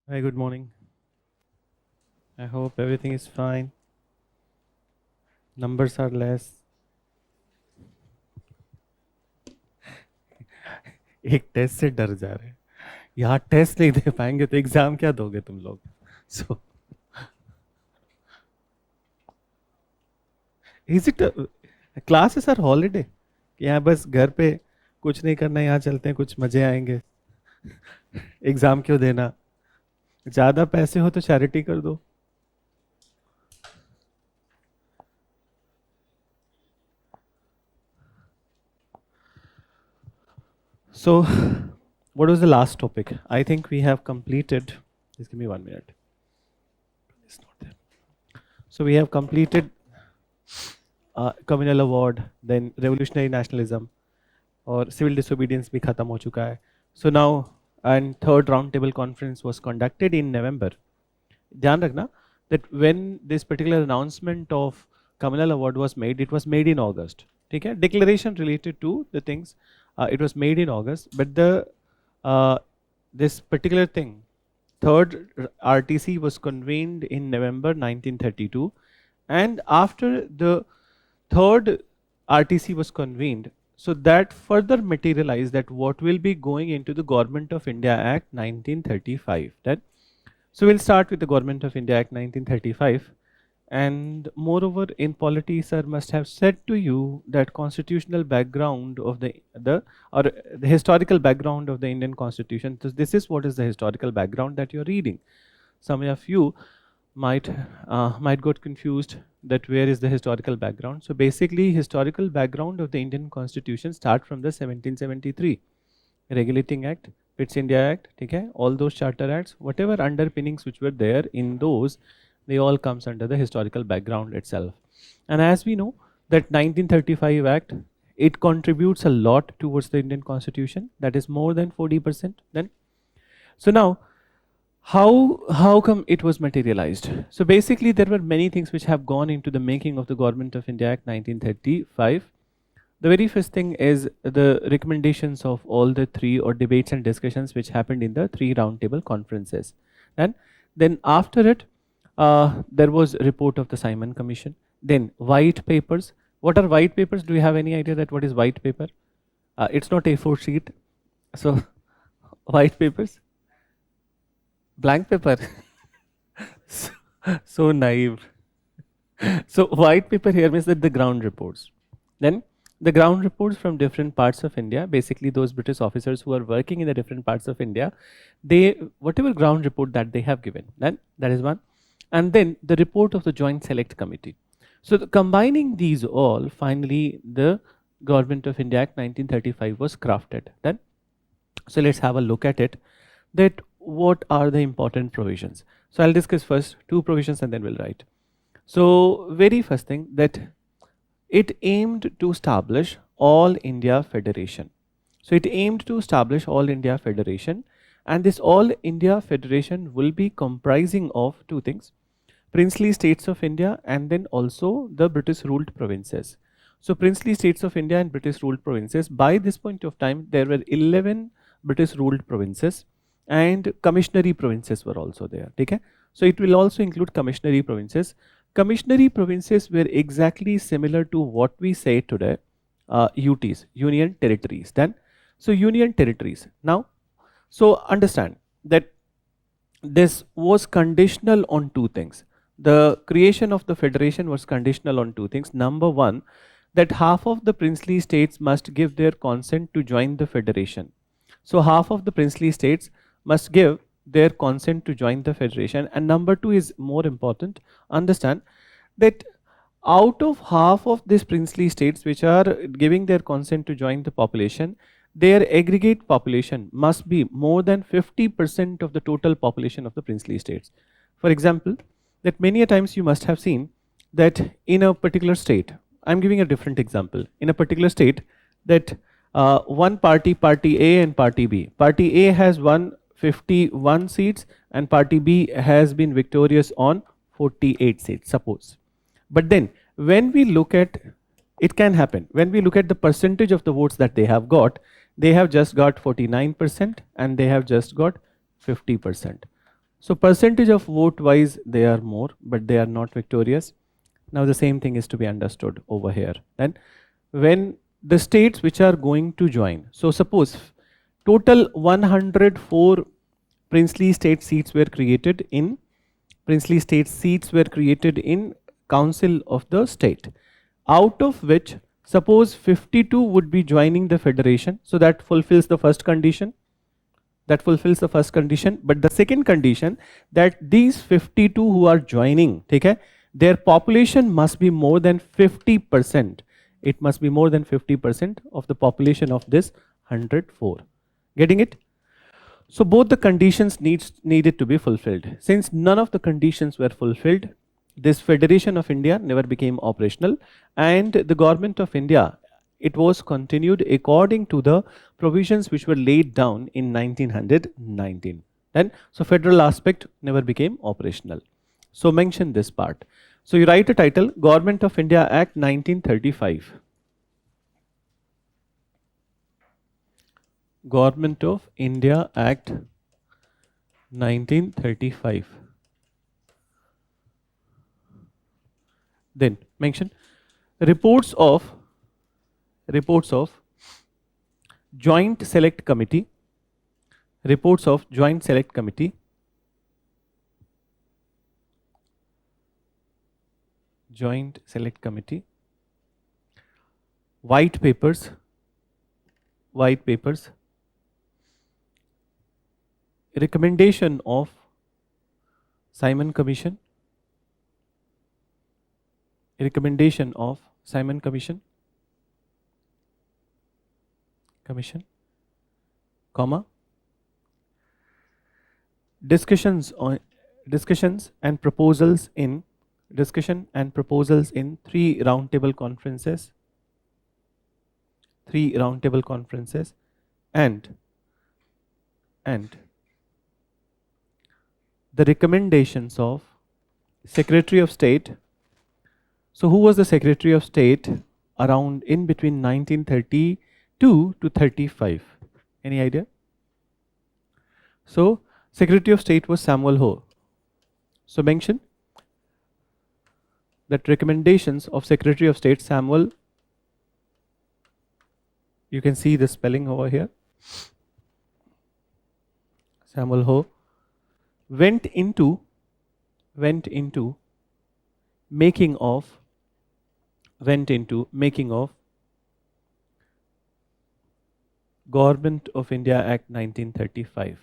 Hi, good morning. I hope everything is fine. Numbers are less. एक test से डर जा रहे हैं. यहाँ टेस्ट नहीं दे पाएंगे तो एग्जाम क्या दोगे तुम लोग? So, is it classes are holiday? कि यहाँ बस घर पे कुछ नहीं करना, यहाँ चलते हैं, कुछ मजे आएंगे. एग्जाम क्यों देना? ज्यादा पैसे हो तो चैरिटी कर दो. So, what was the last topic? I think we have completed. Just give me 1 minute. It's not there. So we have completed communal award, then revolutionary nationalism, और civil disobedience भी खत्म हो चुका है. So now, and third roundtable conference was conducted in November. ध्यान रखना that when this particular announcement of communal award was made in August. ठीक है? Declaration related to the things, it was made in August, but the this particular thing, third RTC was convened in November 1932, and after the third RTC was convened, so that further materialized that what will be going into the Government of India Act 1935. That, so we'll start with the Government of India Act 1935. And moreover, in polity, sir must have said to you that constitutional background of the or the historical background of the Indian Constitution. So this is what is the historical background that you're reading. Some of you might got confused that where is the historical background. So basically, historical background of the Indian Constitution start from the 1773 Regulating Act, Pitt's India Act, okay? All those charter acts, whatever underpinnings which were there in those, they all comes under the historical background itself. And as we know that 1935 Act, it contributes a lot towards the Indian Constitution, that is more than 40% then. So now, how come it was materialized? So basically there were many things which have gone into the making of the Government of India Act 1935. The very first thing is the recommendations of all the three or debates and discussions which happened in the three roundtable conferences. And then after it, there was a report of the Simon Commission. Then white papers. What are white papers? Do you have any idea that what is white paper? It's not A4 sheet. So white papers, blank paper. so naive. So white paper here means that the ground reports. Then the ground reports from different parts of India, basically those British officers who are working in the different parts of India, they whatever ground report that they have given, then that is one. And then the report of the Joint Select Committee. So combining these all, finally the Government of India Act 1935 was crafted. Then, so let's have a look at it. That what are the important provisions? So I'll discuss first two provisions and then we'll write. So very first thing, that it aimed to establish All India Federation. So it aimed to establish All India Federation, and this All India Federation will be comprising of two things: princely states of India and then also the British ruled provinces. So princely states of India and British ruled provinces, by this point of time there were 11 British ruled provinces and commissionary provinces were also there. Okay? So it will also include commissionary provinces. Commissionary provinces were exactly similar to what we say today, UTs, Union Territories. Then, so Union Territories. Now, so understand that this was conditional on two things. The creation of the federation was conditional on two things. Number one, that half of the princely states must give their consent to join the federation. So half of the princely states must give their consent to join the federation. And number two is more important. Understand that out of half of these princely states which are giving their consent to join the population, their aggregate population must be more than 50% of the total population of the princely states. For example, that many a times you must have seen that in a particular state, I'm giving a different example, in a particular state, that one party, party A and party B. Party A has won 51 seats and party B has been victorious on 48 seats, suppose. But then when we look at It can happen. When we look at the percentage of the votes that they have just got 49% and they have just got 50%. So percentage of vote wise, they are more, but they are not victorious. Now the same thing is to be understood over here. Then when the states which are going to join, so suppose total 104 princely state seats were created in council of the state, out of which suppose 52 would be joining the federation, so that fulfills the first condition. But the second condition, that these 52 who are joining, okay, their population must be more than 50%. It must be more than 50% of the population of this 104. Getting it? So both the conditions needed to be fulfilled. Since none of the conditions were fulfilled, this Federation of India never became operational, and the government of India, it was continued according to the provisions which were laid down in 1919. Then, so federal aspect never became operational. So mention this part. So you write a title, Government of India Act 1935. Government of India Act 1935. Then mention reports of Joint Select Committee, reports of Joint Select Committee, Joint Select Committee, white papers, recommendation of Simon Commission, comma, discussions and proposals in three roundtable conferences, and the recommendations of Secretary of State. So who was the Secretary of State around in between 1932 to 35? Any idea? So Secretary of State was Samuel Ho. So mention that recommendations of Secretary of State Samuel, you can see the spelling over here, Samuel Ho, went into making of Government of India Act 1935.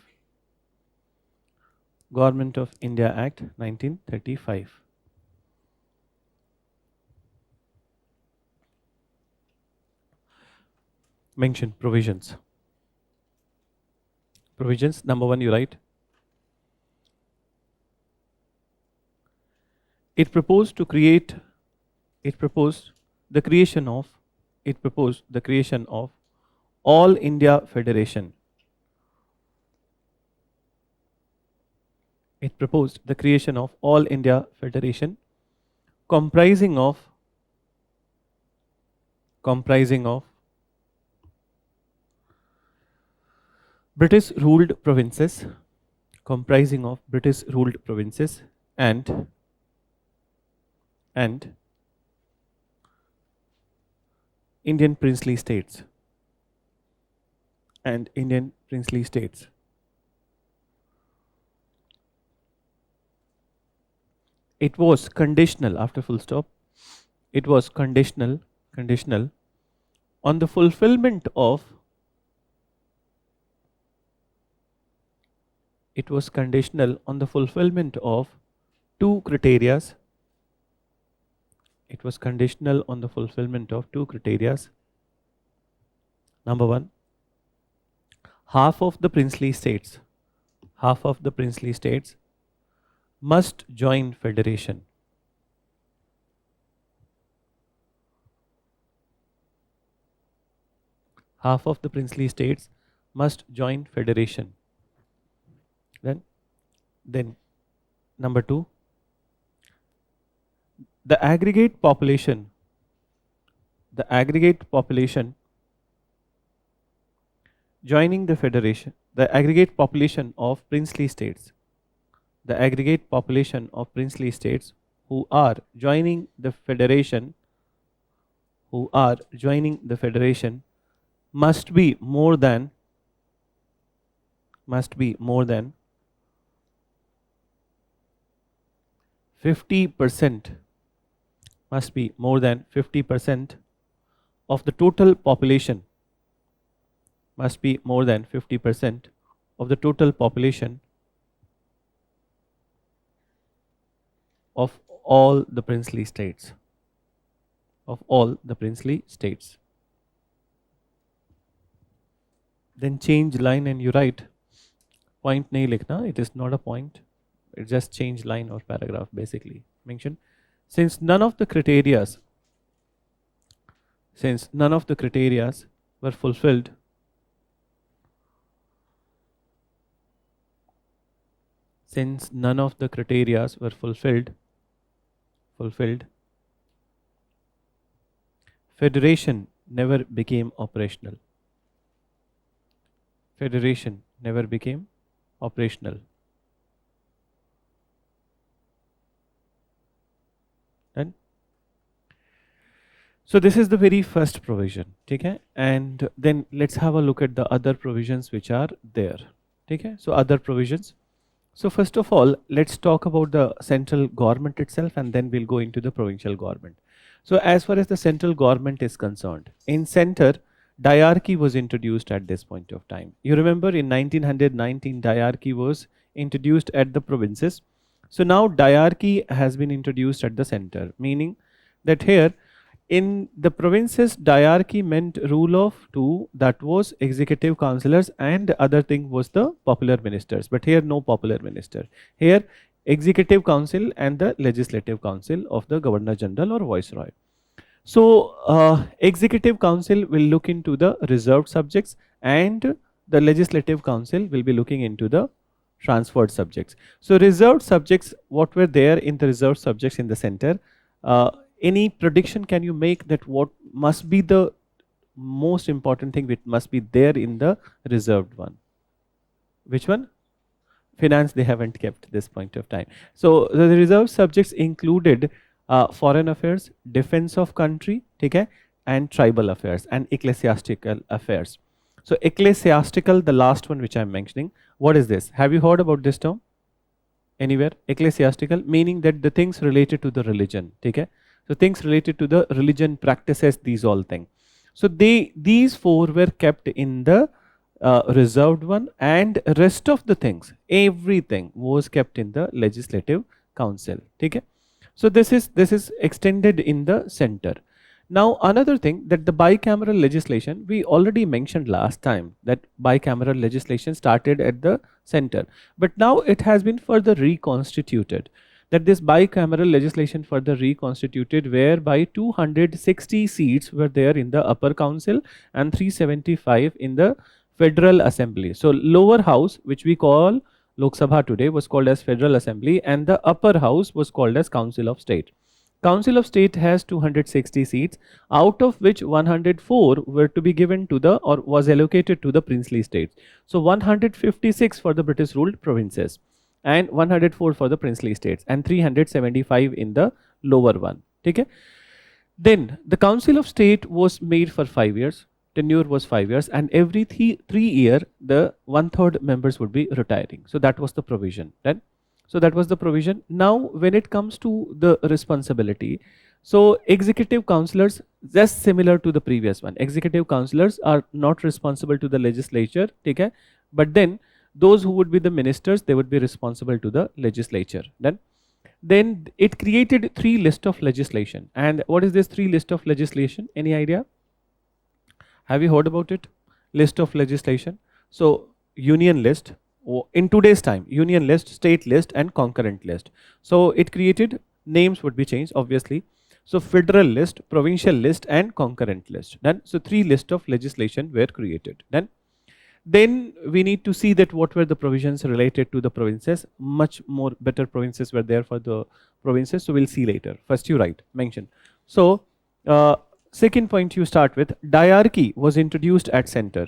Government of India Act 1935. Mention provisions. Number one, you write. It proposed the creation of All India Federation. It proposed the creation of All India Federation comprising of British ruled provinces, and Indian princely states. It was conditional, after full stop, it was conditional on the fulfillment of two criteria. Number one, half of the princely states must join federation. Half of the princely states must join federation. Then number two, the aggregate population the aggregate population joining the federation, the aggregate population of princely states, the aggregate population of princely states who are joining the federation, who are joining the federation must be more than, must be more than 50%, must be more than 50% of the total population, must be more than 50% of the total population of all the princely states, of all the princely states. Then change line and you write point nahi likhna, it is not a point, it just change line or paragraph basically. Mention since none of the criterias, since none of the criterias were fulfilled, since none of the criterias were fulfilled, federation never became operational. Federation never became operational. And so this is the very first provision, okay? And then let's have a look at the other provisions which are there, okay? So other provisions. So first of all, let's talk about the central government itself and then we'll go into the provincial government. So as far as the central government is concerned, in center, diarchy was introduced at this point of time. You remember in 1919, diarchy was introduced at the provinces. So now diarchy has been introduced at the center, meaning that here in the provinces, diarchy meant rule of two, that was executive councillors, and the other thing was the popular ministers. But here no popular minister. Here executive council and the legislative council of the governor general or viceroy. So executive council will look into the reserved subjects and the legislative council will be looking into the transferred subjects. So reserved subjects, what were there in the reserved subjects in the center? Any prediction can you make that what must be the most important thing which must be there in the reserved one? Which one? Finance they haven't kept this point of time. So the reserved subjects included foreign affairs, defense of country, okay, and tribal affairs and ecclesiastical affairs. So ecclesiastical, the last one which I am mentioning, what is this? Have you heard about this term anywhere? Ecclesiastical, meaning that the things related to the religion, okay. So things related to the religion practices, these all things. So these four were kept in the reserved one, and rest of the things, everything was kept in the legislative council, okay. So this is extended in the center. Now another thing, that the bicameral legislation, we already mentioned last time that bicameral legislation started at the center, but now it has been further reconstituted. That this bicameral legislation further reconstituted, whereby 260 seats were there in the upper council and 375 in the federal assembly. So lower house, which we call Lok Sabha today, was called as Federal Assembly, and the upper house was called as Council of State. Council of State has 260 seats, out of which 104 were to be given to the, or was allocated to the princely states. So 156 for the British ruled provinces and 104 for the princely states and 375 in the lower one, okay. Then the Council of State was made for 5 years, tenure was 5 years, and every 3 year the 1/3 members would be retiring. So that was the provision then. So that was the provision. Now when it comes to the responsibility, so executive councillors, just similar to the previous one, executive councillors are not responsible to the legislature, okay, but then those who would be the ministers, they would be responsible to the legislature. Then it created 3 lists of legislation. And what is this 3 list of legislation? Any idea? Have you heard about it? List of legislation. So union list, in today's time, union list, state list and concurrent list. So it created, names would be changed obviously. So federal list, provincial list and concurrent list. Done. So 3 lists of legislation were created. Done. Then we need to see that what were the provisions related to the provinces. Much more better provinces were there for the provinces. So we'll see later. First you write, mention. So Second point you start with, diarchy was introduced at center.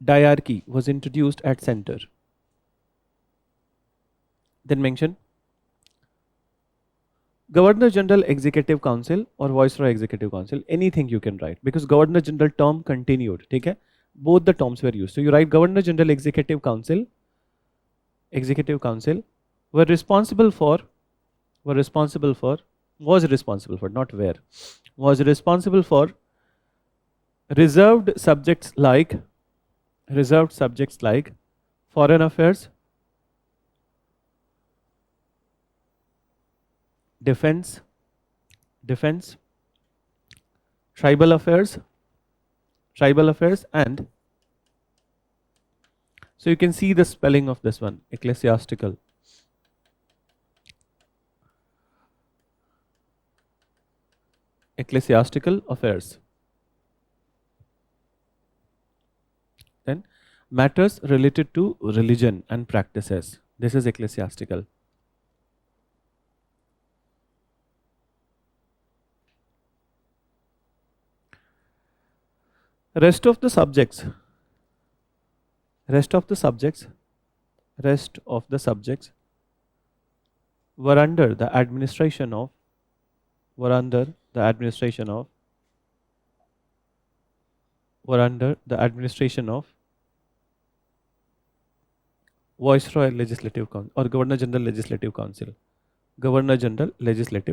Diarchy was introduced at center. Then mention Governor General Executive Council or Viceroy Executive Council, anything you can write, because Governor General term continued. Okay? Both the terms were used. So you write Governor General Executive Council were responsible for, not where, was responsible for reserved subjects like foreign affairs, defense, tribal affairs, and so you can see the spelling of this one, ecclesiastical. Ecclesiastical affairs. Then matters related to religion and practices. This is ecclesiastical. Rest of the subjects were under the administration of Viceroy Legislative Council or Governor General Legislative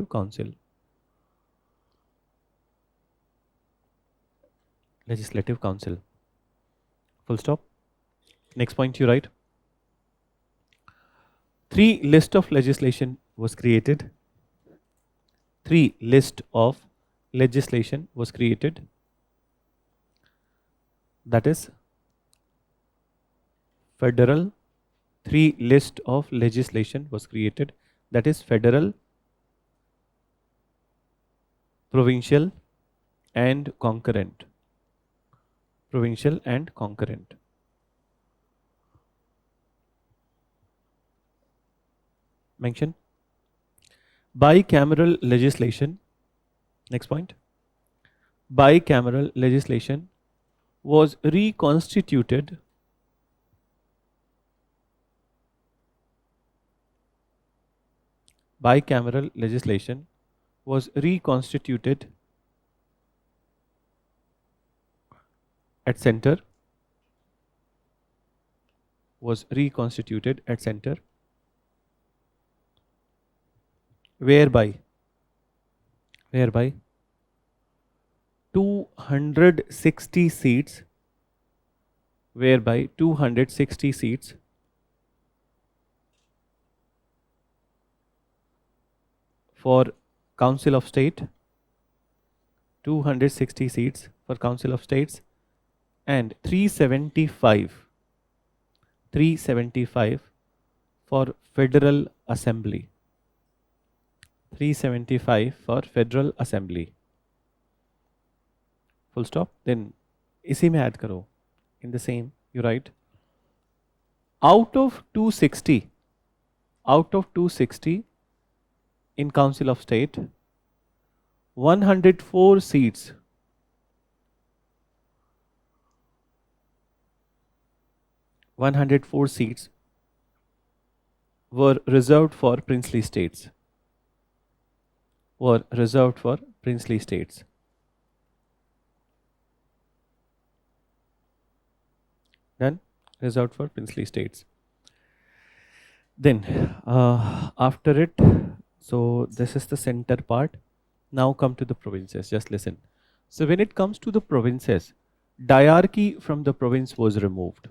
Council. Legislative Council. Full stop. Next point you write. 3 list of legislation was created. That is federal. 3 list of legislation was created. That is federal, provincial, and concurrent. Mention bicameral legislation. Next point. Bicameral legislation was reconstituted at center, whereby 260 seats for Council of State, 260 seats for Council of States, and 375 for Federal Assembly. 375 for Federal Assembly. Full stop. Then इसी में add करो. In the same, you write out of 260 in Council of State, 104 seats were reserved for princely states. Then reserved for princely states. Then after it, so this is the center part. Now come to the provinces. Just listen. So when it comes to the provinces, diarchy from the province was removed.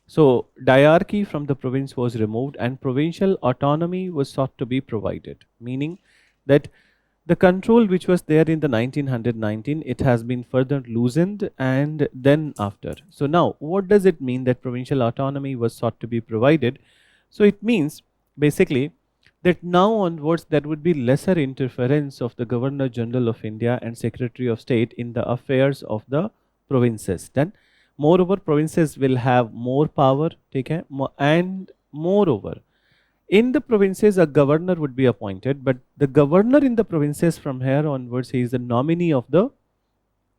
So diarchy from the province was removed and provincial autonomy was sought to be provided, meaning that the control which was there in the 1919, it has been further loosened and then after. So now what does it mean that provincial autonomy was sought to be provided? So it means basically that now onwards there would be lesser interference of the Governor General of India and Secretary of State in the affairs of the provinces. Then moreover provinces will have more power, and moreover In the provinces, a governor would be appointed, but the governor in the provinces from here onwards, he is the nominee of the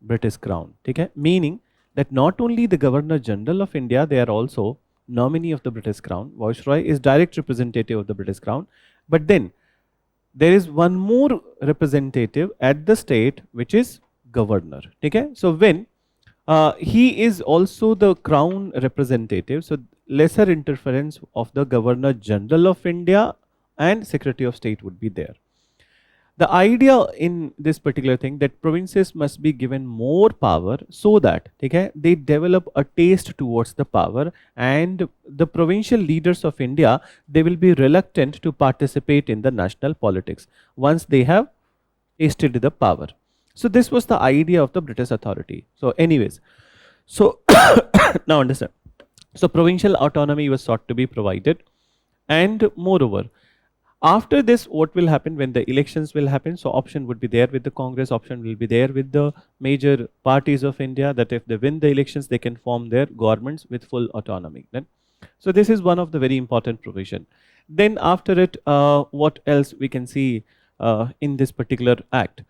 British Crown. Okay? Meaning that not only the Governor General of India, they are also nominee of the British Crown. Viceroy is direct representative of the British Crown. But then there is one more representative at the state, which is governor. Okay? So when he is also the crown representative, so lesser interference of the Governor General of India and Secretary of State would be there. The idea in this particular thing that provinces must be given more power so that okay, they develop a taste towards the power, and the provincial leaders of India, they will be reluctant to participate in the national politics once they have tasted the power. So this was the idea of the British authority. So anyways, so now understand. So provincial autonomy was sought to be provided, and moreover, after this, what will happen when the elections will happen? So option would be there with the Congress, option will be there with the major parties of India, that if they win the elections, they can form their governments with full autonomy. Then, so this is one of the very important provision. Then after it, what else we can see in this particular act?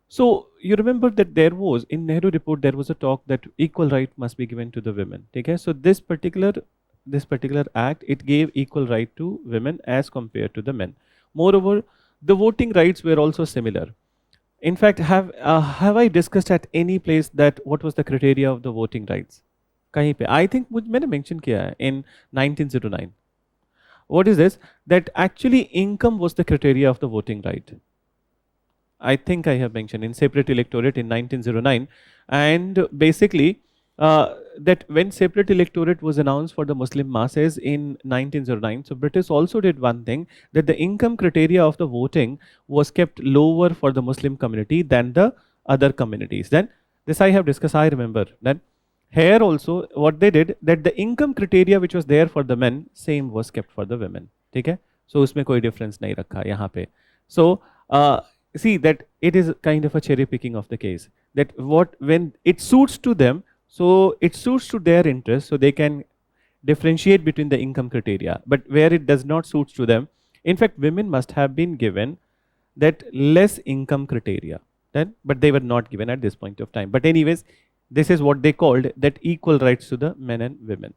So you remember that there was in Nehru report there was a talk that equal right must be given to the women. Okay, so this particular act, it gave equal right to women as compared to the men. Moreover, the voting rights were also similar. In fact, have I discussed at any place that what was the criteria of the voting rights? कहीं पे I think मुझ मैंने mention किया है in 1909. What is this? That actually income was the criteria of the voting right. I think I have mentioned in separate electorate in 1909, and basically that when separate electorate was announced for the Muslim masses in 1909, so British also did one thing, that the income criteria of the voting was kept lower for the Muslim community than the other communities. Then this I have discussed, I remember that here also what they did, that the income criteria which was there for the men, same was kept for the women. ठीक है? So उसमें कोई difference नहीं रखा यहाँ पे. So see that it is kind of a cherry picking of the case, that what when it suits to them, so it suits to their interest, so they can differentiate between the income criteria. But where it does not suit to them, in fact women must have been given that less income criteria then, but they were not given at this point of time. But anyways, this is what they called that equal rights to the men and women.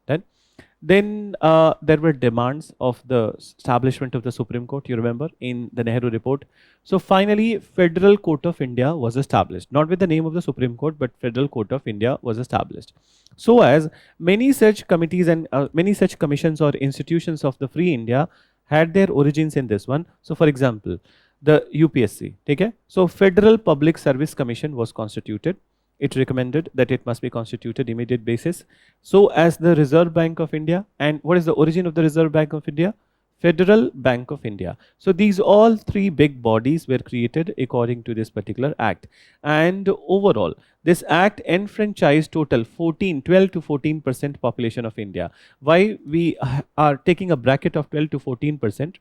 Then there were demands of the establishment of the Supreme Court, you remember, in the Nehru report. So finally, Federal Court of India was established, not with the name of the Supreme Court, but Federal Court of India was established. So as many such committees and many such commissions or institutions of the Free India had their origins in this one. So for example, the UPSC, okay? So Federal Public Service Commission was constituted. It recommended that it must be constituted immediate basis. So as the Reserve Bank of India, and what is the origin of the Reserve Bank of India? Federal Bank of India. So these all three big bodies were created according to this particular act. And overall, this act enfranchised total 12 to 14% population of India. Why we are taking a bracket of 12 to 14%?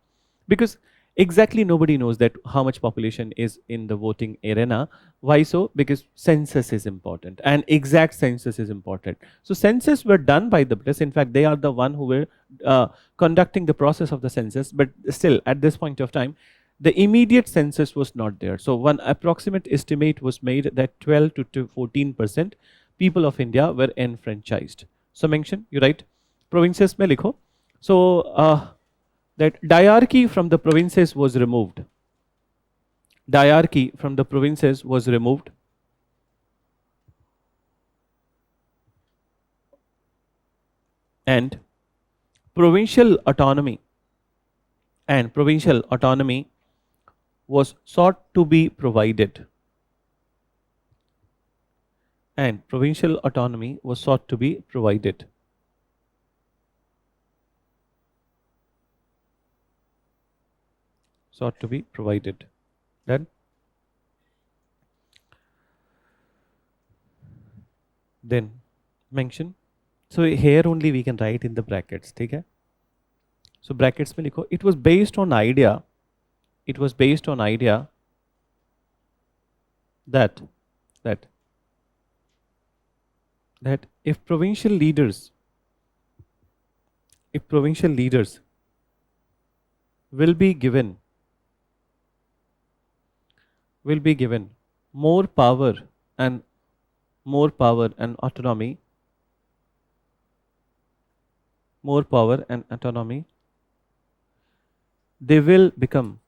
Because exactly nobody knows that how much population is in the voting arena. Why so? Because census is important, and exact census is important. So census were done by the British. In fact, they are the one who were conducting the process of the census, but still at this point of time, the immediate census was not there. So one approximate estimate was made that 12 to 14% people of India were enfranchised. So mention, you write, provinces mein likho. So that diarchy from the provinces was removed. Diarchy from the provinces was removed. And provincial autonomy was sought to be provided. And provincial autonomy was sought to be provided. Sought to be provided. Then mention. So here only we can write in the brackets. Okay? So brackets mein likho. It was based on idea. It was based on idea that if provincial leaders will be given more power and autonomy, they will become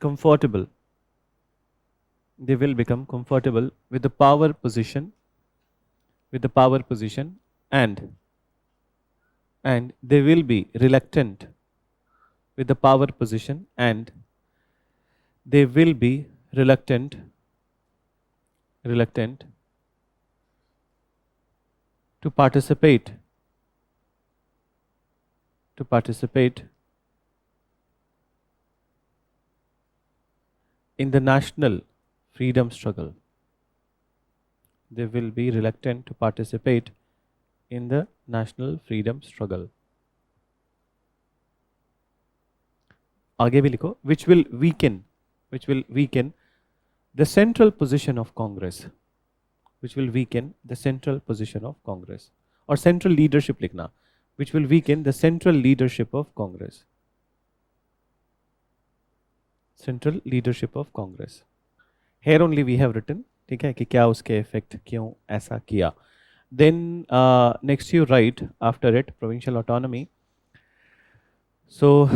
comfortable with the power position, and they will be reluctant with the power position, and they will be reluctant to participate in the national freedom struggle. They will be reluctant to participate in the national freedom struggle. आगे भी लिखो, which will weaken the central position of Congress. Which will weaken the central position of Congress. और central leadership लिखना, which will weaken the central leadership of Congress. Central leadership of Congress. Here only we have written, ठीक है, कि क्या उसके effect, क्यों ऐसा किया. Then next you write after it provincial autonomy. So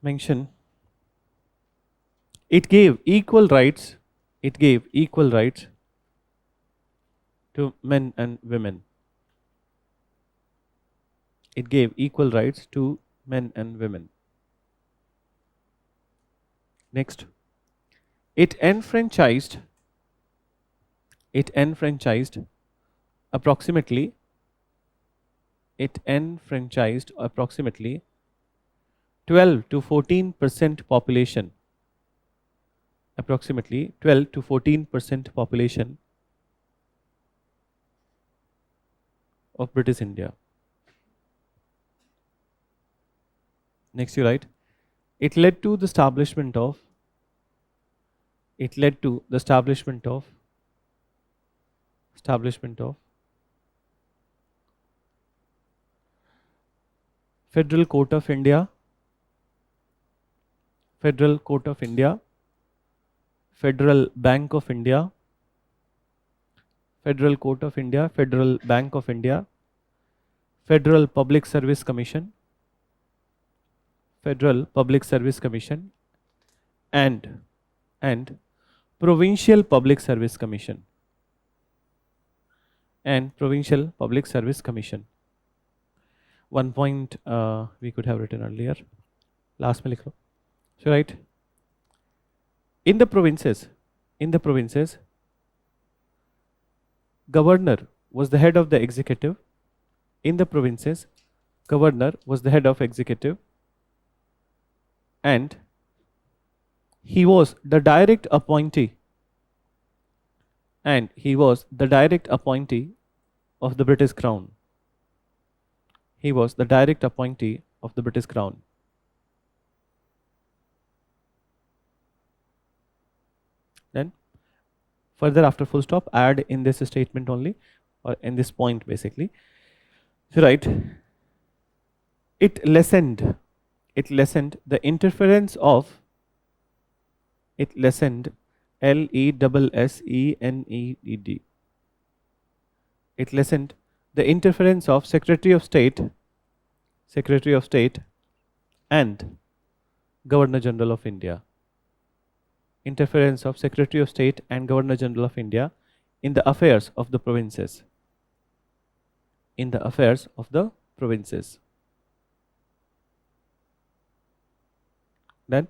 mention it gave equal rights to men and women. It gave equal rights to men and women. Next, it enfranchised approximately 12 to 14% population. Approximately 12 to 14% population of British India. Next you write, it led to the establishment of Federal Court of India, Federal Bank of India, Federal Court of India, Federal Bank of India, Federal Public Service Commission, and Provincial Public Service Commission. One point we could have written earlier. Last में लिख लो. So right. In the provinces, governor was the head of the executive. In the provinces, governor was the head of executive, and he was the direct appointee. Of the British Crown. He was the direct appointee of the British Crown. Then further after full stop, add in this statement only, or in this point basically. So write, it lessened the interference of, lessened. It lessened the interference of Secretary of State and Governor General of India. Interference of Secretary of State and Governor General of India in the affairs of the provinces. Then,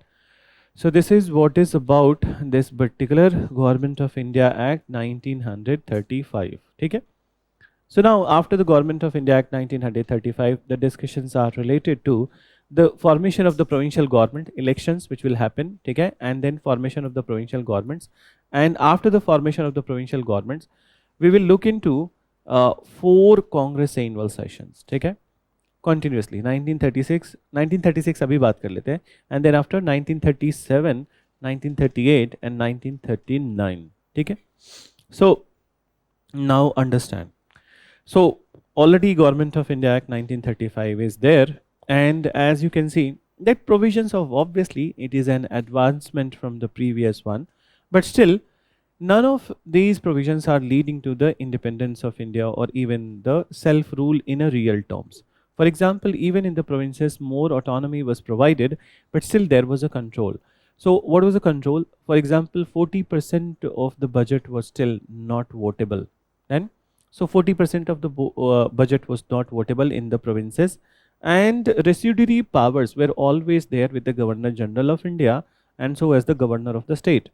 so this is what is about this particular Government of India Act 1935. ठीक है? So now after the Government of India Act 1935, the discussions are related to the formation of the provincial government, elections which will happen, ठीक है? And then formation of the provincial governments. And after the formation of the provincial governments, we will look into 4 Congress annual sessions, ठीक है? Continuously 1936 अभी बात कर लेते हैं, and then after 1937, 1938 and 1939, ठीक है? So now understand. So already Government of India Act 1935 is there, and as you can see that provisions of, obviously it is an advancement from the previous one, but still none of these provisions are leading to the independence of India or even the self rule in a real terms. For example, even in the provinces more autonomy was provided, but still there was a control. So what was the control? For example, 40% of the budget was still not votable, and so 40% of the budget was not votable in the provinces, and residuary powers were always there with the Governor General of India and so as the governor of the state.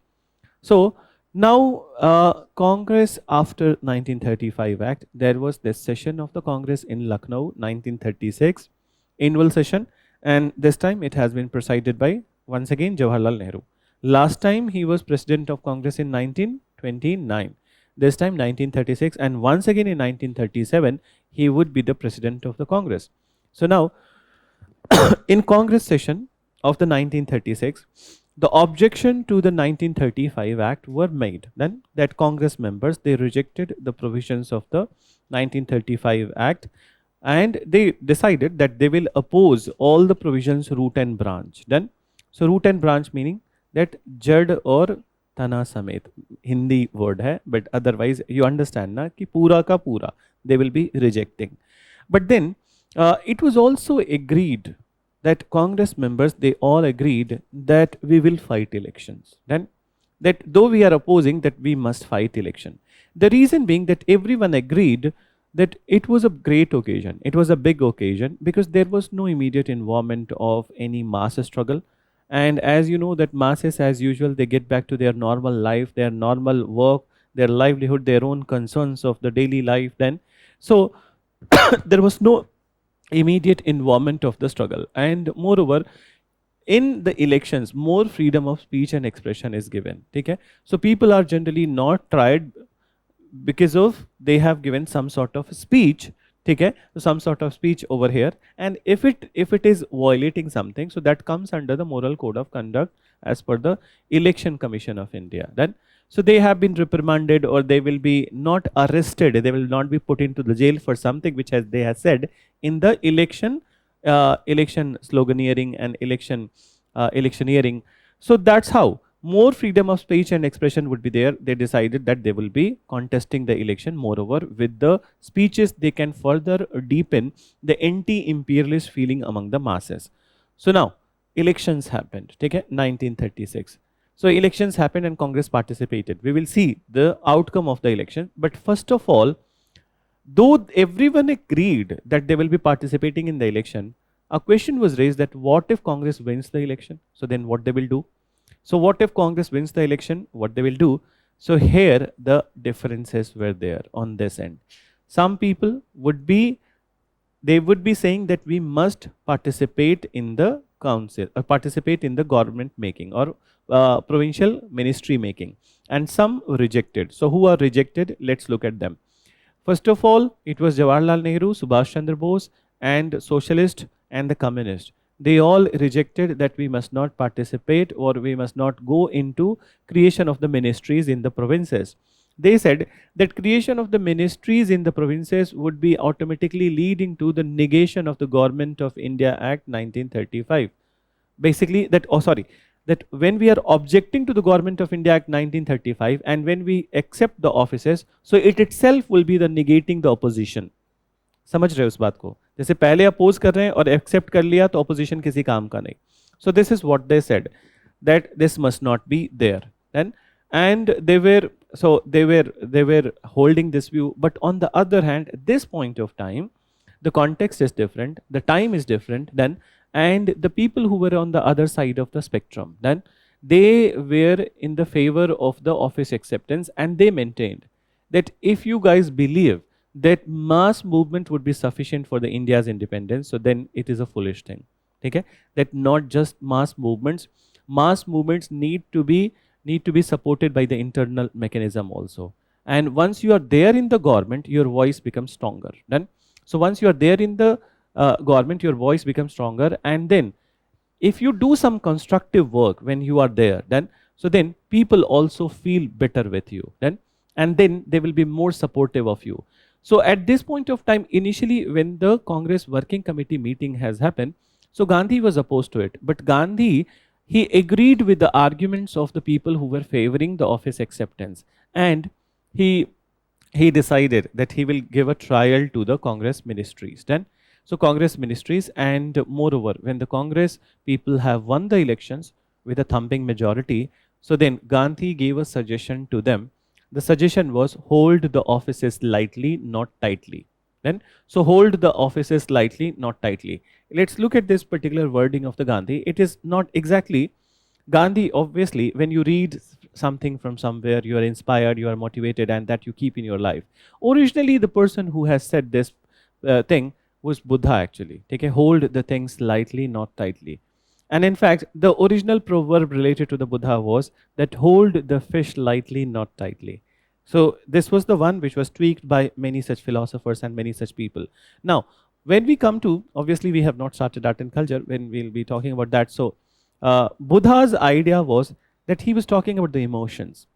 So now Congress after 1935 Act, there was this session of the Congress in Lucknow 1936 annual session, and this time it has been presided by once again Jawaharlal Nehru. Last time he was president of Congress in 1929. This time 1936, and once again in 1937 he would be the president of the Congress. So now in Congress session of the 1936, the objection to the 1935 Act were made. Then that Congress members, they rejected the provisions of the 1935 Act, and they decided that they will oppose all the provisions root and branch. Then so root and branch meaning that jad or तना समेत Hindi word है, but otherwise you understand ना कि पूरा का पूरा they will be rejecting. But then it was also agreed that Congress members, they all agreed that we will fight elections. Then that though we are opposing, that we must fight election. The reason being that everyone agreed that it was a great occasion. It was a big occasion because there was no immediate involvement of any mass struggle. And as you know that masses as usual, they get back to their normal life, their normal work, their livelihood, their own concerns of the daily life then. So there was no immediate involvement of the struggle, and moreover in the elections more freedom of speech and expression is given. Okay, so people are generally not tried because of they have given some sort of speech. Okay, so some sort of speech over here, and if it is violating something, so that comes under the moral code of conduct as per the Election Commission of India. Then so they have been reprimanded, or they will be not arrested, they will not be put into the jail for something which has they have said in the election sloganeering and electioneering. So that's how more freedom of speech and expression would be there. They decided that they will be contesting the election. Moreover, with the speeches, they can further deepen the anti-imperialist feeling among the masses. So now elections happened. Take 1936. So elections happened and Congress participated. We will see the outcome of the election. But first of all, though everyone agreed that they will be participating in the election, a question was raised that what if Congress wins the election? So then what they will do? So what if Congress wins the election? What they will do? So here the differences were there on this end. Some people would be, they would be saying that we must participate in the council or participate in the government making or provincial ministry making, and some rejected. So who are rejected? Let's look at them. First of all, it was Jawaharlal Nehru, Subhash Chandra Bose, and socialist and the communist. They all rejected that we must not participate or we must not go into creation of the ministries in the provinces. They said that creation of the ministries in the provinces would be automatically leading to the negation of the Government of India Act 1935. Basically that, that when we are objecting to the Government of India Act 1935 and when we accept the offices, so it itself will be the negating the opposition. समझ रहे हो उस बात को? जैसे पहले oppose कर रहे हैं और एक्सेप्ट कर लिया तो अपोजिशन किसी काम का नहीं. So this is what they said, that this must not be there. Then and they were holding this view, but on the other hand, at this point of time, the context is different, the time is different then, and the people who were on the other side of the spectrum, then they were in the favor of the office acceptance, and they maintained that if you guys believe that mass movement would be sufficient for the India's independence, so then it is a foolish thing. Okay, that not just mass movements need to be supported by the internal mechanism also. And once you are there in the government, your voice becomes stronger. Then so once you are there in the government, your voice becomes stronger, and then if you do some constructive work when you are there, then so then people also feel better with you, then and then they will be more supportive of you. So at this point of time, initially when the Congress working committee meeting has happened, so Gandhi was opposed to it. But Gandhi, he agreed with the arguments of the people who were favoring the office acceptance. And he he decided that he will give a trial to the Congress ministries. Then, so Congress ministries, and moreover, when the Congress people have won the elections with a thumping majority, so then Gandhi gave a suggestion to them. The suggestion was hold the offices lightly, not tightly. Then, so hold the offices lightly, not tightly. Let's look at this particular wording of the Gandhi. It is not exactly Gandhi, obviously, when you read something from somewhere, you are inspired, you are motivated, and that you keep in your life. Originally, the person who has said this thing was Buddha, actually. Take a hold the things lightly, not tightly. And in fact, the original proverb related to the Buddha was that hold the fish lightly, not tightly. So this was the one which was tweaked by many such philosophers and many such people. Now, when we come to, obviously, we have not started art and culture when we'll be talking about that. So Buddha's idea was that he was talking about the emotions.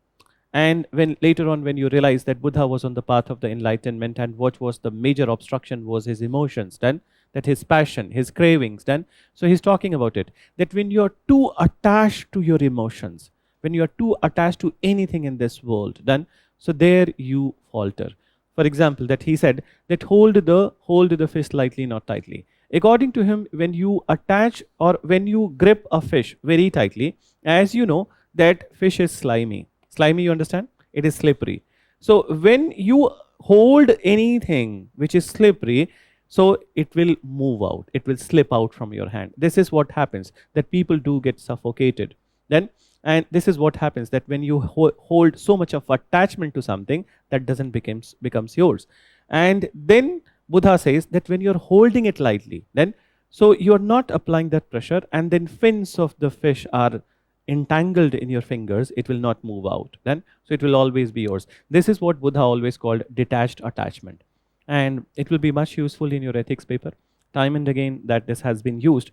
And when later on, when you realize that Buddha was on the path of the enlightenment, and what was the major obstruction was his emotions, then that his passion, his cravings, then so he's talking about it. That when you're too attached to your emotions, when you are too attached to anything in this world, then so there you falter. For example, that he said that hold the fist lightly, not tightly. According to him, when you attach or when you grip a fish very tightly, as you know, that fish is slimy. Slimy, you understand? It is slippery. So when you hold anything which is slippery, so it will move out. It will slip out from your hand. This is what happens, that people do get suffocated. Then, and this is what happens, that when you hold so much of attachment to something, that doesn't becomes yours. And then Buddha says that when you're holding it lightly, then so you're not applying that pressure, and then fins of the fish are entangled in your fingers, it will not move out. Then so it will always be yours. This is what Buddha always called detached attachment. And it will be much useful in your ethics paper. Time and again that this has been used.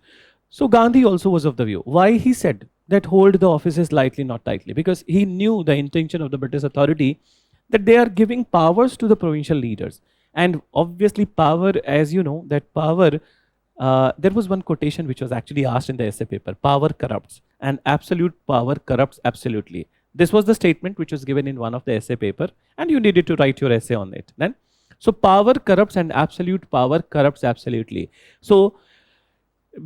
So Gandhi also was of the view. Why he said that hold the offices lightly, not tightly? Because he knew the intention of the British authority, that they are giving powers to the provincial leaders. And obviously power, as you know, that power, there was one quotation which was actually asked in the essay paper: power corrupts, and absolute power corrupts absolutely. This was the statement which was given in one of the essay paper, and you needed to write your essay on it. Then, so power corrupts and absolute power corrupts absolutely. So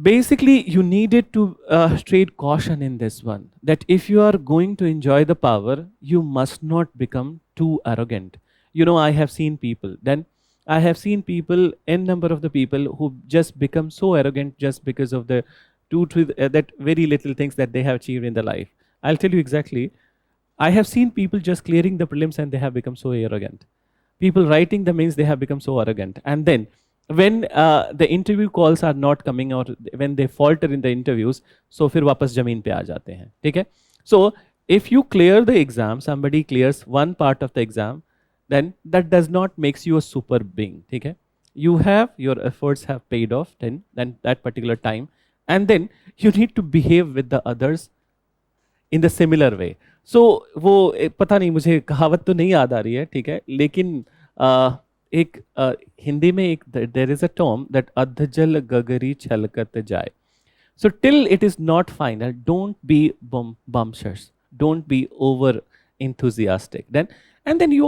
basically, you needed to trade caution in this one, that if you are going to enjoy the power, you must not become too arrogant. You know, I have seen people, n number of the people who just become so arrogant just because of the that very little things that they have achieved in their life. I'll tell you exactly. I have seen people just clearing the prelims and they have become so arrogant. People writing the mains, they have become so arrogant. And then when the interview calls are not coming out, when they falter in the interviews, so फिर वापस जमीन पे आ जाते हैं. ठीक है? So if you clear the exam, somebody clears one part of the exam, then that does not makes you a super being. ठीक है? You have, your efforts have paid off then that particular time, and then you need to behave with the others in the similar way. So वो पता नहीं, मुझे कहावत तो नहीं याद आ रही है, ठीक है, लेकिन एक हिंदी में एक there is a term that अधजल गगरी छलकत जाए. So till it is not final, don't be bumptious, don't be over enthusiastic. Then and then we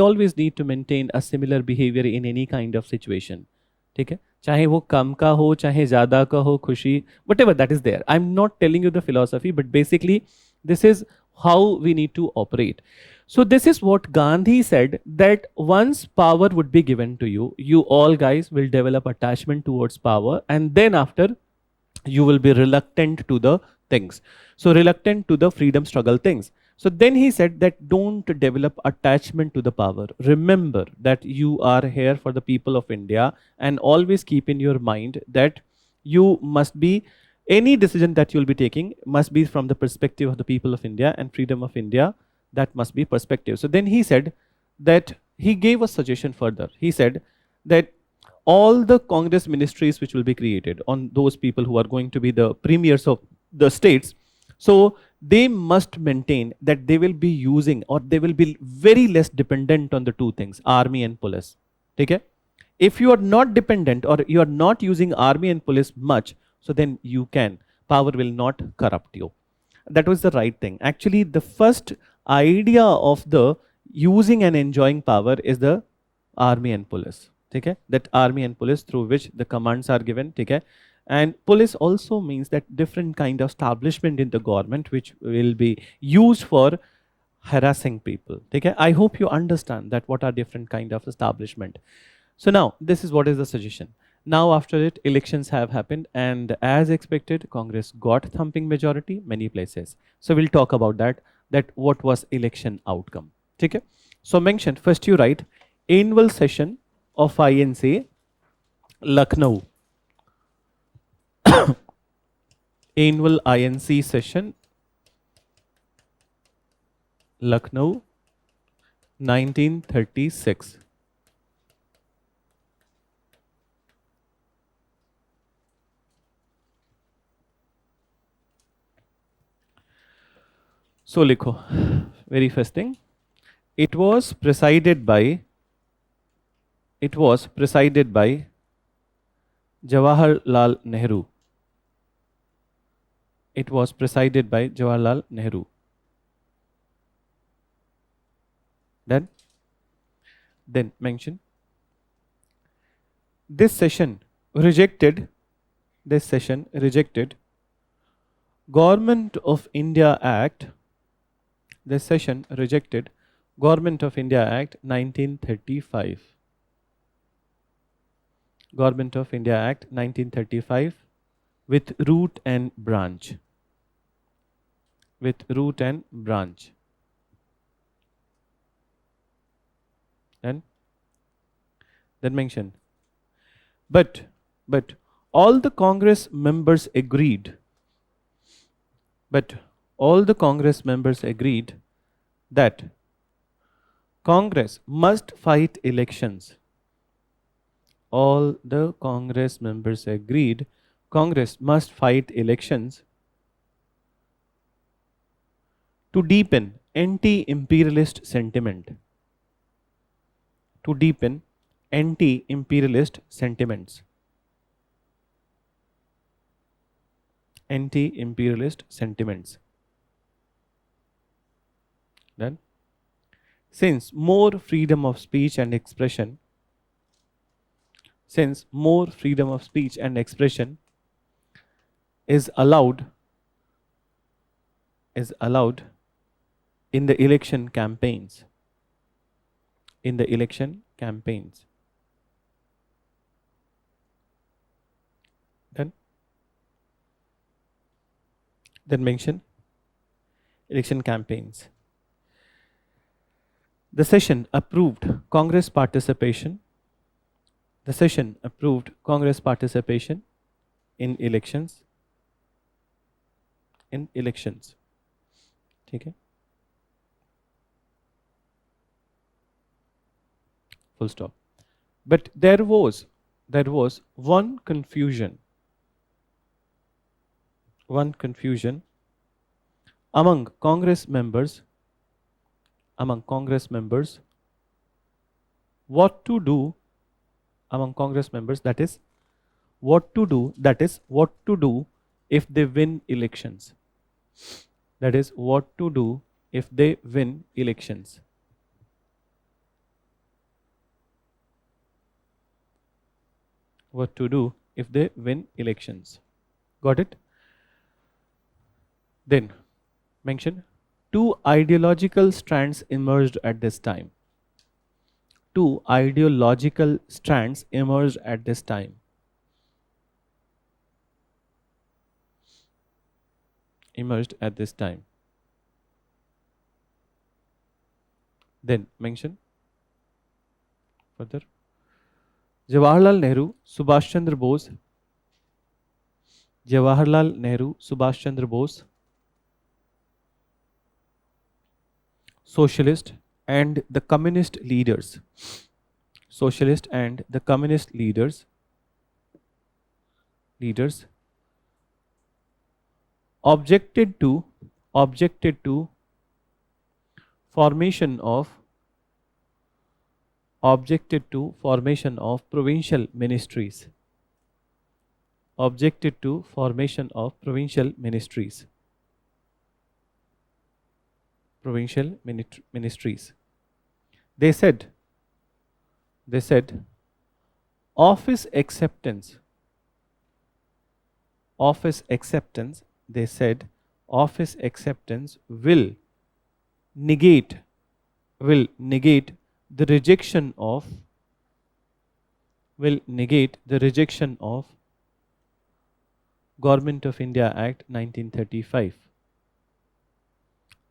always need to maintain a similar behavior in any kind of situation. ठीक है, चाहे वो कम का हो, चाहे ज़्यादा का हो, खुशी, whatever that is there. I'm not telling you the philosophy, but basically this is how we need to operate. So this is what Gandhi said, that once power would be given to you, you all guys will develop attachment towards power, and then after you will be reluctant to the things. So reluctant to the freedom struggle things. So then he said that don't develop attachment to the power. Remember that you are here for the people of India, and always keep in your mind that you must be, any decision that you'll be taking must be from the perspective of the people of India and freedom of India. That must be perspective. So then he said that he gave a suggestion further. He said that all the Congress ministries which will be created on those people who are going to be the premiers of the states, so they must maintain that they will be using, or they will be very less dependent on the two things, army and police. ठीक है. If you are not dependent or you are not using army and police much, so then you can, power will not corrupt you. That was the right thing. Actually, the first idea of the using and enjoying power is the army and police. ठीक है, that army and police through which the commands are given. ठीक है, and police also means that different kind of establishment in the government which will be used for harassing people. ठीक है, I hope you understand that what are different kind of establishment. So now this is what is the suggestion. Now after it, elections have happened, and as expected, Congress got thumping majority many places. So we'll talk about that. That what was election outcome. Okay. So mention first you write annual session of INC Lucknow. Annual INC session Lucknow 1936. So likho, very first thing, it was presided by Jawaharlal Nehru. It was presided by Jawaharlal Nehru. Then mention this session rejected Government of India Act. This session rejected Government of India Act 1935. Government of India Act 1935 with root and branch. With root and branch. Then mention. But all the Congress members agreed. But all the Congress members agreed that Congress must fight elections. All the Congress members agreed Congress must fight elections to deepen anti-imperialist sentiment. To deepen anti-imperialist sentiments. Anti-imperialist sentiments. Then, since more freedom of speech and expression, is allowed in the election campaigns. Then mention election campaigns. The session approved Congress participation. In elections. Okay. Full stop. But there was one confusion. Among Congress members, what to do if they win elections. That is, what to do if they win elections. What to do if they win elections. Got it? Then mention two ideological strands emerged at this time. Two ideological strands emerged at this time. Then mention further Jawaharlal Nehru, Subhash Chandra Bose. Socialist and the communist leaders. Objected to formation of objected to formation of provincial ministries. Objected to formation of provincial ministries. Provincial ministries. They said office acceptance, they said office acceptance will negate the rejection of Government of India Act 1935.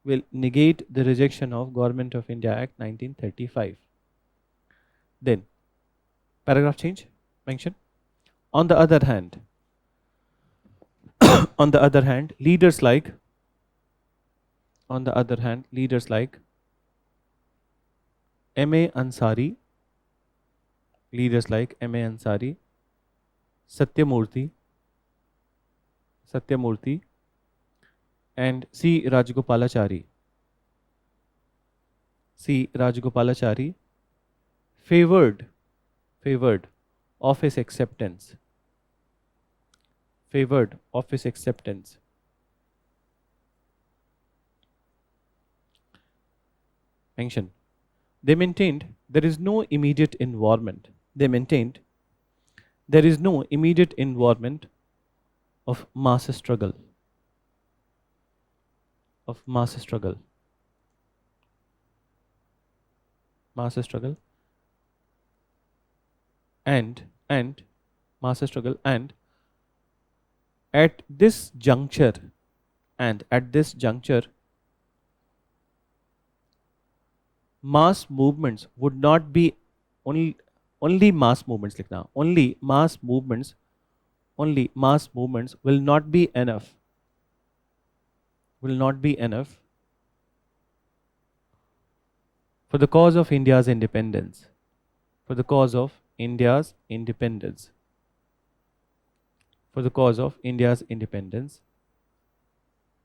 Will negate the rejection of Government of India Act 1935. Then paragraph change mention. On the other hand, leaders like M.A. Ansari, Satyamurthy, and C. Rajagopalachari favored office acceptance. Mention. They maintained there is no immediate involvement. Of mass struggle. And at this juncture, mass movements would not be only mass movements लिखना, only mass movements will not be enough for the cause of India's independence.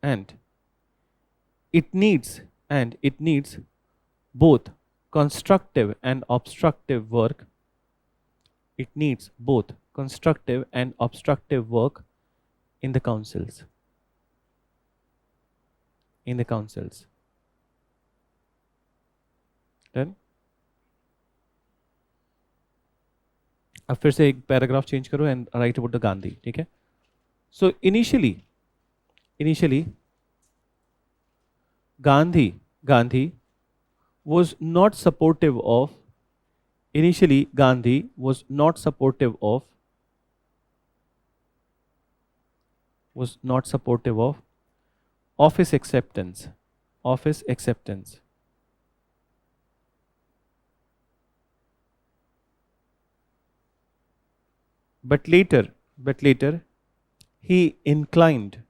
And it needs both constructive and obstructive work. In the councils. Then अब फिर से एक paragraph change करो and right about the Gandhi. ठीक है. So initially Gandhi was not supportive of office acceptance. But later he inclined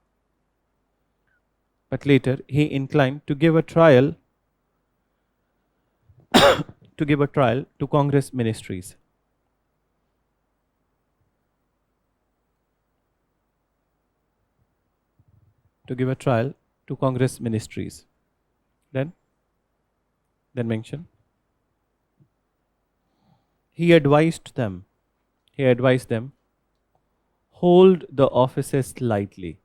to give a trial to Congress ministries. Then mention. He advised them hold the offices lightly.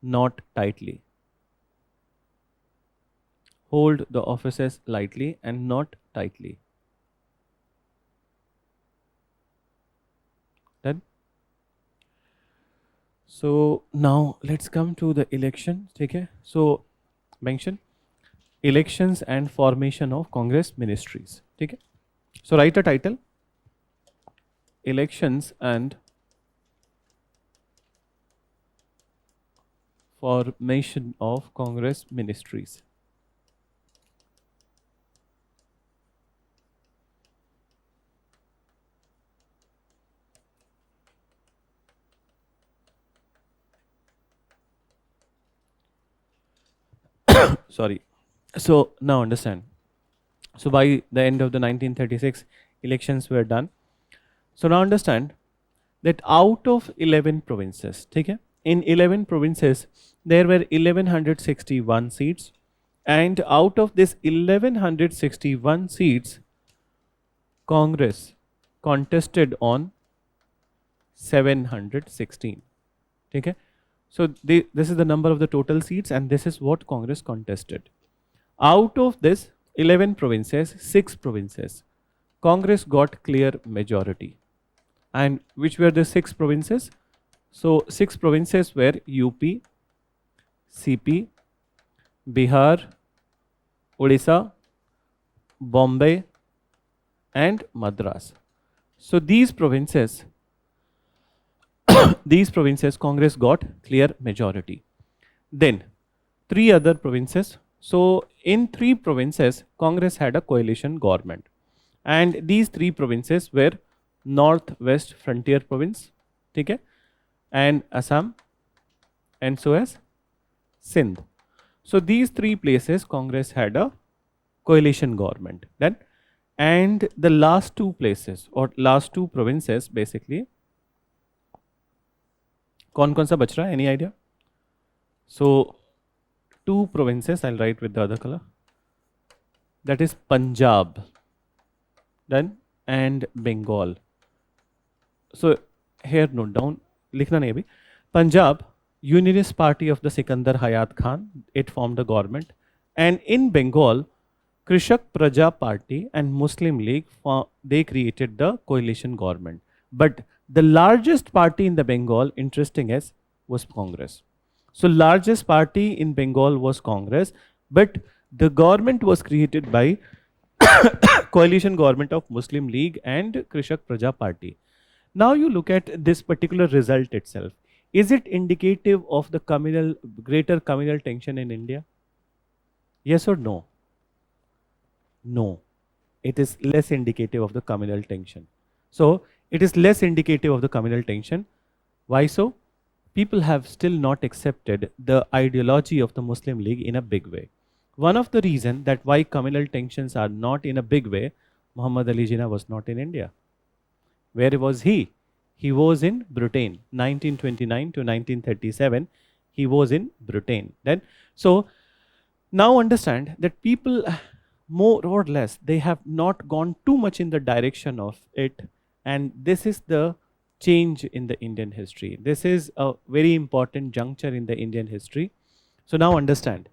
Not tightly. Hold the offices lightly and not tightly. Then, so now let's come to the election. Okay. So mention elections and formation of Congress ministries. Okay. So write a title: elections and formation of Congress ministries. Sorry. So now understand. So by the end of the 1936, elections were done. So now understand that out of 11 provinces, in 11 provinces, there were 1161 seats, And out of this 1161 seats, Congress contested on 716. Okay? So this is the number of the total seats, and this is what Congress contested. Out of this 11 provinces, 6 provinces, Congress got clear majority. And which were the 6 provinces? So 6 provinces were UP, CP, Bihar, Odisha, Bombay, and Madras. So these provinces, Congress got clear majority. Then 3 other provinces. So in 3 provinces, Congress had a coalition government. And these 3 provinces were Northwest Frontier Province, okay, and Assam, and so as Sindh. So these 3 places, Congress had a coalition government. Then, and the last 2 places or last 2 provinces, basically, कौन सा बच रहा है? Any idea? So 2 provinces, I'll write with the other color. That is Punjab, then, and Bengal. So here note down, लिखना नहीं अभी. Punjab, Unionist Party of the Sikandar Hayat Khan, it formed a government. And in Bengal, Krishak Praja Party and Muslim League, they created the coalition government. But the largest party in the Bengal, interesting as, was Congress. So largest party in Bengal was Congress, but the government was created by coalition government of Muslim League and Krishak Praja Party. Now you look at this particular result itself. Is it indicative of the greater communal tension in India? Yes or no? No. It is less indicative of the communal tension. So it is less indicative of the communal tension. Why so? People have still not accepted the ideology of the Muslim League in a big way. One of the reasons that why communal tensions are not in a big way, Muhammad Ali Jinnah was not in India. Where was he? He was in Britain, 1929 to 1937. He was in Britain. Then, so now understand that people, more or less, they have not gone too much in the direction of it, and this is the change in the Indian history. This is a very important juncture in the Indian history. So now understand,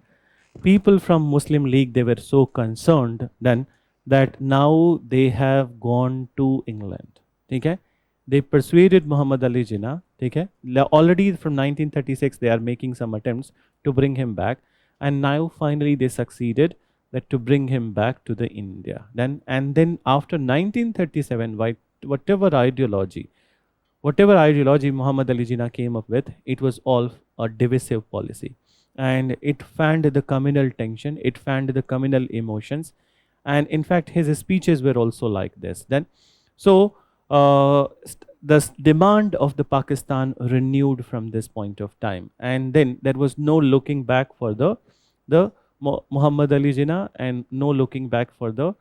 people from Muslim League, they were so concerned then that now they have gone to England. Okay? They persuaded Muhammad Ali Jinnah. Okay? Already from 1936, they are making some attempts to bring him back. And now finally they succeeded that to bring him back to the India. Then after 1937, whatever ideology Muhammad Ali Jinnah came up with, it was all a divisive policy. And it fanned the communal tension, it fanned the communal emotions. And in fact, his speeches were also like this. Then, so the demand of the Pakistan renewed from this point of time. And then there was no looking back for the Muhammad Ali Jinnah, and no looking back for the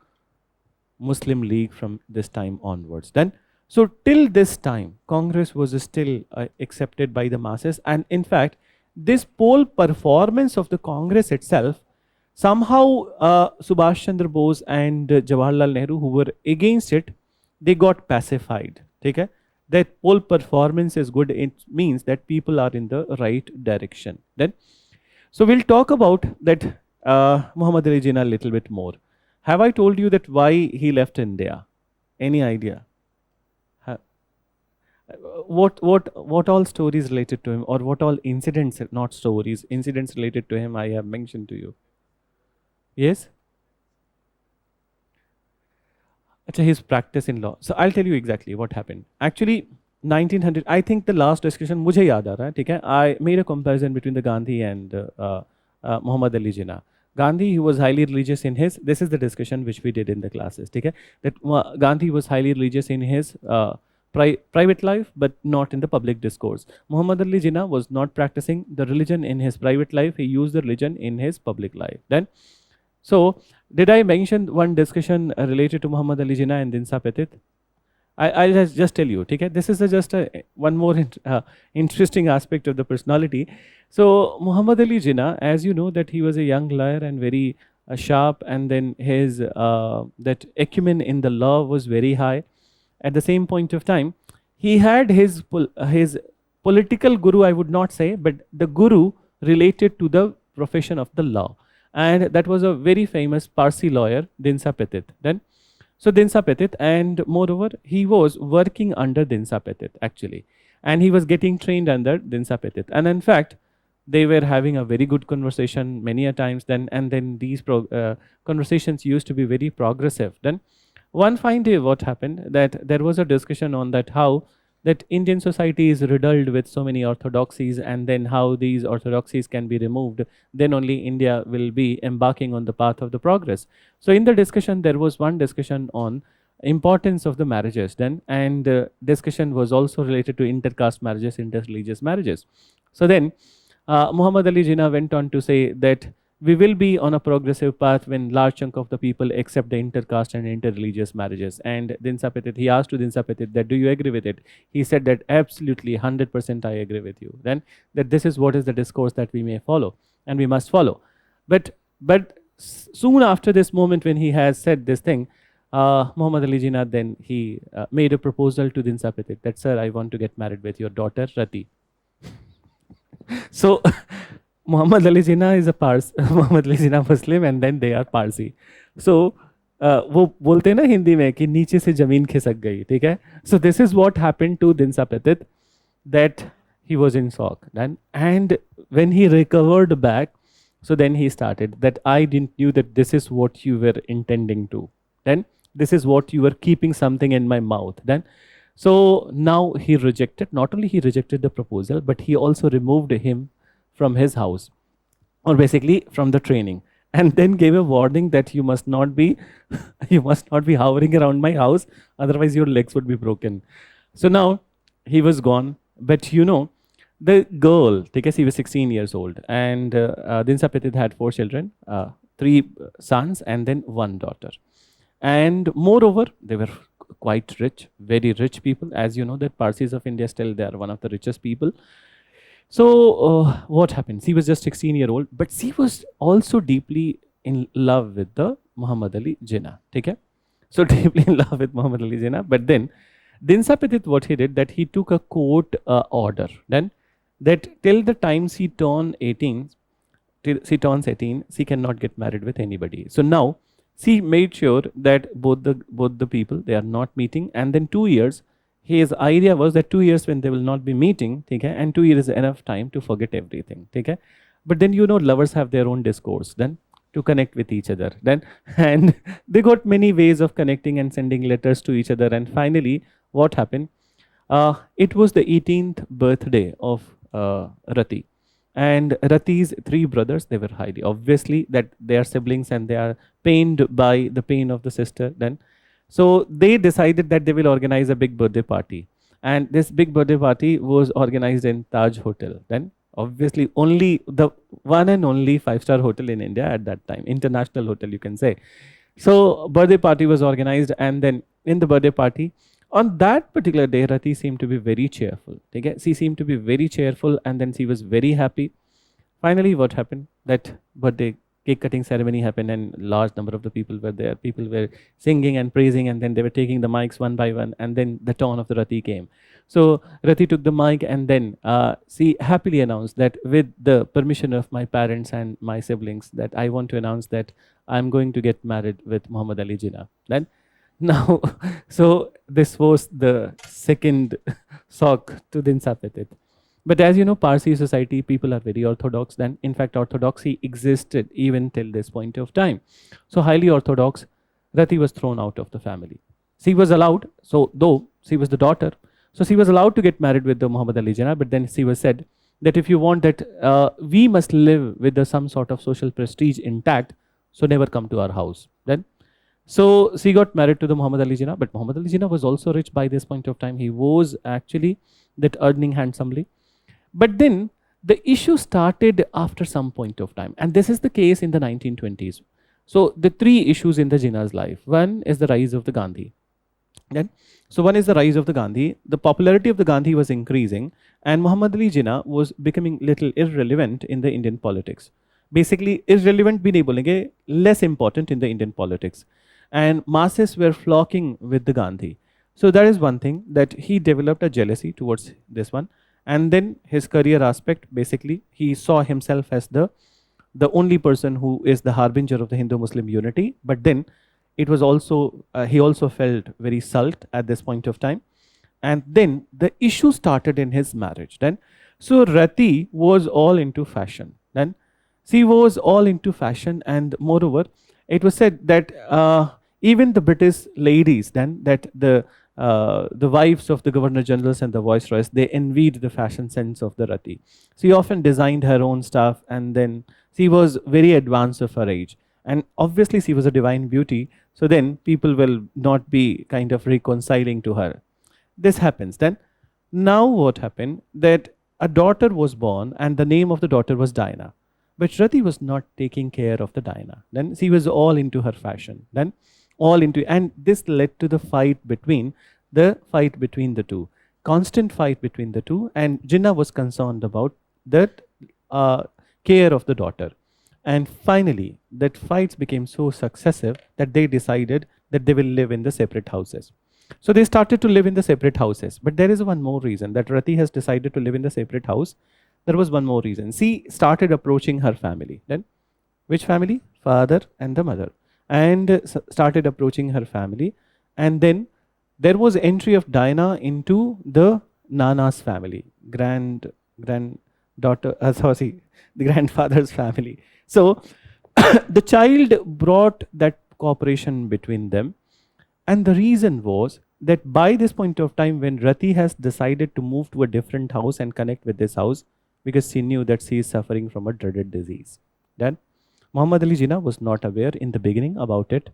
Muslim League from this time onwards. Then, so till this time, Congress was still accepted by the masses. And in fact, this poll performance of the Congress itself, somehow Subhash Chandra Bose and Jawaharlal Nehru, who were against it, they got pacified. Okay? That poll performance is good. It means that people are in the right direction. Then, so we'll talk about that Muhammad Ali Jinnah a little bit more. Have I told you that why he left India? Any idea? What all stories related to him, or what all incidents, not stories, incidents related to him I have mentioned to you? Yes? Achha, his practice in law. So I'll tell you exactly what happened. Actually, 1900, I think the last discussion, मुझे याद आ रहा है, ठीक है? I made a comparison between the Gandhi and Muhammad Ali Jinnah. Gandhi, he was highly religious in his, this is the discussion which we did in the classes, okay? That Gandhi was highly religious in his private life, but not in the public discourse. Muhammad Ali Jinnah was not practicing the religion in his private life, he used the religion in his public life. Then, so did I mention one discussion related to Muhammad Ali Jinnah and Dinsa Petit? I'll just tell you, okay? This is just one more interesting aspect of the personality. So Muhammad Ali Jinnah, as you know, that he was a young lawyer and very sharp, and then his that acumen in the law was very high. At the same point of time, he had his political guru, I would not say, but the guru related to the profession of the law, and that was a very famous Parsi lawyer, Dinsa Petit. Then so Dinsa Petit, and moreover, he was working under Dinsa Petit actually, and he was getting trained under Dinsa Petit. And in fact, they were having a very good conversation many a times. Then and then these conversations used to be very progressive. Then one fine day, what happened that there was a discussion on that how that Indian society is riddled with so many orthodoxies, and then how these orthodoxies can be removed. Then only India will be embarking on the path of the progress. So in the discussion, there was one discussion on importance of the marriages. Then and discussion was also related to intercaste marriages, interreligious marriages. So then Muhammad Ali Jinnah went on to say that we will be on a progressive path when large chunk of the people accept the intercaste and interreligious marriages. And Dinsa Petit, he asked to Dinsa Petit that, do you agree with it? He said that absolutely 100% I agree with you. Then that this is what is the discourse that we may follow and we must follow. But soon after this moment when he has said this thing, Muhammad Ali Jinnah then he made a proposal to Dinsa Petit that, sir, I want to get married with your daughter Rati. So Muhammad Ali Jinnah is a Parsi, Muhammad Ali Jinnah Muslim, and then they are Parsi. So वो बोलते हैं ना हिंदी में कि नीचे से जमीन खिसक गई, ठीक है? So this is what happened to Dinsa Petit, that he was in shock. And when he recovered back, so then he started that I didn't knew that this is what you were intending to. Then this is what you were keeping something in my mouth. Then so now he rejected, not only he rejected the proposal, but he also removed him from his house, or basically from the training, and then gave a warning that you must not be you must not be hovering around my house, otherwise your legs would be broken. So now he was gone, but you know the girl, because he was 16 years old, and Dinsa Petit had 4 children, 3 sons and then 1 daughter. And moreover, they were quite rich, very rich people. As you know that Parsis of India still they are one of the richest people. So what happens? He was just 16-year-old, but she was also deeply in love with the Muhammad Ali Jinnah. Okay? So deeply in love with Muhammad Ali Jinnah. But then Dinsa Petit, what he did, that he took a court order. Then that till the time she turns 18, she cannot get married with anybody. So now she made sure that both the people they are not meeting, and then 2 years. His idea was that 2 years when they will not be meeting, okay, and 2 years is enough time to forget everything, okay. But then you know lovers have their own discourse then to connect with each other. Then and they got many ways of connecting and sending letters to each other. And finally, what happened? It was the 18th birthday of Rati. And Rati's 3 brothers, they were highly obviously that they are siblings and they are pained by the pain of the sister. Then so they decided that they will organize a big birthday party. And this big birthday party was organized in Taj Hotel. Then obviously only the one and only 5-star hotel in India at that time, international hotel you can say. So birthday party was organized, and then in the birthday party, on that particular day, Rati seemed to be very cheerful. Okay? She seemed to be very cheerful, and then she was very happy. Finally, what happened? That birthday cake cutting ceremony happened, and large number of the people were there. People were singing and praising, and then they were taking the mics one by one, and then the turn of the Rati came. So Rati took the mic, and then she happily announced that with the permission of my parents and my siblings, that I want to announce that I'm going to get married with Muhammad Ali Jinnah. Then now, so this was the second shock to Dinsa Petit. But as you know, Parsi society, people are very orthodox. Then, in fact, orthodoxy existed even till this point of time. So, highly orthodox, Rati was thrown out of the family. She was allowed, so though she was the daughter, so she was allowed to get married with the Muhammad Ali Jinnah, but then she was said that if you want that, we must live with some sort of social prestige intact, so never come to our house. Then, so she got married to the Muhammad Ali Jinnah, but Muhammad Ali Jinnah was also rich by this point of time. He was actually that earning handsomely. But then the issue started after some point of time, and this is the case in the 1920s. So the 3 issues in the Jinnah's life. One is the rise of the Gandhi. Then, so one is the rise of the Gandhi. The popularity of the Gandhi was increasing, and Muhammad Ali Jinnah was becoming little irrelevant in the Indian politics. Basically, irrelevant bhi nahi bolenge, less important in the Indian politics, and masses were flocking with the Gandhi. So that is one thing, that he developed a jealousy towards this one, and then his career aspect. Basically, he saw himself as the only person who is the harbinger of the Hindu-Muslim unity. But then it was also, he also felt very sulked at this point of time. And then the issue started in his marriage. Then, so Rati was all into fashion. Then she was all into fashion, and moreover, it was said that even the British ladies, then that the wives of the governor generals and the viceroys, they envied the fashion sense of the Rati. She often designed her own stuff, and then she was very advanced of her age. And obviously, she was a divine beauty. So then people will not be kind of reconciling to her. This happens. Then, now what happened? That a daughter was born, and the name of the daughter was Diana. But Rati was not taking care of the Diana. Then she was all into her fashion. Then all into, and this led to the fight between the two, constant fight between the two, and Jinnah was concerned about that care of the daughter. And finally, that fights became so successive that they decided that they will live in the separate houses. So they started to live in the separate houses. But there is one more reason that Rati has decided to live in the separate house. There was one more reason. She started approaching her family. Then, which family? Father and the mother. And started approaching her family. And then there was entry of Diana into the Nana's family, granddaughter, sorry, the grandfather's family. So the child brought that cooperation between them. And the reason was that by this point of time, when Rati has decided to move to a different house and connect with this house, because she knew that she is suffering from a dreaded disease. Then Muhammad Ali Jinnah was not aware in the beginning about it.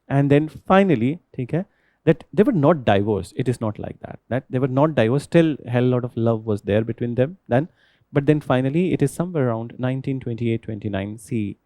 And then finally, okay, that they were not divorced. It is not like that. That they were not divorced. Still, hell lot of love was there between them. Then, but then finally, it is somewhere around 1928-29. She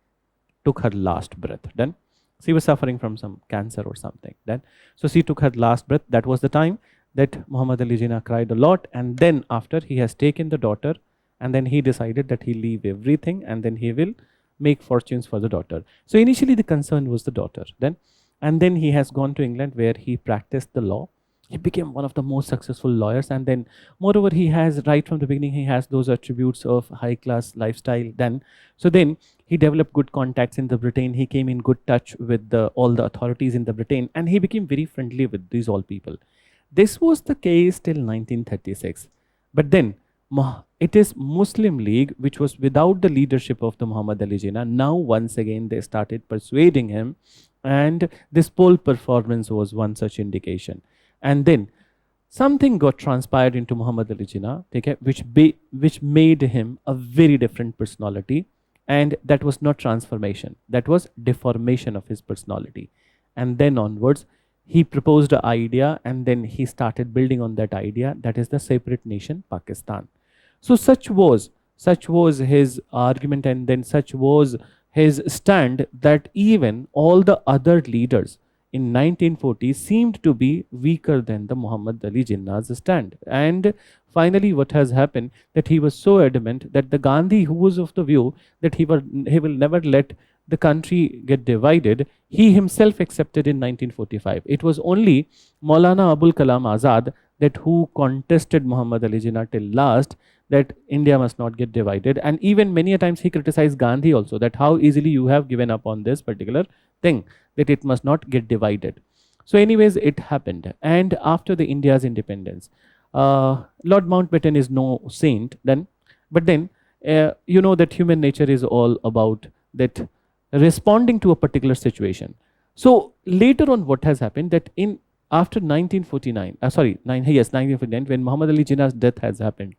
took her last breath. Then she was suffering from some cancer or something. Then, so she took her last breath. That was the time that Muhammad Ali Jinnah cried a lot. And then after he has taken the daughter, and then he decided that he'll leave everything, and then he will make fortunes for the daughter. So initially the concern was the daughter. Then, and then he has gone to England, where he practiced the law. He became one of the most successful lawyers, and then moreover, he has, right from the beginning, he has those attributes of high class lifestyle. Then, so then he developed good contacts in the Britain. He came in good touch with all the authorities in the Britain, and he became very friendly with these all people. This was the case till 1936. But then it is Muslim League, which was without the leadership of the Muhammad Ali Jinnah. Now once again they started persuading him, and this poll performance was one such indication. And then something got transpired into Muhammad Ali Jinnah, okay, which made him a very different personality. And that was not transformation, that was deformation of his personality. And then onwards, he proposed an idea, and then he started building on that idea, that is the separate nation, Pakistan. So such was his argument, and then such was his stand, that even all the other leaders in 1940 seemed to be weaker than the Muhammad Ali Jinnah's stand. And finally, what has happened, that he was so adamant that the Gandhi, who was of the view that he will never let the country get divided, he himself accepted in 1945. It was only Maulana Abul Kalam Azad that who contested Muhammad Ali Jinnah till last, that India must not get divided. And even many a times he criticized Gandhi also, that how easily you have given up on this particular thing, that it must not get divided. So anyways, it happened. And after the India's independence, Lord Mountbatten is no saint then, but then you know that human nature is all about that responding to a particular situation. So later on, what has happened, that in after 1949, 1949, when Muhammad Ali Jinnah's death has happened.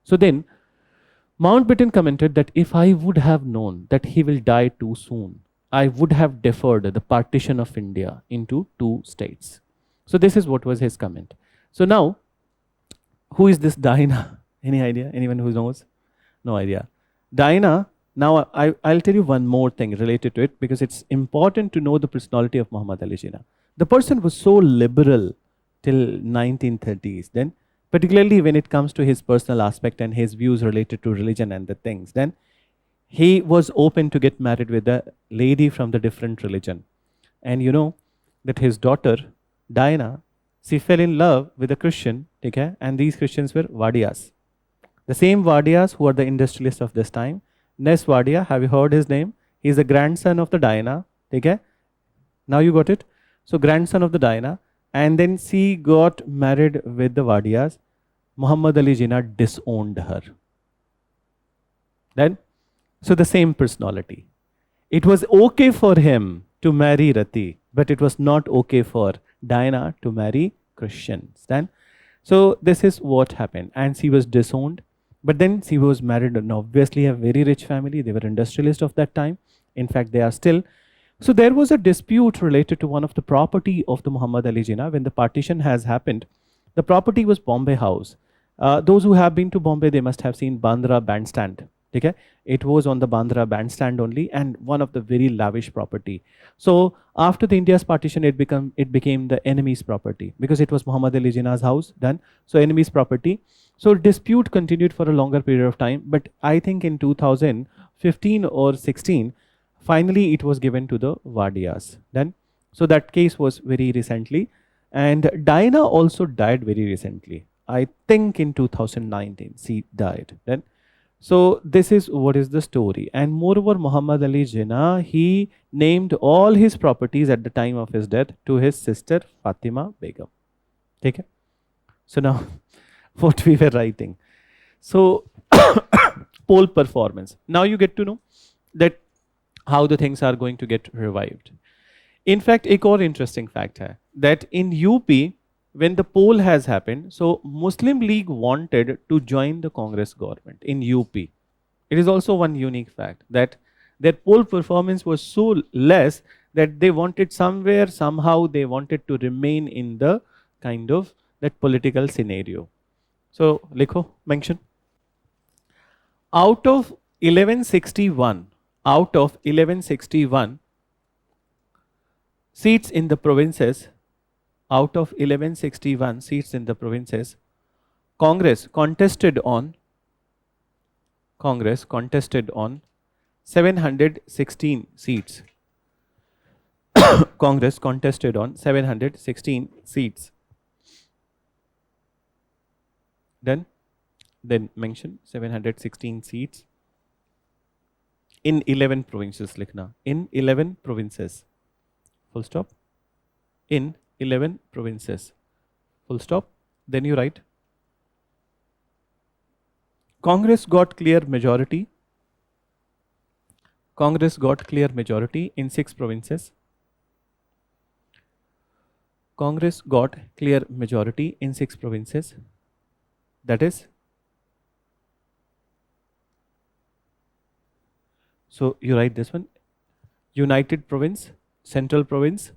So then Mountbatten commented that if I would have known that he will die too soon, I would have deferred the partition of India into two states. So this is what was his comment. So now, who is this Diana? Any idea? Anyone who knows? No idea. Diana, now I'll tell you one more thing related to it, because it's important to know the personality of Muhammad Ali Jinnah. The person was so liberal till 1930s. Then, particularly when it comes to his personal aspect and his views related to religion and the things, then he was open to get married with a lady from the different religion. And you know that his daughter, Diana, she fell in love with a Christian, okay? And these Christians were Vadiyas. The same Vadiyas who are the industrialists of this time. Nes Wadia, have you heard his name? He is the grandson of the Diana, okay? Now you got it? So grandson of the Diana. And then she got married with the Vadiyas. Muhammad Ali Jinnah disowned her. Then, so the same personality. It was okay for him to marry Rati, but it was not okay for Diana to marry Christians. Then, so this is what happened. And she was disowned. But then she was married and obviously a very rich family. They were industrialists of that time. In fact, they are still. So there was a dispute related to one of the property of the Muhammad Ali Jinnah. When the partition has happened, the property was Bombay House. Those who have been to Bombay, they must have seen Bandra Bandstand. Okay? It was on the Bandra Bandstand only, and one of the very lavish property. So after the India's partition, it became the enemy's property because it was Muhammad Ali Jinnah's house then. So enemy's property. So dispute continued for a longer period of time, but I think in 2015 or 16, finally it was given to the Vadiyas. Then, so that case was very recently, and Diana also died very recently. I think in 2019 she died. Then, so this is what is the story. And moreover, Muhammad Ali Jinnah, he named all his properties at the time of his death to his sister Fatima Begum. Okay? So now, what we were writing. So, poll performance. Now you get to know that how the things are going to get revived. In fact, एक और interesting fact है that in UP, when the poll has happened, so Muslim League wanted to join the Congress government in UP. It is also one unique fact that their poll performance was so less that they wanted somewhere, somehow they wanted to remain in the kind of that political scenario. So, likho, mention. Out of 1161 seats in the provinces, out of 1161 seats in the provinces, Congress contested on 716 seats. Congress contested on 716 seats. Then mention 716 seats in 11 provinces. Likhna. In 11 provinces. Full stop. In 11 provinces. Full stop. Then you write. Congress got clear majority. Congress got clear majority in 6 provinces. Congress got clear majority in 6 provinces. That is, so you write this one, United Province, Central Province,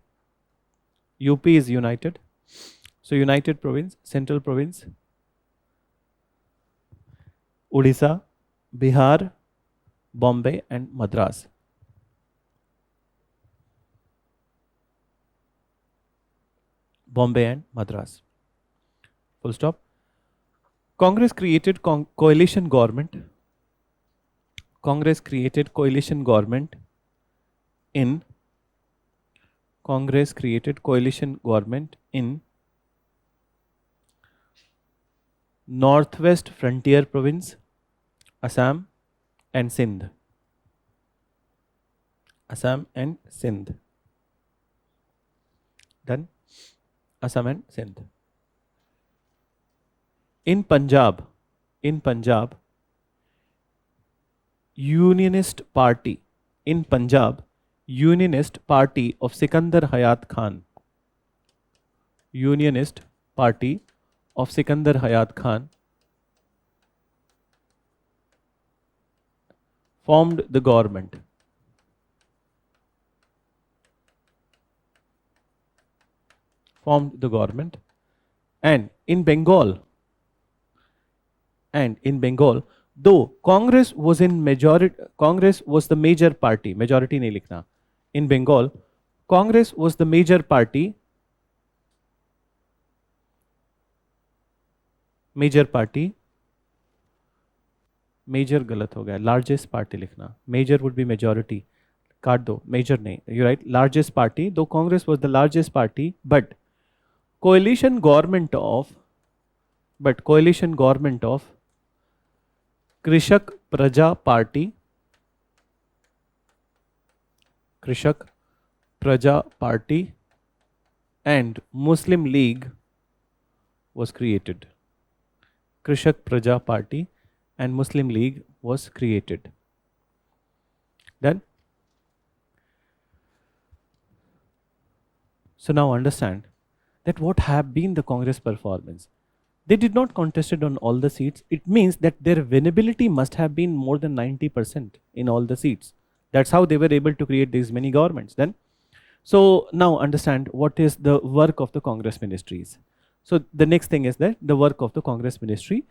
UP is united. So United Province, Central Province, Odisha, Bihar, Bombay and Madras. Bombay and Madras. Full stop. Congress created coalition government. Congress created coalition government in Congress created coalition government in Northwest Frontier Province, Assam and Sindh. Assam and Sindh. Done. Assam and Sindh. In Punjab, Unionist Party, in Punjab, Unionist Party of Sikandar Hayat Khan, Unionist Party of Sikandar Hayat Khan formed the government. Formed the government. And in Bengal, though Congress was in majority, Congress was the major party, majority nahi likhna. In Bengal, Congress was the major party major party, major गलत हो गया, largest party लिखना, major would be majority, काट दो, major नहीं, you write, largest party, दो Congress was the largest party, but coalition government of coalition government of कृषक प्रजा पार्टी, कृषक प्रजा party and Muslim League was created. Krishak Praja Party and Muslim League was created. Then, so now understand that what have been the Congress performance. They did not contested on all the seats. It means that their winnability must have been more than 90% in all the seats. That's how they were able to create these many governments. Then, so now understand what is the work of the Congress ministries. So the next thing is that the work of the Congress ministry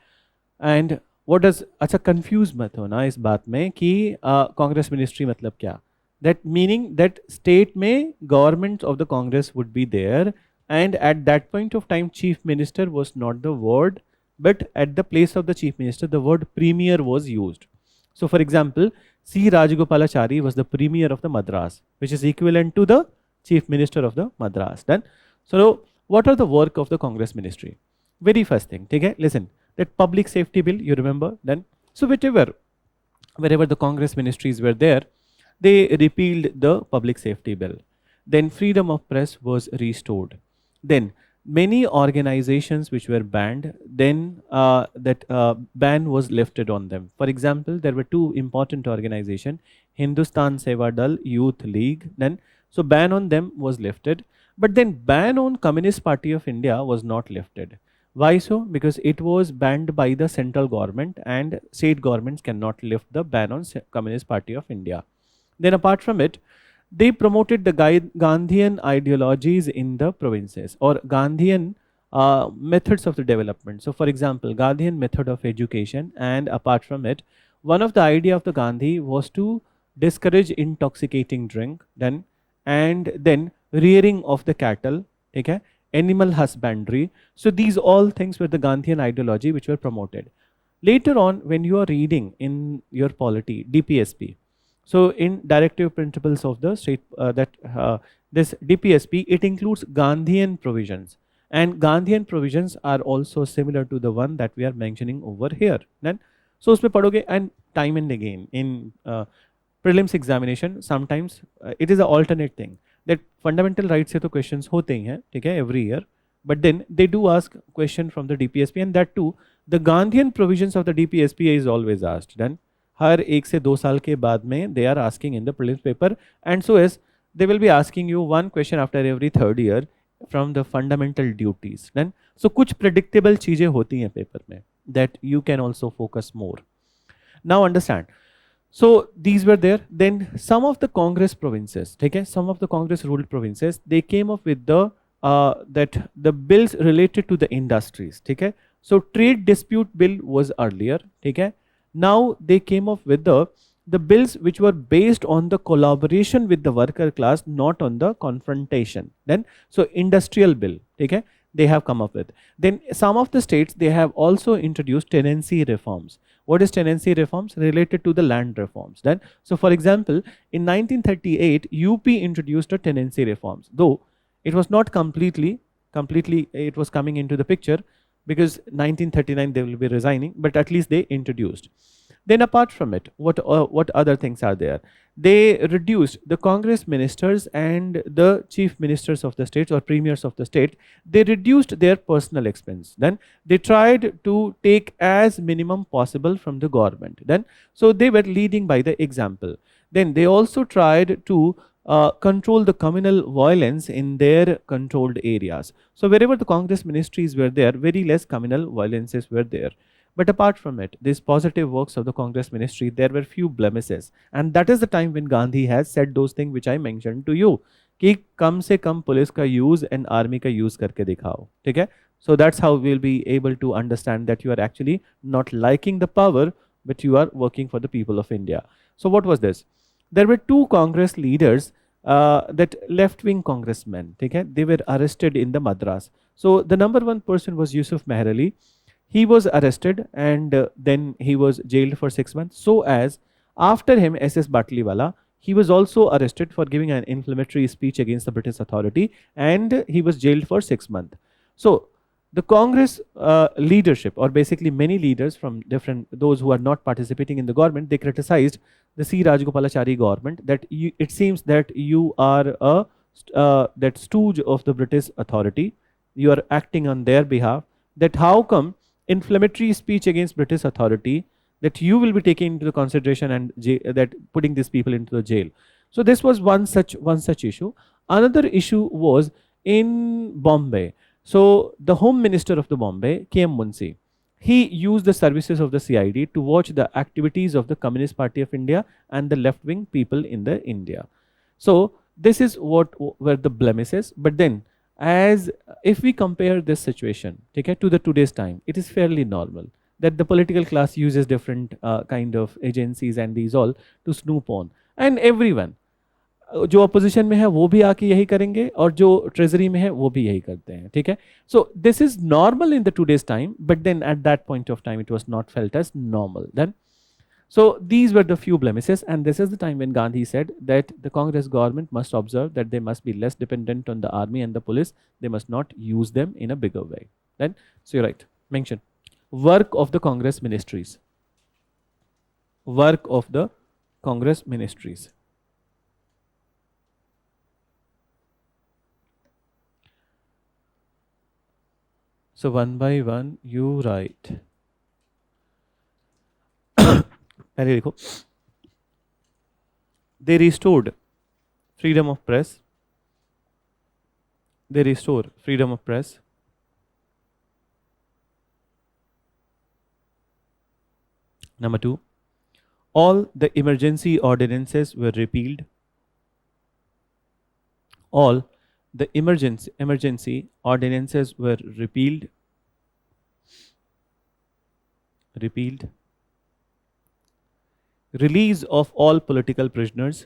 and what does, अच्छा confuse मत हो ना इस बात में कि Congress ministry मतलब क्या? That meaning that state में government of the Congress would be there, and at that point of time chief minister was not the word, but at the place of the chief minister the word premier was used. So for example, C. Rajagopalachari was the premier of the Madras, which is equivalent to the chief minister of the Madras. Done. So what are the work of the Congress ministry? Very first thing, okay, listen, that public safety bill, you remember then. So wherever the Congress ministries were there, they repealed the public safety bill. Then freedom of press was restored. Then many organizations which were banned, then that ban was lifted on them. For example, there were two important organizations, Hindustan Seva Dal, Youth League, then so ban on them was lifted. But then ban on Communist Party of India was not lifted. Why so? Because it was banned by the central government and state governments cannot lift the ban on Communist Party of India. Then apart from it, they promoted the Gandhian ideologies in the provinces or Gandhian methods of the development. So for example, Gandhian method of education, and apart from it, one of the idea of the Gandhi was to discourage intoxicating drink, then and then rearing of the cattle, okay, animal husbandry. So these all things were the Gandhian ideology which were promoted. Later on, when you are reading in your polity, DPSP, so in directive principles of the state, this DPSP, it includes Gandhian provisions, and Gandhian provisions are also similar to the one that we are mentioning over here. Then, so उसमें पढ़ोगे, and time and again in prelims examination, sometimes it is an alternate thing that fundamental rights से तो questions होते ही हैं, ठीक है, every year, but then they do ask question from the DPSP, and that too the Gandhian provisions of the DPSP is always asked. Then हर 1 से 2 साल के बाद में they are asking in the prelims paper, and so as they will be asking you one question after every third year from the fundamental duties. Then so कुछ predictable चीजें होती हैं paper में that you can also focus more. Now understand. So these were there. Then some of the Congress provinces, okay, some of the Congress ruled provinces, they came up with the that the bills related to the industries, okay. So trade dispute bill was earlier, okay. Now they came up with the bills which were based on the collaboration with the worker class, not on the confrontation. Then so industrial bill, okay, they have come up with. Then some of the states, they have also introduced tenancy reforms. What is tenancy reforms? Related to the land reforms. Then so for example, in 1938 UP introduced a tenancy reforms, though it was not completely it was coming into the picture because 1939 they will be resigning, but at least they introduced. Then apart from it, what other things are there? They reduced the Congress ministers and the chief ministers of the states or premiers of the state, they reduced their personal expense. Then they tried to take as minimum possible from the government. Then so they were leading by the example. Then they also tried to control the communal violence in their controlled areas. So wherever the Congress ministries were there, very less communal violences were there. But apart from it, these positive works of the Congress ministry, there were few blemishes. And that is the time when Gandhi has said those things which I mentioned to you. कि कम से कम police का use and army का use करके दिखाओ, ठीक है? So that's how we'll be able to understand that you are actually not liking the power, but you are working for the people of India. So what was this? There were two Congress leaders, that left-wing congressmen, okay? They were arrested in the Madras. So the number one person was Yusuf Meher Ali. He was arrested and then he was jailed for 6 months. So as after him, SS Batliwala, he was also arrested for giving an inflammatory speech against the British authority, and he was jailed for 6 months. So the Congress leadership, or basically many leaders from different, those who are not participating in the government, they criticized the C. Rajagopalachari government that it seems that you are a that stooge of the British authority. You are acting on their behalf. That how come inflammatory speech against British authority, that you will be taking into consideration and that putting these people into the jail. So this was one such issue. Another issue was in Bombay. So the Home Minister of the Bombay, K.M. Munshi, he used the services of the CID to watch the activities of the Communist Party of India and the left-wing people in the India. So this is what were the blemishes. But then, as if we compare this situation, okay, to the today's time, it is fairly normal that the political class uses different kind of agencies and these all to snoop on, and everyone जो opposition में है वो भी आके यही करेंगे और जो ट्रेजरी में है वो भी यही करते हैं, ठीक है. So this is normal in the today's time, but then at that point of time it was not felt as normal then. So these were the few blemishes, and this is the time when Gandhi said that the Congress government must observe that they must be less dependent on the army and the police. They must not use them in a bigger way. Then, so you're right. Mention work of the Congress ministries. Work of the Congress ministries. So one by one, you write. पहले देखो. They restored freedom of press. They restore freedom of press. Number 2, all the emergency ordinances were repealed. All the emergency ordinances were repealed. Release of all political prisoners.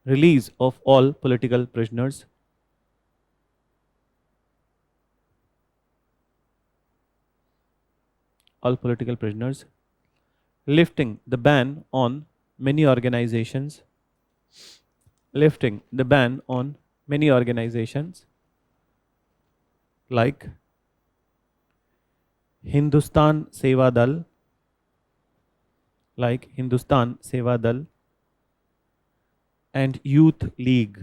Release of all political prisoners. All political prisoners. Lifting the ban on many organizations. Lifting the ban on many organizations like Hindustan Seva Dal, and Youth League.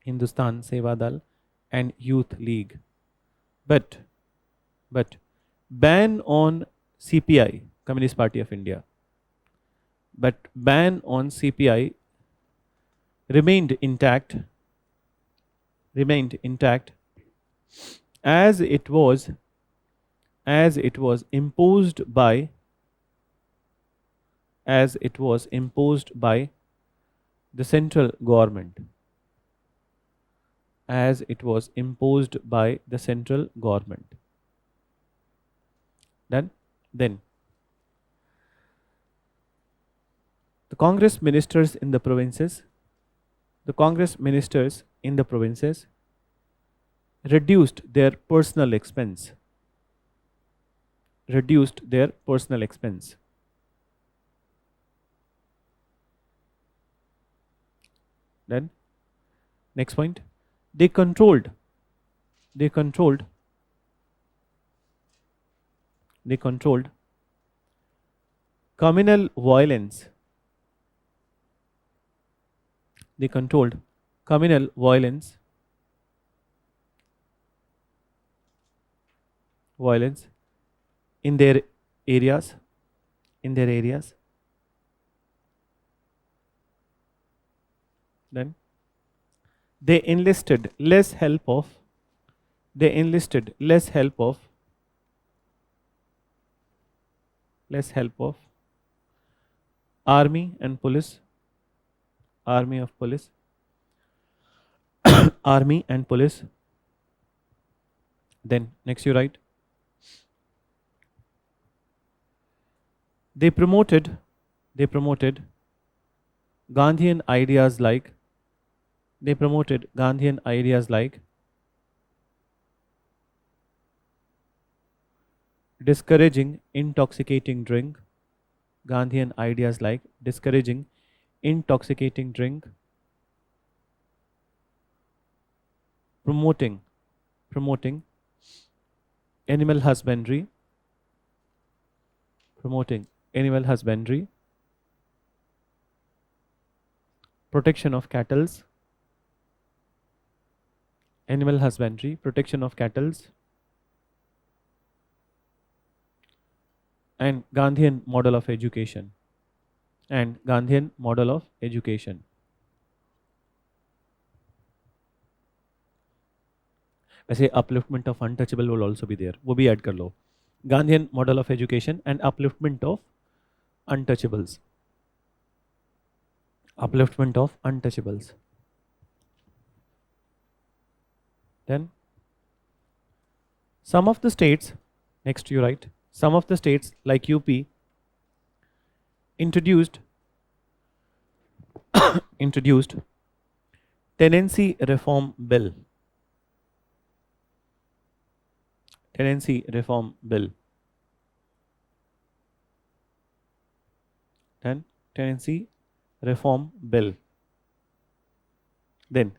Hindustan Seva Dal and Youth League. But ban on CPI, Communist Party of India. But ban on CPI remained intact as it was imposed by the central government. As it was imposed by the central government. Then the Congress ministers in the provinces. Reduced their personal expense. Then next point, they controlled communal violence. They controlled communal violence in their areas. Then they enlisted less help of army and police. Army and police. Then next you write, they promoted Gandhian ideas like discouraging intoxicating drink. Gandhian ideas like discouraging intoxicating drink, promoting animal husbandry, promoting animal husbandry, protection of cattle's, animal husbandry, protection of cattle's, and Gandhian model of education, and Gandhian model of education. वैसे upliftment of untouchable will also be there, वो भी add कर लो. Gandhian model of education and upliftment of untouchables. Upliftment of untouchables. Then some of the states, next you write, some of the states like UP introduced tenancy reform bill. Tenancy reform bill. Then tenancy reform bill. Then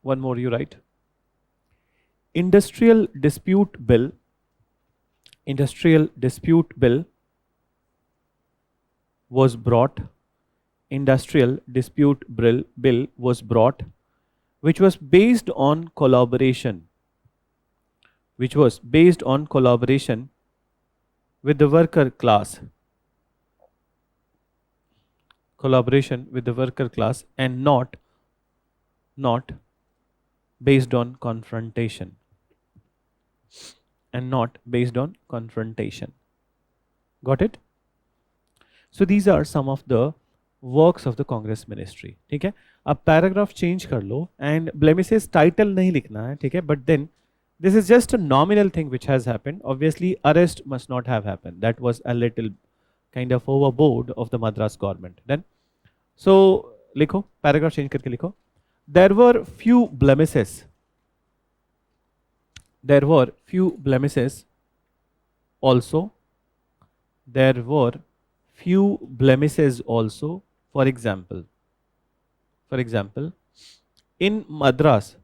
one more you write. Industrial dispute bill. Industrial dispute bill was brought. Industrial dispute bill was brought, which was based on collaboration. Which was based on collaboration with the worker class. Collaboration with the worker class and not based on confrontation. And not based on confrontation. Got it? So these are some of the works of the Congress ministry. ठीक है? अब paragraph change कर लो and blemishes title नहीं लिखना है, ठीक है? But then this is just a nominal thing which has happened. Obviously, arrest must not have happened. That was a little kind of overboard of the Madras government. Then, so लिखो, paragraph change करके लिखो. There were few blemishes. There were few blemishes also. There were few blemishes also. For example, in Madras,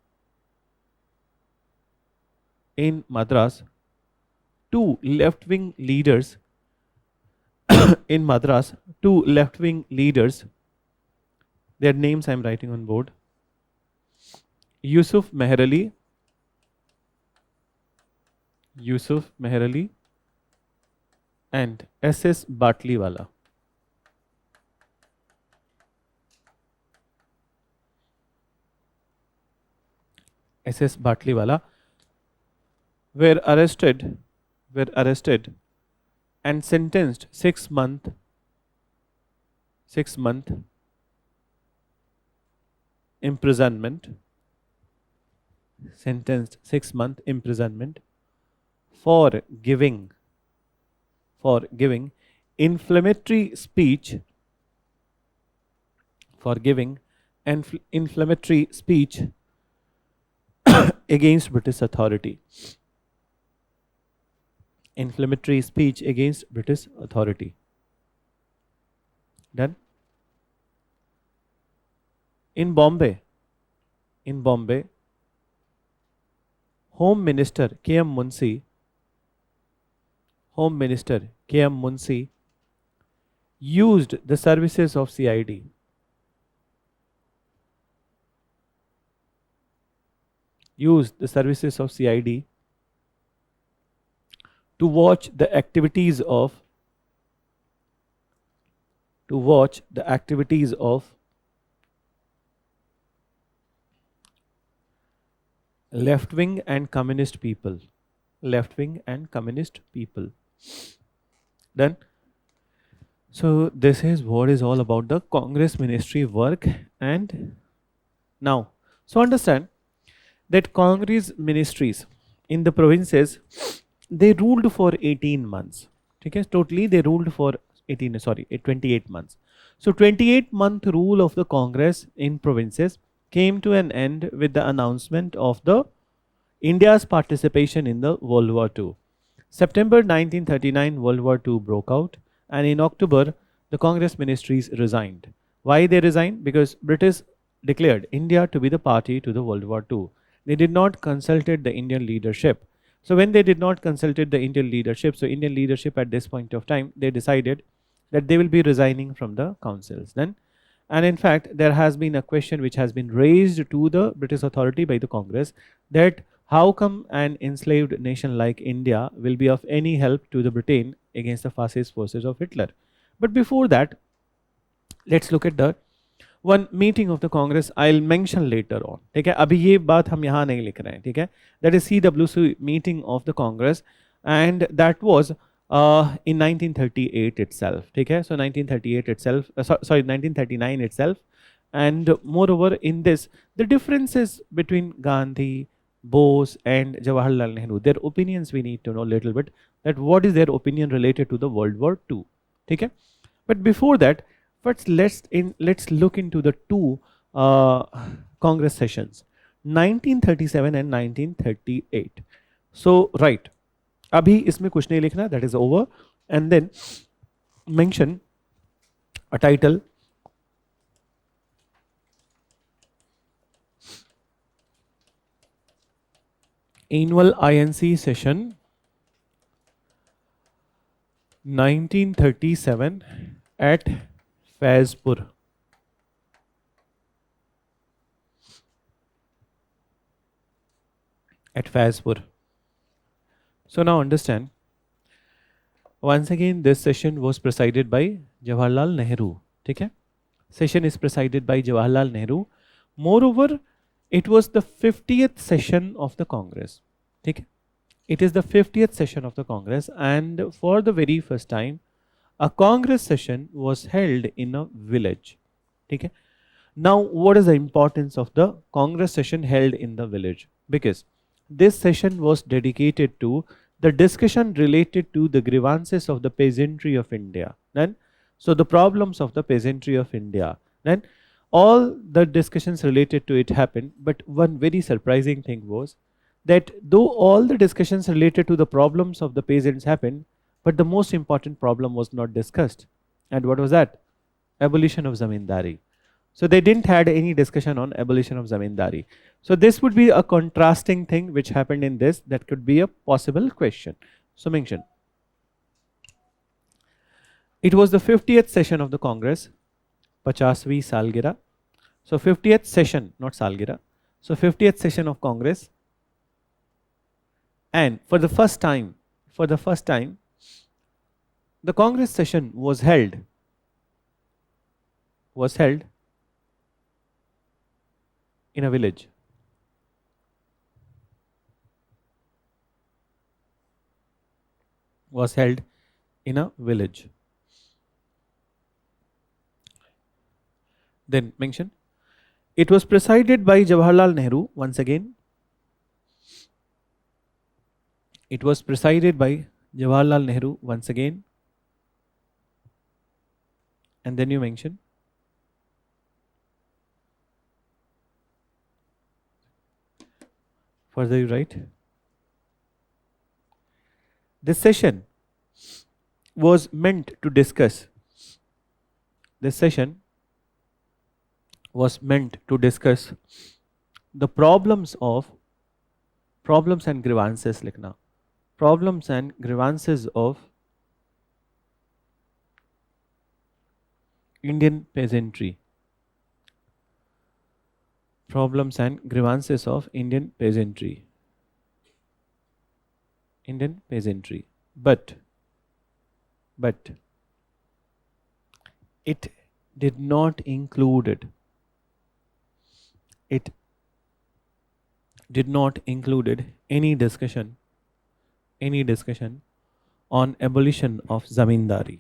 two left-wing leaders in Madras, two left-wing leaders, their names I am writing on board. Yusuf Meher Ali and S.S. Batliwala. S.S. Batliwala were arrested and sentenced 6 month imprisonment. Sentenced 6 month imprisonment for giving inflammatory speech against British authority. Inflammatory speech against British authority. Done. In Bombay, Home Minister K.M. Munshi used the services of CID. To watch the activities of left-wing and communist people. Then, so this is what is all about the Congress ministry work. And now, so understand that Congress ministries in the provinces, they ruled for 18 months. Okay, totally they ruled for 28 months. So 28-month rule of the Congress in provinces came to an end with the announcement of the India's participation in the World War II. September 1939, World War II broke out, and in October, the Congress ministries resigned. Why they resigned? Because British declared India to be the party to the World War II. They did not consulted the Indian leadership. So when they did not consulted the Indian leadership, so Indian leadership at this point of time, they decided that they will be resigning from the councils. Then, and in fact, there has been a question which has been raised to the British authority by the Congress, that how come an enslaved nation like India will be of any help to the Britain against the fascist forces of Hitler? But before that, let's look at the one meeting of the Congress. I'll mention later on. ठीक है, अभी ये बात हम यहाँ नहीं लिख रहे हैं. ठीक है, that is CWC meeting of the Congress, and that was in 1938 itself. ठीक है, so 1938 itself, sorry 1939 itself, and moreover in this the differences between Gandhi, Bose and Jawaharlal Nehru, their opinions we need to know a little bit, that what is their opinion related to the World War II. ठीक है, but before that, first let's look into the two Congress sessions, 1937 and 1938. So right, abhi isme kuch nahi likhna, that is over, and then mention a title. Annual INC session 1937 at Faizpur. At Faizpur. So now understand, once again this session was presided by Jawaharlal Nehru. ठीक है, session is presided by Jawaharlal Nehru. Moreover, it was the 50th session of the Congress. ठीक है, it is the 50th session of the Congress, and for the very first time a Congress session was held in a village. ठीक है, now what is the importance of the Congress session held in the village? Because this session was dedicated to the discussion related to the grievances of the peasantry of India. Then, so the problems of the peasantry of India. Then all the discussions related to it happened, but one very surprising thing was that though all the discussions related to the problems of the peasants happened, but the most important problem was not discussed. And what was that? Abolition of zamindari. So they didn't had any discussion on abolition of zamindari. So this would be a contrasting thing which happened in this, that could be a possible question. So mention, it was the 50th session of the Congress, 50वीं सालगिरह. So 50th session, not salgira. So 50th session of Congress, and for the first time, the Congress session was held in a village. Was held in a village. Then mention, it was presided by Jawaharlal Nehru. Once again, it was presided by Jawaharlal Nehru once again, and then you mention, further you write, this session was meant to discuss, this session was meant to discuss the problems and grievances, likhna, problems and grievances of Indian peasantry. Problems and grievances of Indian peasantry. Indian peasantry. But it did not include any discussion on abolition of zamindari.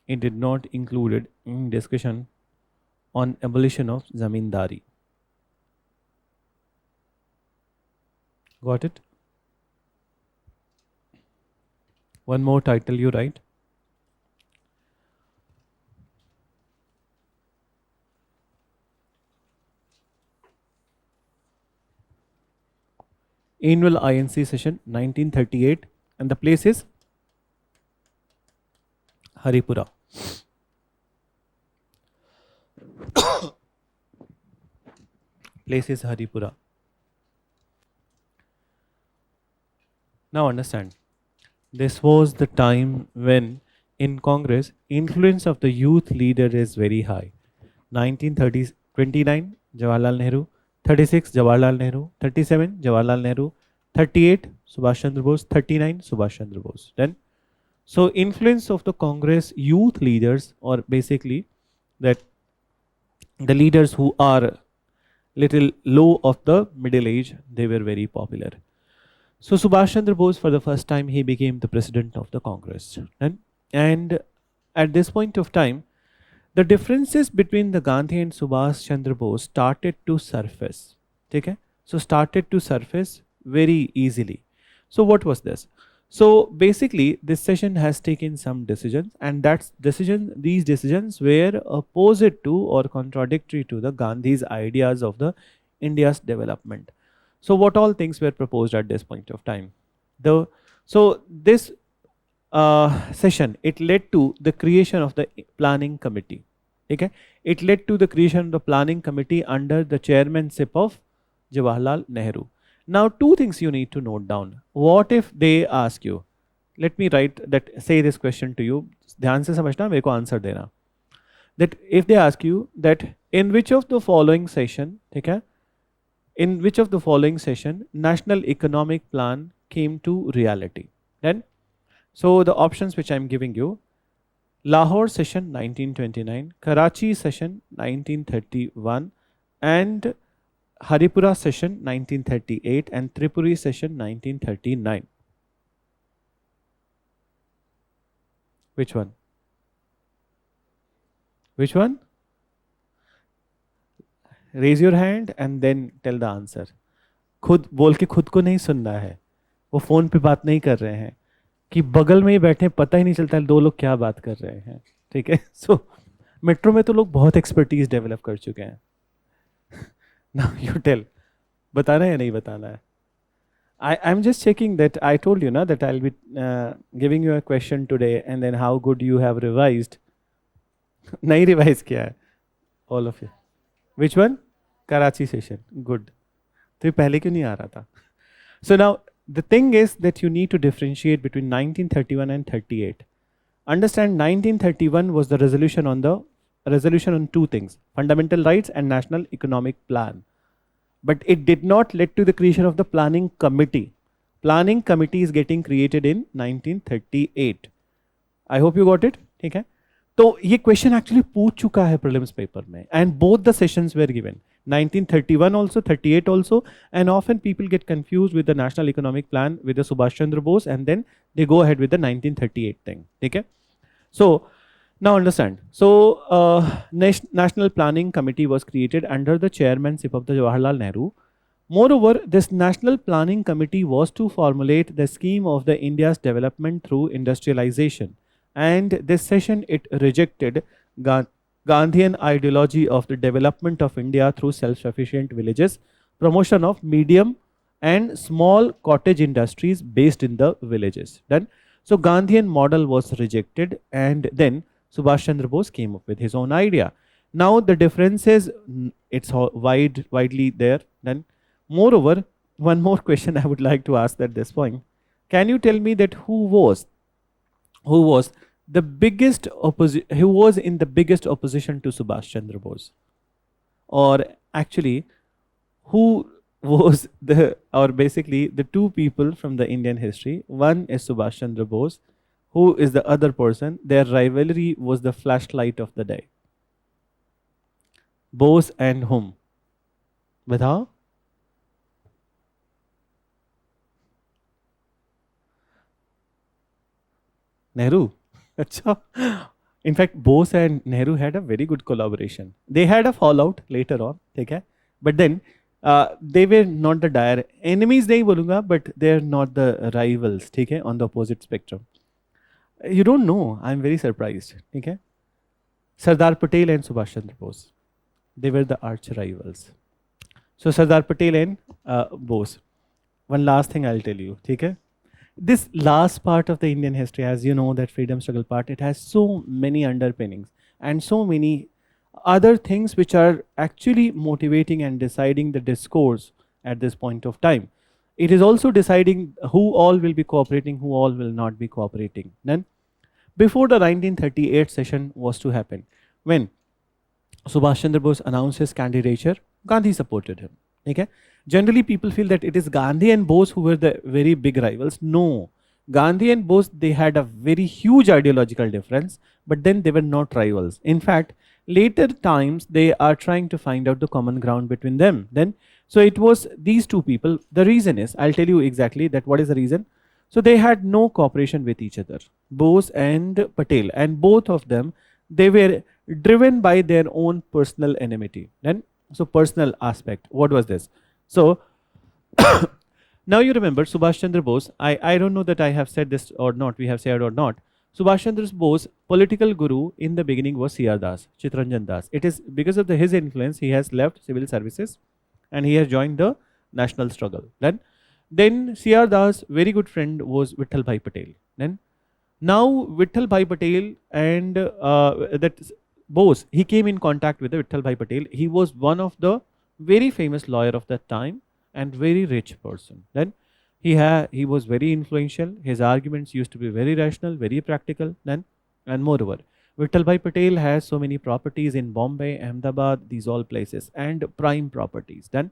It did not include any discussion on abolition of zamindari. Got it? One more title you write. Annual INC session 1938, and the place is Haripura. Place is Haripura. Now understand, this was the time when in Congress influence of the youth leader is very high. 1930s 29 Jawaharlal Nehru, 36 Jawaharlal Nehru, 37 Jawaharlal Nehru, 38 Subhash Chandra Bose, 39 Subhash Chandra Bose. Then so influence of the Congress youth leaders, or basically that the leaders who are little low of the middle age, they were very popular. So Subhash Chandra Bose, for the first time, he became the president of the Congress. And at this point of time, the differences between the Gandhi and Subhash Chandra Bose started to surface. Okay? So started to surface very easily. So what was this? So basically, this session has taken some decisions, and these decisions were opposite to or contradictory to the Gandhi's ideas of the India's development. So what all things were proposed at this point of time? So this session, it led to the creation of the planning committee. Okay, it led to the creation of the planning committee under the chairmanship of Jawaharlal Nehru. Now, two things you need to note down. What if they ask you? Let me say this question to you. ध्यान से समझना, मेरे को answer देना. That if they ask you that in which of the following session, ठीक है? In which of the following session National Economic Plan came to reality? Then, so the options which I am giving you: Lahore session 1929, Karachi session 1931, and Haripura session 1938, and Tripuri session 1939. Which one? Which one? Raise your hand and then tell the answer. खुद बोल के खुद को नहीं सुनना है, वो phone पे बात नहीं कर रहे हैं कि बगल में ही बैठे, पता ही नहीं चलता दो लोग क्या बात कर रहे हैं. ठीक है? सो मेट्रो में तो लोग बहुत एक्सपर्टीज डेवलप कर चुके हैं. Now you tell, बताना है या नहीं बताना है? I'm just checking that I told you that I'll be giving you a question today, and then how good you have revised. नहीं revise किया है all of you. Which one? Karachi session. Good. तो ये पहले क्यों नहीं आ रहा था? So now the thing is that you need to differentiate between 1931 and 38. Understand, 1931 was the resolution on two things: fundamental rights and national economic plan. But it did not lead to the creation of the planning committee. Planning committee is getting created in 1938. I hope you got it. ठीक है? तो ये question actually पूछ चुका है prelims paper में, and both the sessions were given, 1931 also, 38 also, and often people get confused with the National Economic Plan with the Subhash Chandra Bose, and then they go ahead with the 1938 thing. Okay? So now understand. So National Planning Committee was created under the chairmanship of the Jawaharlal Nehru. Moreover, this National Planning Committee was to formulate the scheme of the India's development through industrialization. And this session, it rejected Gandhian ideology of the development of India through self-sufficient villages, promotion of medium and small cottage industries based in the villages. Done. So Gandhian model was rejected, and then Subhash Chandra Bose came up with his own idea. Now the difference is, it's widely there. Then, moreover, one more question I would like to ask at this point: can you tell me that who was the biggest who was in the biggest opposition to Subhash Chandra Bose? Or actually, who was basically the two people from the Indian history? One is Subhash Chandra Bose. Who is the other person? Their rivalry was the flashlight of the day. Bose and whom? बताओ. Nehru. In fact, Bose and Nehru had a very good collaboration. They had a fallout later on, okay? But then they were not the dire enemies, नहीं बोलूँगा, but they're not the rivals, okay, on the opposite spectrum. You don't know. I'm very surprised, okay? Sardar Patel and Subhash Chandra Bose, they were the arch rivals. So Sardar Patel and Bose. one last thing I'll tell you, okay? This last part of the Indian history, as you know, that freedom struggle part, it has so many underpinnings and so many other things which are actually motivating and deciding the discourse at this point of time. It is also deciding who all will be cooperating, who all will not be cooperating. Then, before the 1938 session was to happen, when Subhash Chandra Bose announced his candidature, Gandhi supported him. Okay? Generally, people feel that it is Gandhi and Bose who were the very big rivals. No. Gandhi and Bose, they had a very huge ideological difference, but then they were not rivals. In fact, later times, they are trying to find out the common ground between them. Then, so it was these two people. The reason is, I'll tell you exactly that what is the reason. So they had no cooperation with each other, Bose and Patel, and both of them, they were driven by their own personal enmity. Then, so personal aspect. What was this? So now you remember Subhash Chandra Bose. I don't know that I have said this or not. We have said or not. Subhash Chandra Bose, political guru in the beginning was C.R. Das, Chittaranjan Das. It is because of his influence he has left civil services and he has joined the national struggle. Then C.R. Das' very good friend was Vittal Bhai Patel. Then now Vittal Bhai Patel and that Bose, he came in contact with the Vittal Bhai Patel. He was one of the very famous lawyer of that time and very rich person. Then he was very influential. His arguments used to be very rational, very practical. Then and moreover, Vittal Bhai Patel has so many properties in Bombay, Ahmedabad, these all places and prime properties. Then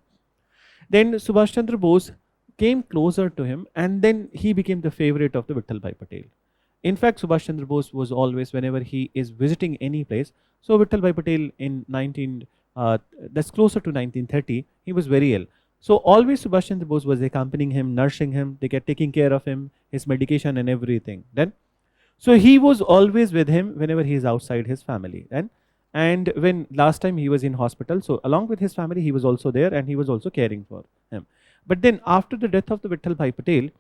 Subhash Chandra Bose came closer to him and then he became the favorite of the Vittal Bhai Patel. In fact, Subhash Chandra Bose was always, whenever he is visiting any place, so Vittal Bhai Patel in that's closer to 1930, he was very ill. So always Subhash Chandra Bose was accompanying him, nourishing him, they kept taking care of him, his medication and everything. So he was always with him whenever he is outside his family. And when last time he was in hospital, so along with his family, he was also there and he was also caring for him. But then after the death of the Vittal Bhai Patel,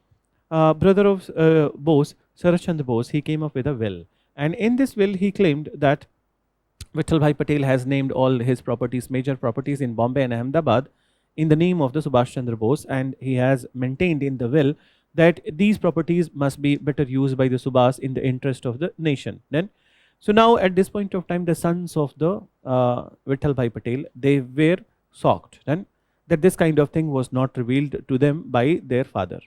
brother of Bose, Sarath Chandra Bose, he came up with a will. And in this will, he claimed that Vittal Bhai Patel has named all his properties, major properties in Bombay and Ahmedabad in the name of the Subhash Chandra Bose, and he has maintained in the will that these properties must be better used by the Subhas in the interest of the nation. So now at this point of time, the sons of the Vittal Bhai Patel, they were shocked that this kind of thing was not revealed to them by their father.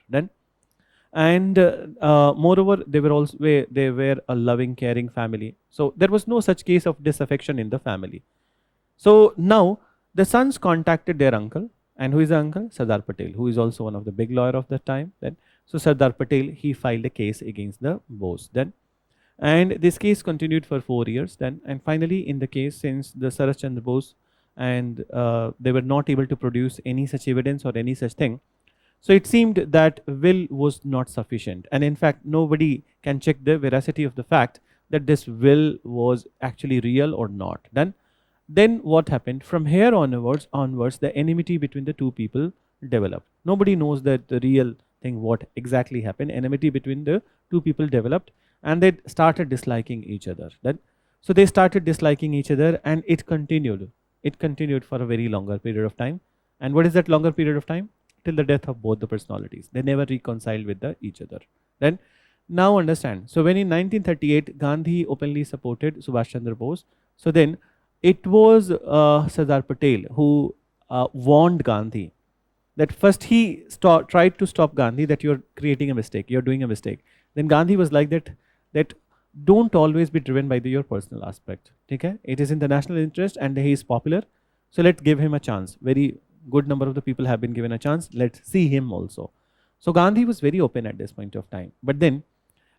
And moreover, they were a loving, caring family. So there was no such case of disaffection in the family. So now the sons contacted their uncle, and who is the uncle? Sardar Patel, who is also one of the big lawyer of that time. So Sardar Patel, he filed a case against the Bose. And this case continued for 4 years. And finally, in the case, since the Sarath Chandra Bose and they were not able to produce any such evidence or any such thing, so it seemed that will was not sufficient. And in fact, nobody can check the veracity of the fact that this will was actually real or not. Then what happened? From here onwards, the enmity between the two people developed. Nobody knows that the real thing, what exactly happened. Enmity between the two people developed and they started disliking each other. So they started disliking each other and it continued. It continued for a very longer period of time. And what is that longer period of time? Till the death of both the personalities. They never reconciled with each other. Now understand. So when in 1938, Gandhi openly supported Subhash Chandra Bose. So then it was Sardar Patel who warned Gandhi that first he tried to stop Gandhi that you're creating a mistake, you're doing a mistake. Then Gandhi was like that don't always be driven by your personal aspect. Okay? It is in the national interest and he is popular. So let's give him a chance. Very good number of the people have been given a chance. Let's see him also. So Gandhi was very open at this point of time. But then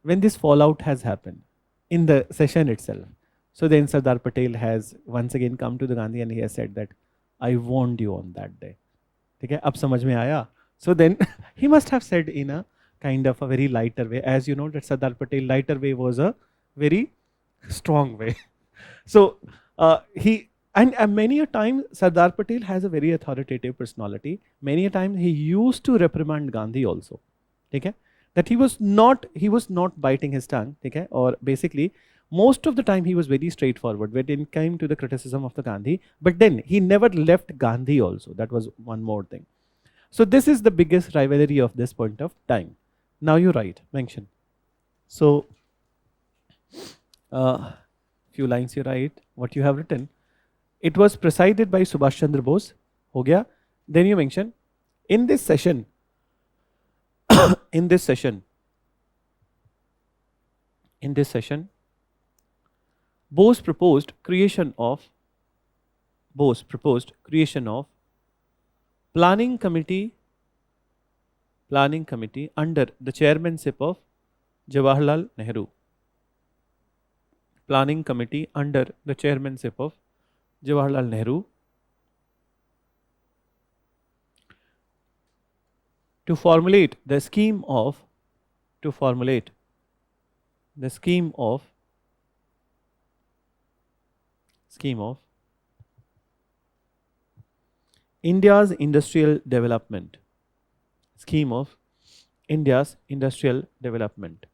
when this fallout has happened in the session itself, so then Sardar Patel has once again come to the Gandhi and he has said that I warned you on that day. Okay, ab samajh mein aaya. So then he must have said in a kind of a very lighter way. As you know that Sardar Patel lighter way was a very strong way. So many a time Sardar Patel has a very authoritative personality. Many a time he used to reprimand Gandhi also. Okay? That he was not biting his tongue. Okay? Or basically most of the time he was very straightforward when it came to the criticism of the Gandhi. But then he never left Gandhi also. That was one more thing. So this is the biggest rivalry of this point of time. Now you write, mention. So few lines you write, what you have written. It was presided by Subhash Chandra Bose. हो गया. Then you mention, in this session, in this session, in this session, Bose proposed creation of planning committee under the chairmanship of Jawaharlal Nehru. Planning committee under the chairmanship of Jawaharlal Nehru to formulate the scheme of India's industrial development. Scheme of India's industrial development.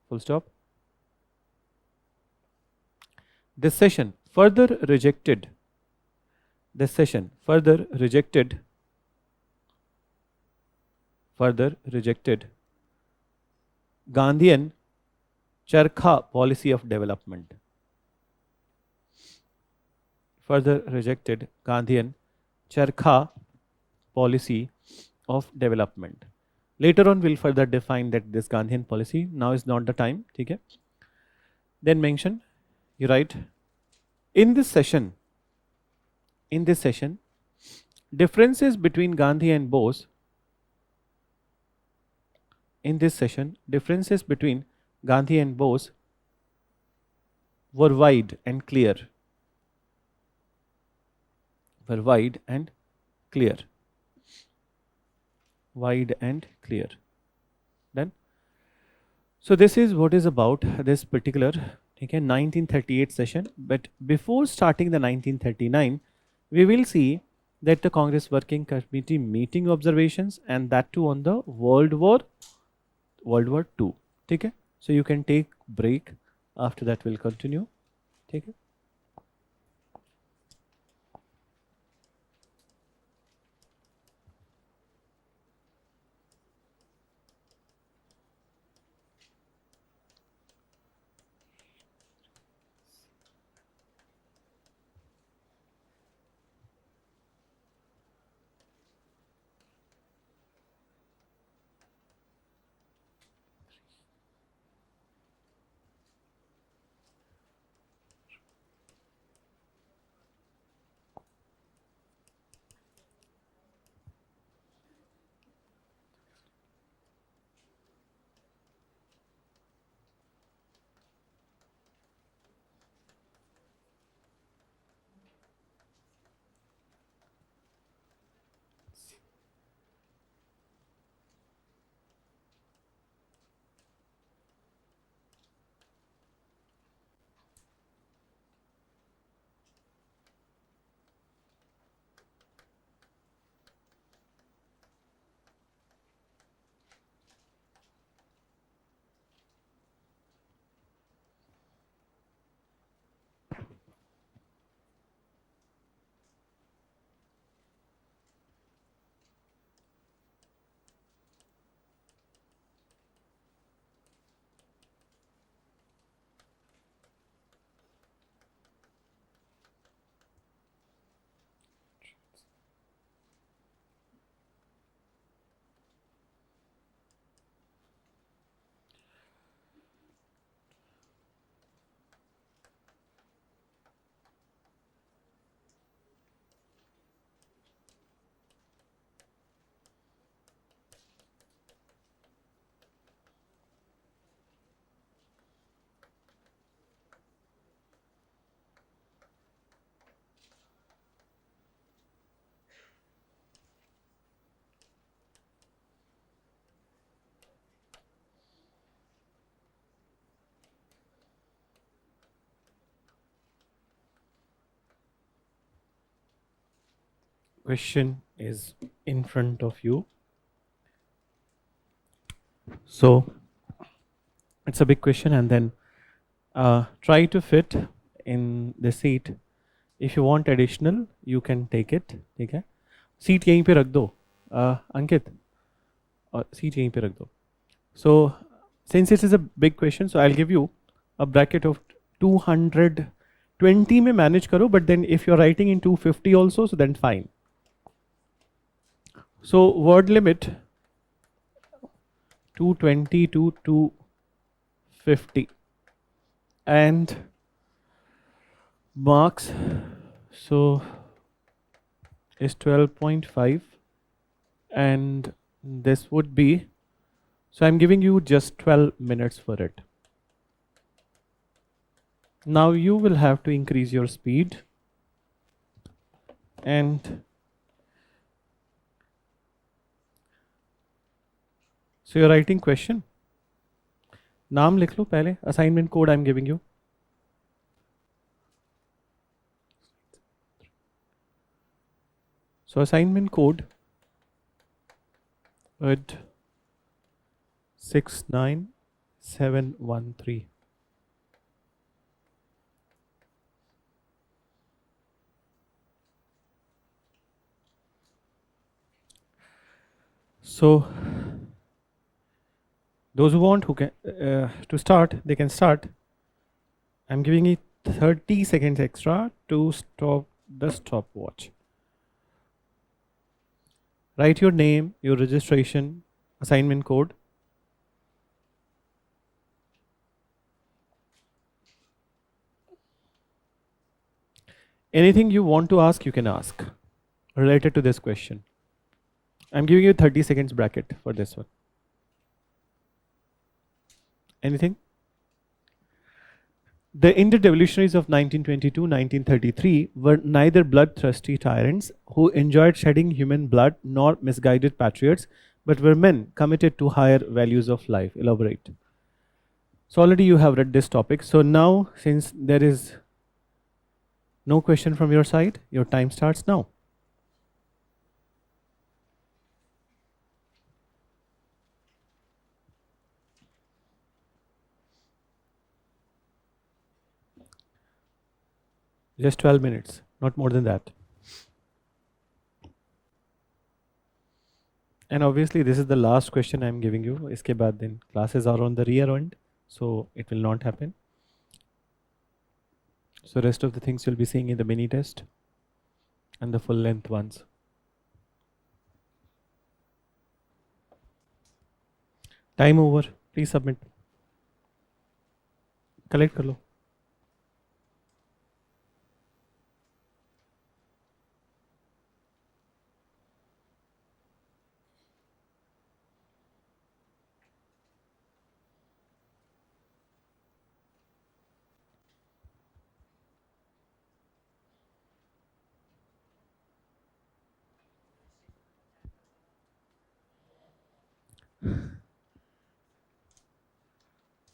Full stop. This session further rejected Gandhian Charkha policy of development. Further rejected Gandhian Charkha policy of development. Later on we'll further define that this Gandhian policy. Now is not the time. Okay? Then mention, you write, in this session, differences between Gandhi and Bose were wide and clear. Wide and clear. Done. So this is what is about this particular 1938 session. But before starting the 1939, we will see that the Congress Working Committee meeting observations, and that too on the World War II. Okay? So you can take break. After that we'll continue. Okay? Question is in front of you. So it's a big question, and then try to fit in the seat If you want additional, you can take it. ठीक है? Seat यहीं पे रख दो, अंकित, और seat यहीं पे रख दो. So, since it is a big question, so I'll give you a bracket of 220 में manage करो, but then if you're writing in 250 also, so then fine. So word limit 220 to 250 and marks so is 12.5 and this would be, so I'm giving you just 12 minutes for it. Now you will have to increase your speed and so you're writing question. नाम लिख लो पहले, assignment code I'm giving you. So assignment code would 69713. So those who want who can to start, they can start. I'm giving it 30 seconds extra to stop the stopwatch. Write your name, your registration, assignment code. Anything you want to ask, you can ask related to this question. I'm giving you 30 seconds bracket for this one. Anything? The Indian revolutionaries of 1922-1933 were neither bloodthirsty tyrants who enjoyed shedding human blood nor misguided patriots, but were men committed to higher values of life. Elaborate. So already you have read this topic. So now, since there is no question from your side, your time starts now. Just 12 minutes, not more than that. And obviously this is the last question I am giving you. Iske baad then classes are on the rear end, so it will not happen. So rest of the things you'll be seeing in the mini test and the full length ones. Time over. Please submit. Collect कर लो.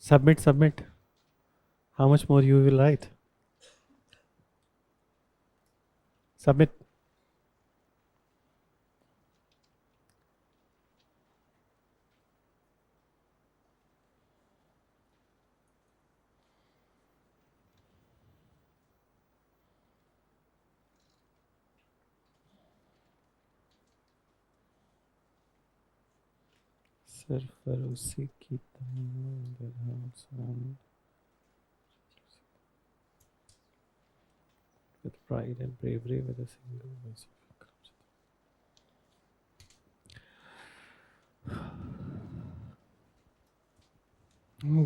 Submit, submit. How much more you will write? Submit. सरफरोशी की with pride and bravery with a single voice.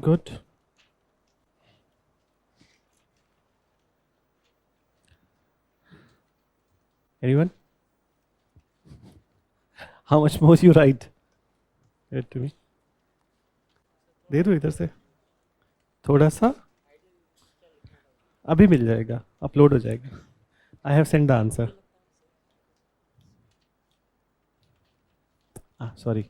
Good. Anyone? How much more you write? Give it to me. दे दो इधर से थोड़ा सा. अभी मिल जाएगा, upload हो जाएगा. I have sent the answer. Sorry.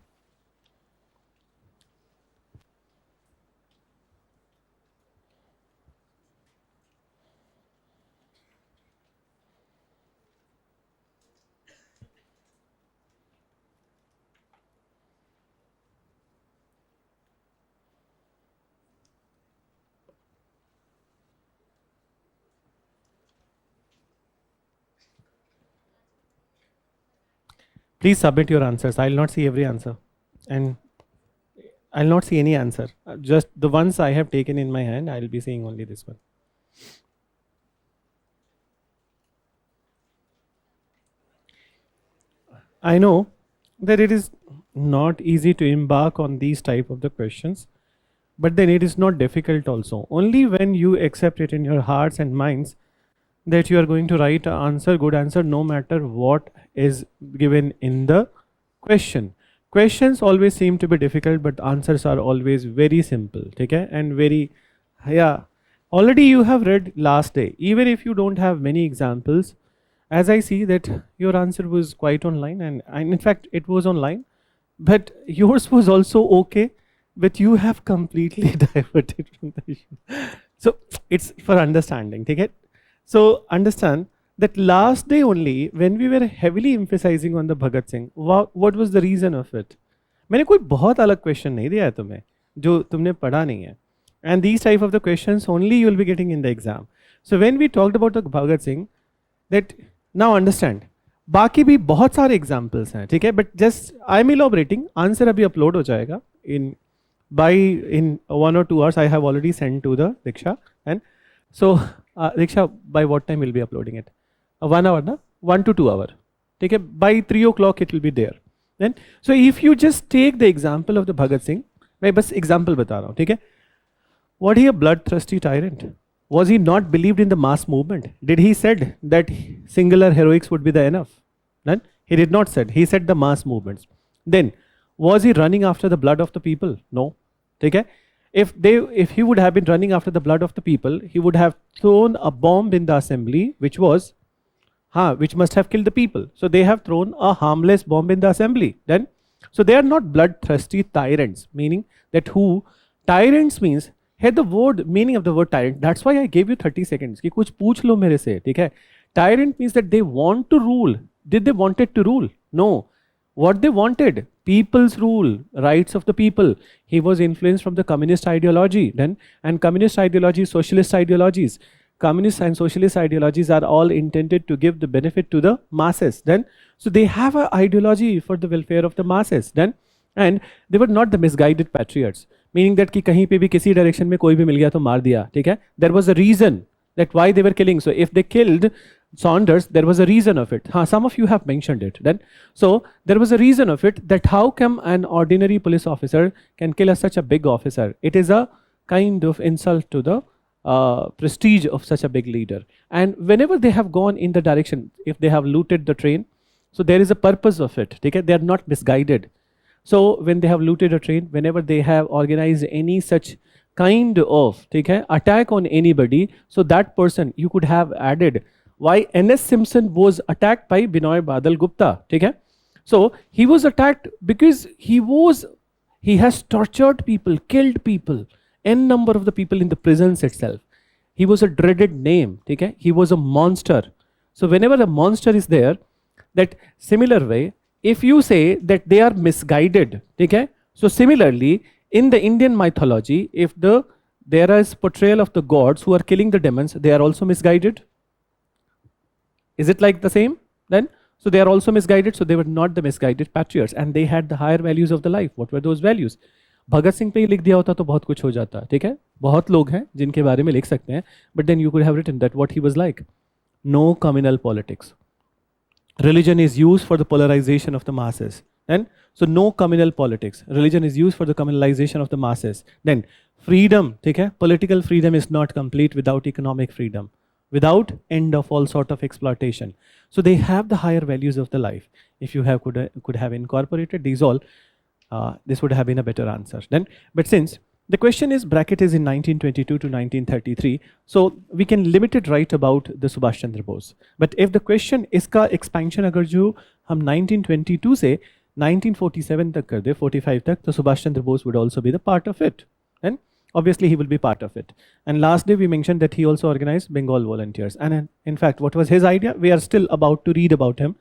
Please submit your answers. I'll not see every answer, and I'll not see any answer. Just the ones I have taken in my hand, I'll be seeing only this one. I know that it is not easy to embark on these type of the questions, but then it is not difficult also. Only when you accept it in your hearts and minds that you are going to write an answer, good answer, no matter what is given in the question. Questions always seem to be difficult, but answers are always very simple. Okay? And very, yeah. Already you have read last day. Even if you don't have many examples, as I see that your answer was quite online, and in fact it was online, but yours was also okay, but you have completely diverted from the issue. So it's for understanding. Take it. So understand that last day only, when we were heavily emphasizing on the Bhagat Singh, what was the reason of it? मैंने कोई बहुत अलग question नहीं दिया है तुम्हें जो तुमने पढ़ा नहीं है. And these type of the questions only you will be getting in the exam. So when we talked about the Bhagat Singh, that now understand, बाकी भी बहुत सारे examples हैं, ठीक है? But just I'm elaborating. Answer अभी upload हो जाएगा in 1 or 2 hours. I have already sent to the Diksha, and so Diksha, by what time will be uploading it? 1 hour, na? 1 to 2 hour. ठीक है? By 3 o'clock it will be there. Then so if you just take the example of the Bhagat Singh, मैं बस example बता रहा हूँ, ठीक है? Was he a bloodthirsty tyrant? Was he not believed in the mass movement? Did he said that singular heroics would be the enough? Then he did not said. He said the mass movements. Then was he running after the blood of the people? No. Okay? If he would have been running after the blood of the people, he would have thrown a bomb in the assembly, which must have killed the people. So they have thrown a harmless bomb in the assembly. Then, so they are not bloodthirsty tyrants, meaning that tyrants means. है the word meaning of the word tyrant. That's why I gave you 30 seconds कि कुछ पूछ लो मेरे से, ठीक है? Tyrant means that they want to rule. Did they wanted to rule? No. What they wanted? People's rule, rights of the people. He was influenced from the communist ideology then, and communist ideology, socialist ideologies. Communist and socialist ideologies are all intended to give the benefit to the masses then. So they have an ideology for the welfare of the masses then, and they were not the misguided patriots. Meaning that कि कहीं पे भी किसी direction में कोई भी मिल गया तो मार दिया, ठीक है? There was a reason that why they were killing. So if they killed Saunders, there was a reason of it. Some of you have mentioned it. Then, so there was a reason of it that how come an ordinary police officer can kill such a big officer? It is a kind of insult to the prestige of such a big leader. And whenever they have gone in the direction, if they have looted the train, so there is a purpose of it. Okay? They are not misguided. So when they have looted a train, whenever they have organized any such kind of attack on anybody, so that person you could have added why N.S. Simpson was attacked by Binoy Badal Gupta. So he was attacked because he has tortured people, killed people, n number of the people in the prisons itself. He was a dreaded name. He was a monster. So whenever a monster is there, that similar way, if you say that they are misguided, okay? So similarly, in the Indian mythology, if there is portrayal of the gods who are killing the demons, they are also misguided. Is it like the same then? So they are also misguided, so they were not the misguided patriots, and they had the higher values of the life. What were those values? Bhagat Singh पे ही लिख दिया होता तो बहुत कुछ हो जाता, ठीक है? बहुत लोग हैं जिनके बारे में लिख सकते हैं, but then you could have written that what he was like. No communal politics. Religion is used for the polarization of the masses. Then, so no communal politics. Religion is used for the communalization of the masses. Then, freedom, okay? Political freedom is not complete without economic freedom, without end of all sort of exploitation. So they have the higher values of the life. If you could have incorporated these all, this would have been a better answer. Then, but since the question is bracket is in 1922 to 1933, so we can limit it right about the Subhash Chandra Bose. But if the question इसका expansion अगर जो हम 1922 से 1947 तक कर दे, 45 तक, तो Subhash Chandra Bose would also be the part of it. And obviously he will be part of it. And last day we mentioned that he also organized Bengal volunteers. And in fact, what was his idea? We are still about to read about him.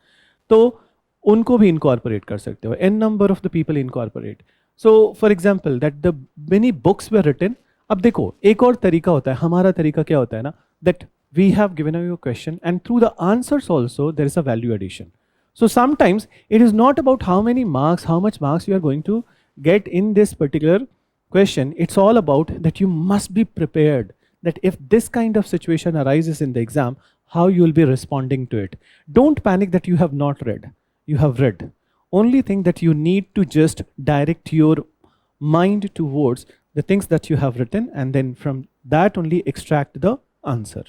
तो उनको भी incorporate कर सकते हो. N number of the people incorporate. So for example, that the many books were written. अब देखो एक और तरीका होता है, हमारा तरीका क्या होता है ना, that we have given you a question and through the answers also there is a value addition. So sometimes it is not about how many marks, how much marks you are going to get in this particular question. It's all about that you must be prepared, that if this kind of situation arises in the exam, how you will be responding to it. Don't panic that you have not read. You have read. Only thing that you need to just direct your mind towards the things that you have written, and then from that only extract the answer.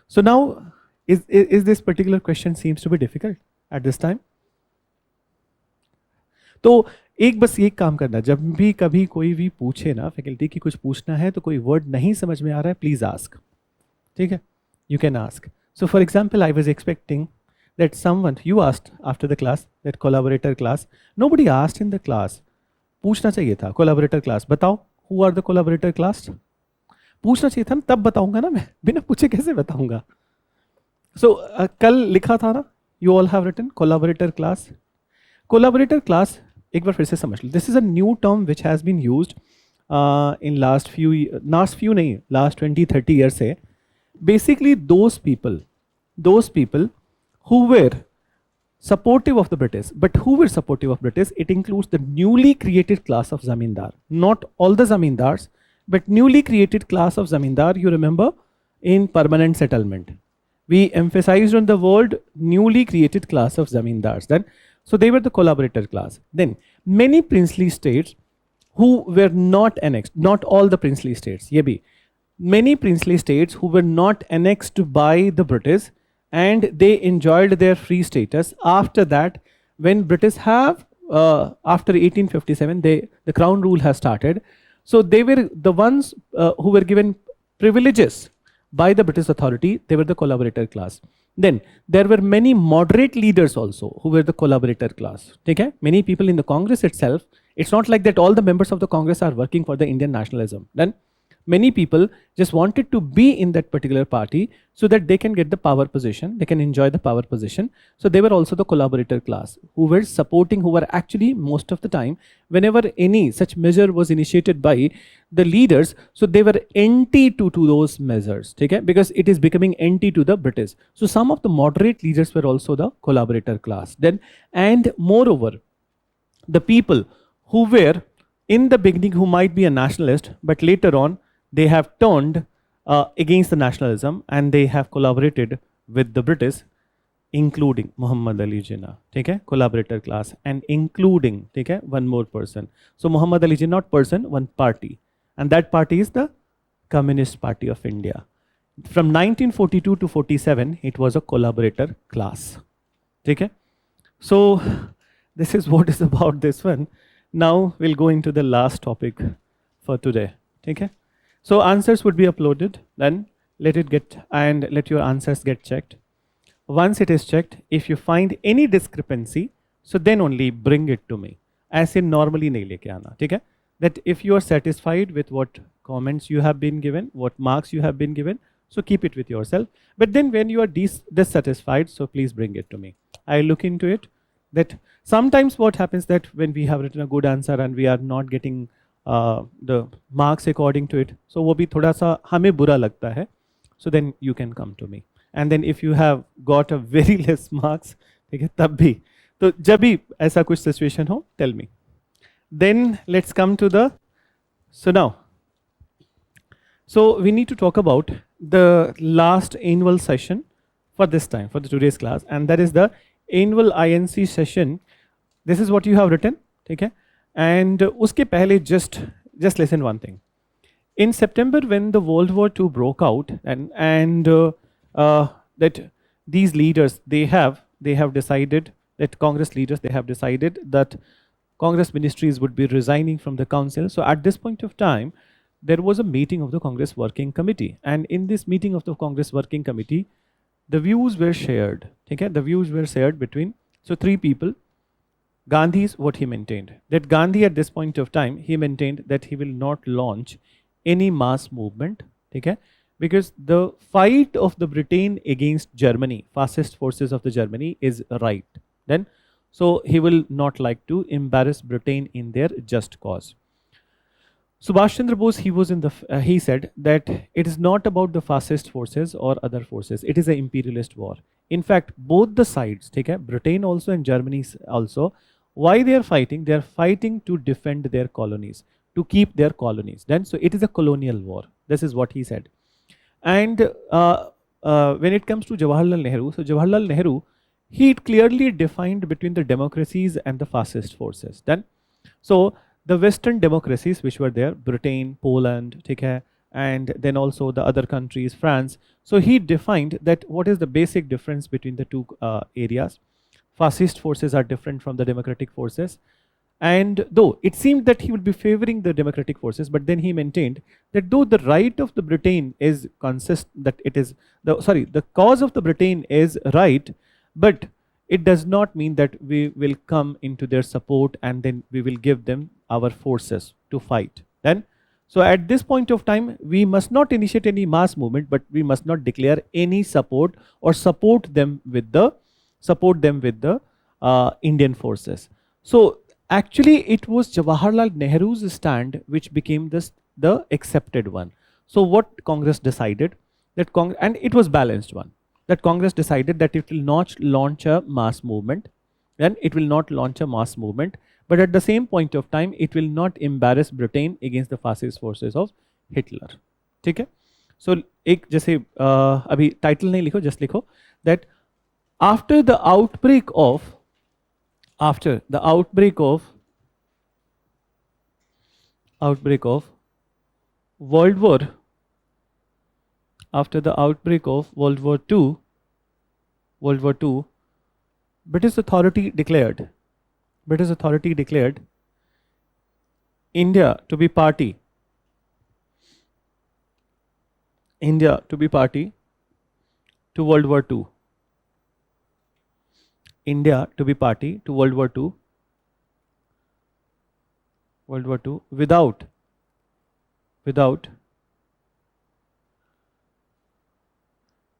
So now, is this particular question seems to be difficult at this time? तो एक बस ये काम करना, जब भी कभी कोई भी पूछे ना फैकल्टी की कुछ पूछना है तो कोई वर्ड नहीं समझ में आ रहा है, प्लीज आस्क. ठीक है, you can ask. So for example, I was expecting that someone, you asked after the class, that collaborator class, nobody asked in the class. पूछना चाहिए था collaborator class, बताओ who are the collaborator class. पूछना चाहिए था ना, तब बताऊंगा ना मैं, बिना पूछे कैसे बताऊंगा. So कल लिखा था ना, you all have written collaborator class. Collaborator class एक बार फिर से समझ लो. This is a new term which has been used in last few नहीं, last 20-30 years से. Basically those people who were supportive of the British, but who were supportive of British, it includes the newly created class of zamindar. Not all the zamindars, but newly created class of zamindar, you remember, in permanent settlement. We emphasized on the word newly created class of zamindars. Then, so they were the collaborator class. Then, many princely states who were not annexed, not all the princely states, ye bhi, many princely states who were not annexed by the British, and they enjoyed their free status. After that, when British have, after 1857, the crown rule has started. So they were the ones who were given privileges by the British authority. They were the collaborator class. Then there were many moderate leaders also who were the collaborator class. Okay? Many people in the Congress itself. It's not like that all the members of the Congress are working for the Indian nationalism. Then many people just wanted to be in that particular party so that they can get the power position, they can enjoy the power position. So they were also the collaborator class who were supporting, who were actually most of the time, whenever any such measure was initiated by the leaders, so they were anti to those measures, okay? Because it is becoming anti to the British. So some of the moderate leaders were also the collaborator class. Then, and moreover, the people who were in the beginning who might be a nationalist, but later on, they have turned against the nationalism and they have collaborated with the British, including Muhammad Ali Jinnah, okay? Collaborator class, and including, okay, one more person. So Muhammad Ali Jinnah, not person, one party, and that party is the Communist Party of India. From 1942 to 47, it was a collaborator class, okay? So this is what is about this one. Now we'll go into the last topic for today, okay? So answers would be uploaded, then let it get, and let your answers get checked. Once it is checked, if you find any discrepancy, so then only bring it to me. ऐसे normally नहीं लेके आना, ठीक है? That if you are satisfied with what comments you have been given, what marks you have been given, so keep it with yourself. But then when you are dissatisfied, so please bring it to me. I'll look into it. That sometimes what happens that when we have written a good answer and we are not getting the marks according to it, so वो भी थोड़ा सा हमें बुरा लगता है. So then you can come to me. And then if you have got a very less marks, ठीक है, तब भी, तो जब भी ऐसा कुछ situation हो, tell me. Then let's come to the, so now, so we need to talk about the last annual session for this time, for the today's class, and that is the annual INC session. This is what you have written, okay? And uske pehle just listen one thing. In September, when the World War II broke out, and that these leaders, they have decided, that Congress leaders, they have decided that Congress ministries would be resigning from the council. So at this point of time, there was a meeting of the Congress Working Committee, and in this meeting of the Congress Working Committee, the views were shared. Okay? The views were shared between, so three people. Gandhi's what he maintained. That Gandhi at this point of time, he maintained that he will not launch any mass movement. Okay? Because the fight of the Britain against Germany, fascist forces of the Germany, is right. Then, so he will not like to embarrass Britain in their just cause. Subhash Chandra Bose, he said that it is not about the fascist forces or other forces. It is an imperialist war. In fact, both the sides, ठीक है, Britain also and Germany also, why they are fighting? They are fighting to defend their colonies, to keep their colonies. Then, so it is a colonial war. This is what he said. And when it comes to Jawaharlal Nehru, so Jawaharlal Nehru, he clearly defined between the democracies and the fascist forces. Then, so the Western democracies which were there, Britain, Poland, take care, and then also the other countries, France. So he defined that what is the basic difference between the two areas. Fascist forces are different from the democratic forces. And though it seemed that he would be favoring the democratic forces, but then he maintained that though the right of the Britain is that it is the cause of the Britain is right, but it does not mean that we will come into their support and then we will give them our forces to fight. Then, so at this point of time, we must not initiate any mass movement, but we must not declare any support or support them with the Indian forces. So actually, it was Jawaharlal Nehru's stand which became the accepted one. So what Congress decided that and it was balanced one, that Congress decided that it will not launch a mass movement, then it will not launch a mass movement, but at the same point of time it will not embarrass Britain against the fascist forces of Hitler. ठीक है? So एक जैसे अभी title नहीं लिखो, just लिखो that after the outbreak of World War, after the outbreak of World War II, British authority declared India to be party to World War II. India to be party to World War II without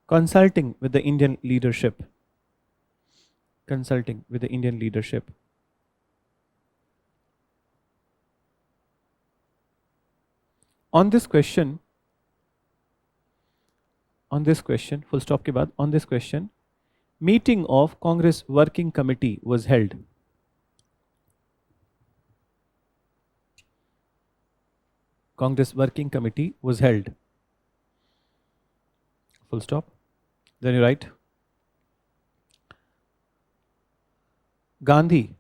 consulting with the Indian leadership. On this question, full stop के बाद, on this question, meeting of Congress Working Committee was held. Congress Working Committee was held. Full stop. Then you write Gandhi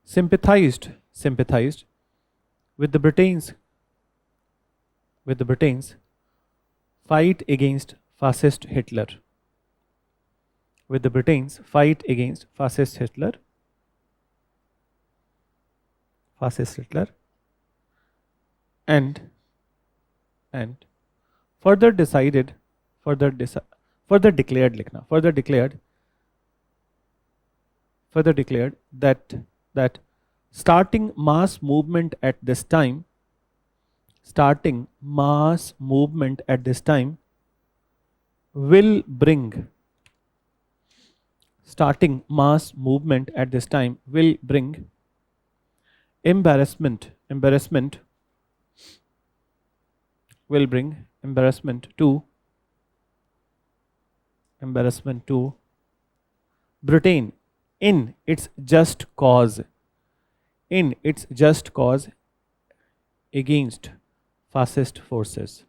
sympathized with the Britain's fight against fascist Hitler. And further declared that starting mass movement at this time will bring embarrassment to Britain in its just cause against fascist forces.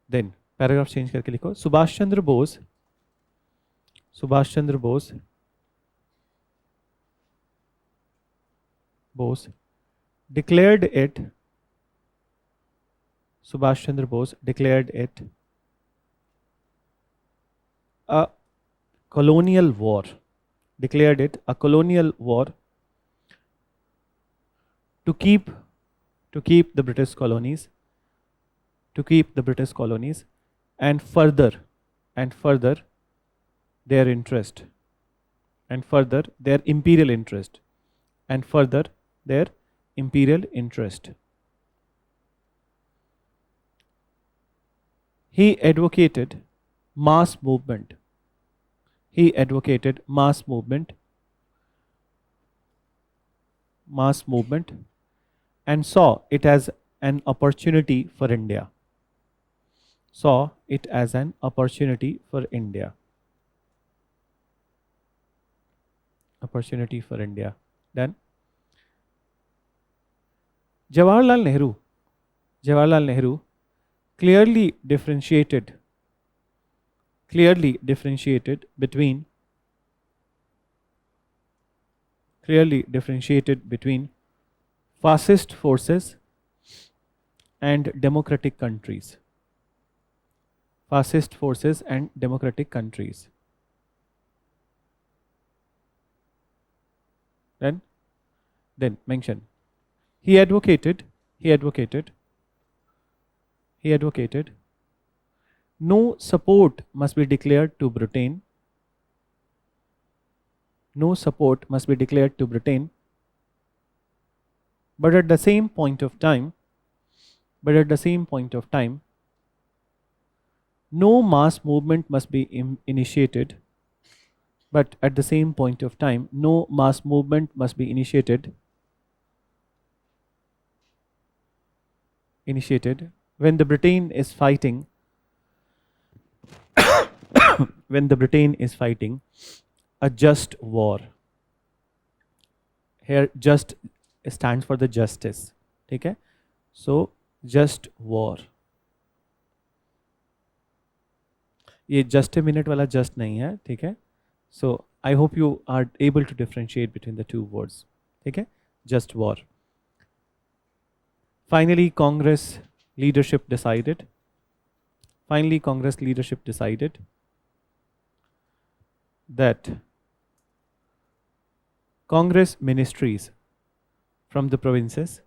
Then paragraph change करके लिखो, Subhash Chandra Bose declared it a colonial war. To keep the British colonies, and further their interest, and further their imperial interest. He advocated mass movement He advocated mass movement, and saw it as an opportunity for India. Saw it as an opportunity for India. Opportunity for India. Then Jawaharlal Nehru clearly differentiated between fascist forces and democratic countries. Fascist forces and democratic countries. Then mention. He advocated no support must be declared to Britain. No support must be declared to Britain. But at the same point of time, no mass movement must be initiated. But at the same point of time, no mass movement must be initiated when the Britain is fighting a just war. Here just stands for the justice. Okay? So just war. ये just a minute वाला just नहीं है, ठीक है? So I hope you are able to differentiate between the two words. Okay? Just war. Finally, Congress leadership decided that Congress ministries from the provinces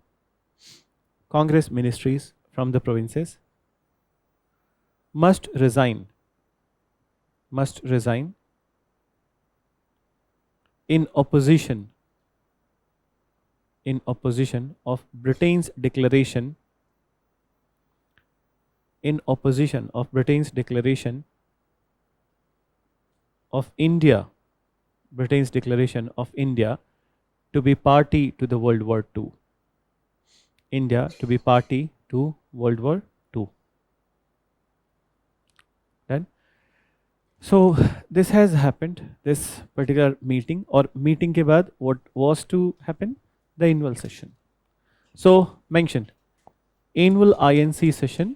must resign in opposition of Britain's declaration of India to be party to the World War II. India to be party to World War II. Then, so this has happened, this particular meeting, or meeting ke baad what was to happen? The annual session. So mentioned, annual INC session,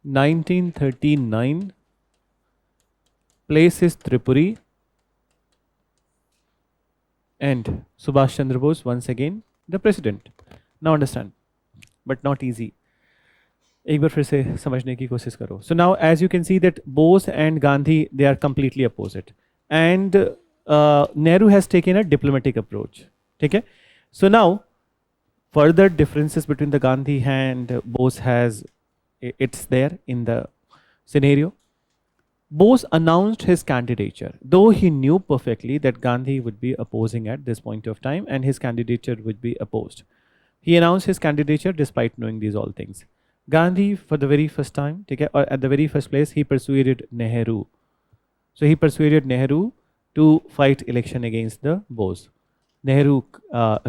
(1939), place is Tripuri, and Subhash Chandra Bose once again the president. Now understand, but not easy. एक बार फिर से समझने की कोशिश करो. So now as you can see that Bose and Gandhi, they are completely opposite, and Nehru has taken a diplomatic approach. Okay? So now further differences between the Gandhi and Bose it's there in the scenario. Bose announced his candidature, though he knew perfectly that Gandhi would be opposing at this point of time and his candidature would be opposed. He announced his candidature despite knowing these all things. Gandhi, for the very first time, or at the very first place, he persuaded Nehru. So he persuaded Nehru to fight election against the Bose. Nehru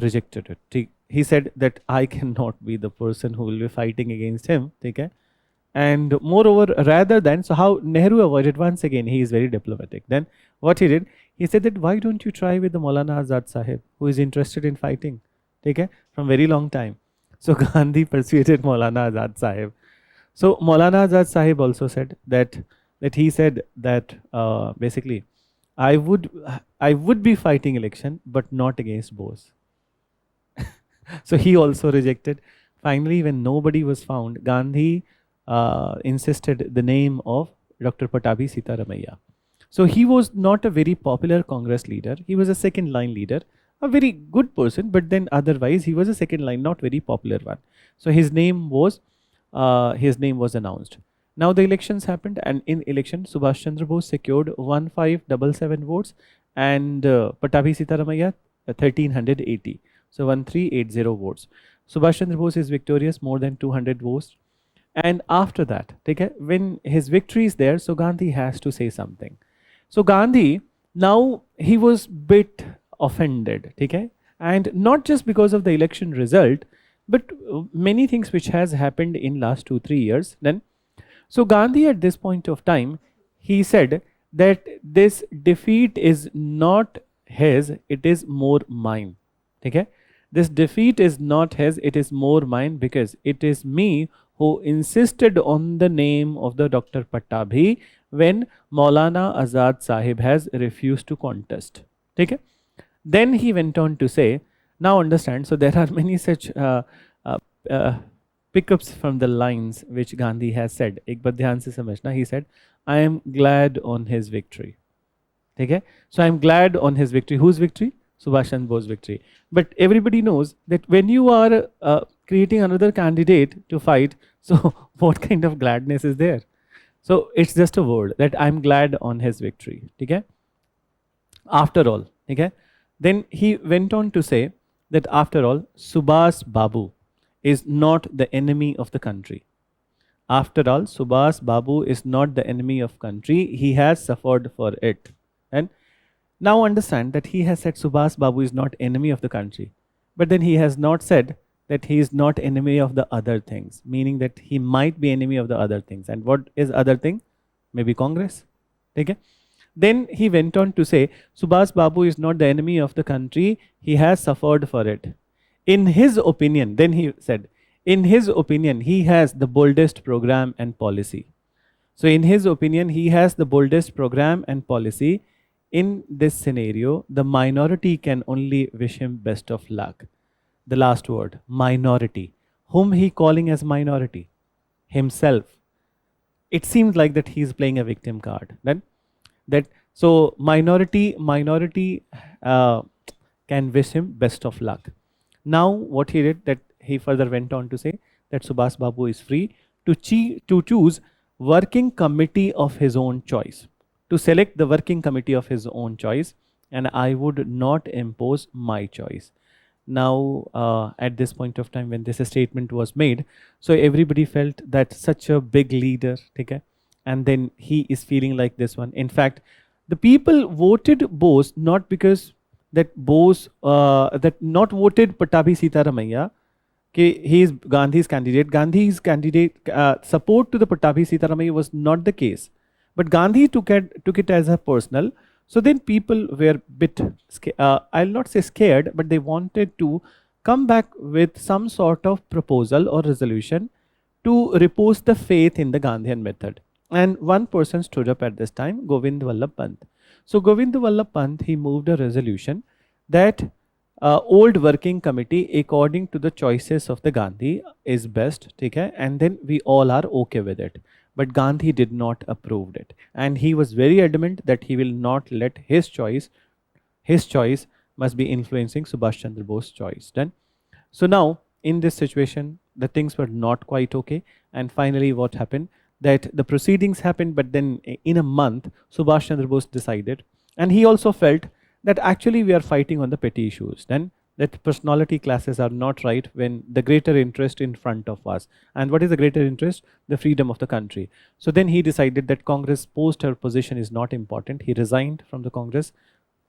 rejected it. He said that I cannot be the person who will be fighting against him. And moreover, rather than, so how Nehru avoided, once again, he is very diplomatic. Then what he did, he said that why don't you try with the Maulana Azad Sahib, who is interested in fighting, from very long time. So Gandhi persuaded Maulana Azad Sahib. So Maulana Azad Sahib also said that he said that basically I would be fighting election, but not against Bose. So he also rejected. Finally, when nobody was found, Gandhi insisted the name of Dr. Patabi Sitaramaiah. So he was not a very popular Congress leader. He was a second line leader, a very good person, but then otherwise he was a second line, not very popular one. So his name was announced. Now the elections happened, and in election Subhash Chandra Bose secured 1577 votes and Patabi Sitaramaiah 1380. So 1380 votes. Subhash Chandra Bose is victorious, more than 200 votes. And after that, okay, when his victory is there, so Gandhi has to say something. So Gandhi, now he was bit offended, okay, and not just because of the election result, but many things which has happened in last 2 3 years. Then, so Gandhi at this point of time, he said that this defeat is not his, it is more mine. Okay? This defeat is not his, it is more mine, because it is me who insisted on the name of the Dr. Pattabhi when Maulana Azad Sahib has refused to contest. Okay? Then he went on to say, now understand, so there are many such uh, uh, pickups from the lines which Gandhi has said. एक बार ध्यान से समझना. He said, I am glad on his victory. Okay? So I am glad on his victory. Whose victory? Subhash Chandra Bose victory. But everybody knows that when you are creating another candidate to fight, so what kind of gladness is there? So it's just a word that I'm glad on his victory. Okay? After all, okay? Then he went on to say that after all, Subhas Babu is not the enemy of the country. After all, Subhas Babu is not the enemy of country. He has suffered for it. And now understand that he has said Subhas Babu is not enemy of the country. But then he has not said that he is not enemy of the other things, meaning that he might be enemy of the other things. And what is other thing? Maybe Congress. Okay? Then he went on to say, Subhas Babu is not the enemy of the country, he has suffered for it. In his opinion, then he said, in his opinion, he has the boldest program and policy. So, in his opinion, he has the boldest program and policy. In this scenario, the minority can only wish him best of luck. The last word, minority. Whom he calling as minority? Himself. It seems like that he is playing a victim card. Then that so minority can wish him best of luck. Now what he did, that he further went on to say that Subhas Babu is free to choose working committee of his own choice, to select the working committee of his own choice, and I would not impose my choice. Now at this point of time when this statement was made, so everybody felt that such a big leader, okay, and then he is feeling like this one. In fact, the people voted Bose not because that Bose, that not voted Pattabhi Sitaramaiah, okay, he is Gandhi's candidate. Gandhi's candidate support to the Pattabhi Sitaramaiah was not the case, but Gandhi took it as a personal. So then people were bit, I'll not say scared, but they wanted to come back with some sort of proposal or resolution to repose the faith in the Gandhian method. And one person stood up at this time, Govind Vallabh Pant. So Govind Vallabh Pant, he moved a resolution that old working committee according to the choices of the Gandhi is best, okay? And then we all are okay with it. But Gandhi did not approve it. And he was very adamant that he will not let his choice must be influencing Subhash Chandra Bose's choice. Done. So now, in this situation, the things were not quite okay. And finally, what happened? That the proceedings happened, but then in a month, Subhash Chandra Bose decided, and he also felt that actually we are fighting on the petty issues. Then that personality classes are not right when the greater interest in front of us. And what is the greater interest? The freedom of the country. So then he decided that Congress post or position is not important. He resigned from the Congress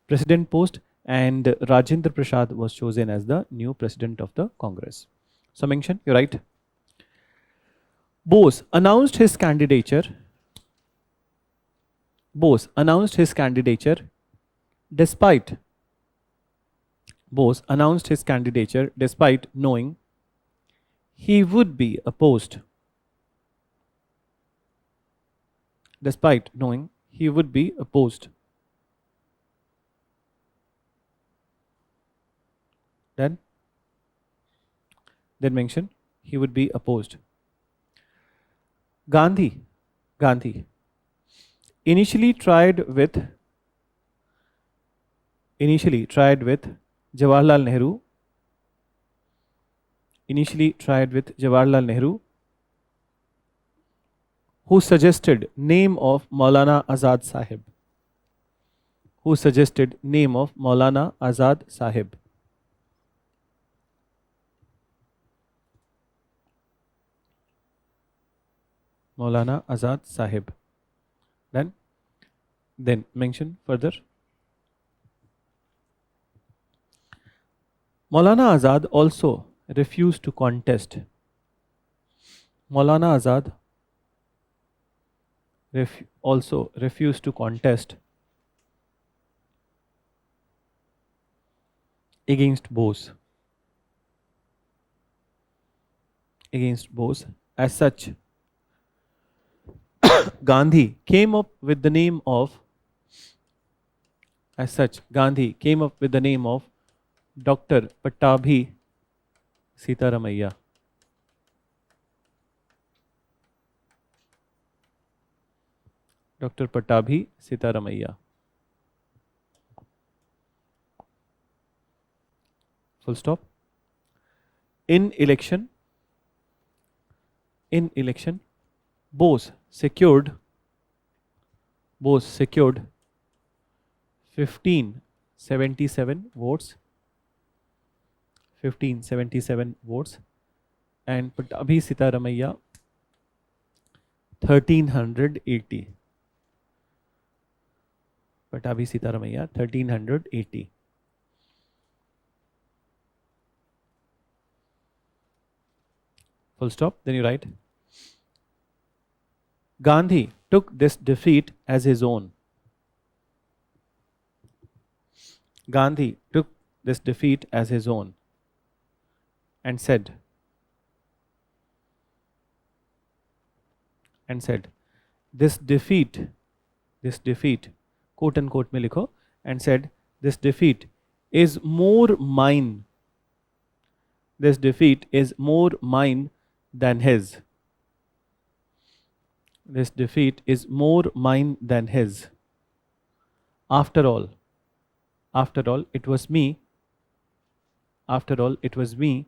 president post, and Rajendra Prasad was chosen as the new president of the Congress. So mention, you're right. Bose announced his candidature. Bose announced his candidature despite knowing he would be opposed. Despite knowing he would be opposed. Then mention he would be opposed. Gandhi initially tried with Jawaharlal Nehru, who suggested name of Maulana Azad Sahib. Maulana Azad Sahib. Then mention further. Maulana Azad also refused to contest. Maulana Azad also refused to contest against Bose. Against Bose. As such, Gandhi came up with the name of Dr. Pattabhi Sitaramaiah. Dr. Pattabhi Sitaramaiah. Full stop. In election, Bose secured 1577 votes. 1577 votes, and Pattabhi Sitaramaiah 1380. Pattabhi Sitaramaiah 1380. Full stop. Then you write, Gandhi took this defeat as his own. Gandhi took this defeat as his own and said, this defeat, quote unquote mein likho, and said, this defeat is more mine. This defeat is more mine than his. This defeat is more mine than his. After all, it was me. After all, it was me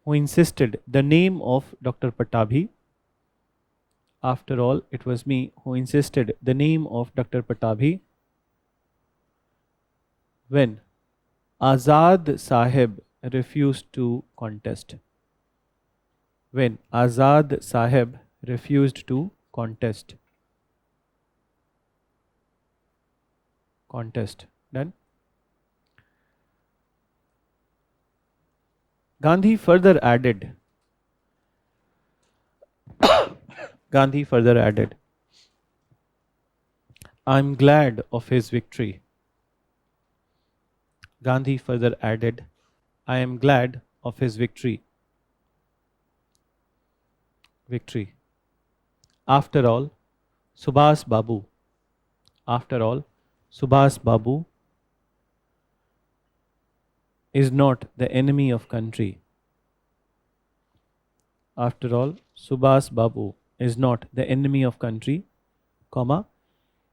who insisted the name of Dr. Pattabhi. After all, it was me who insisted the name of Dr. Pattabhi when Azad Sahib refused to contest. When Azad Sahib refused to contest. Done. Gandhi further added, I'm glad of his victory. Gandhi further added, I am glad of his victory. After all, Subhas Babu is not the enemy of country. After all, Subhas Babu is not the enemy of country, comma,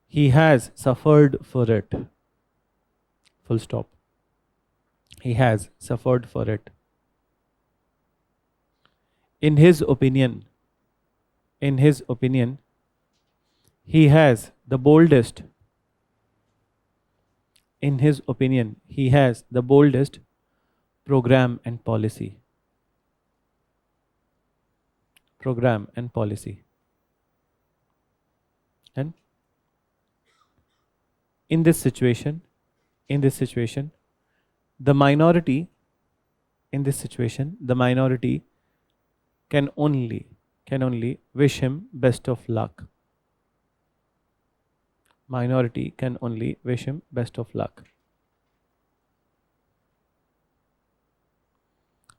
he has suffered for it. Full stop. He has suffered for it. In his opinion, he has the boldest. In his opinion, he has the boldest program and policy. And in this situation, the minority can only wish him best of luck. Minority can only wish him best of luck.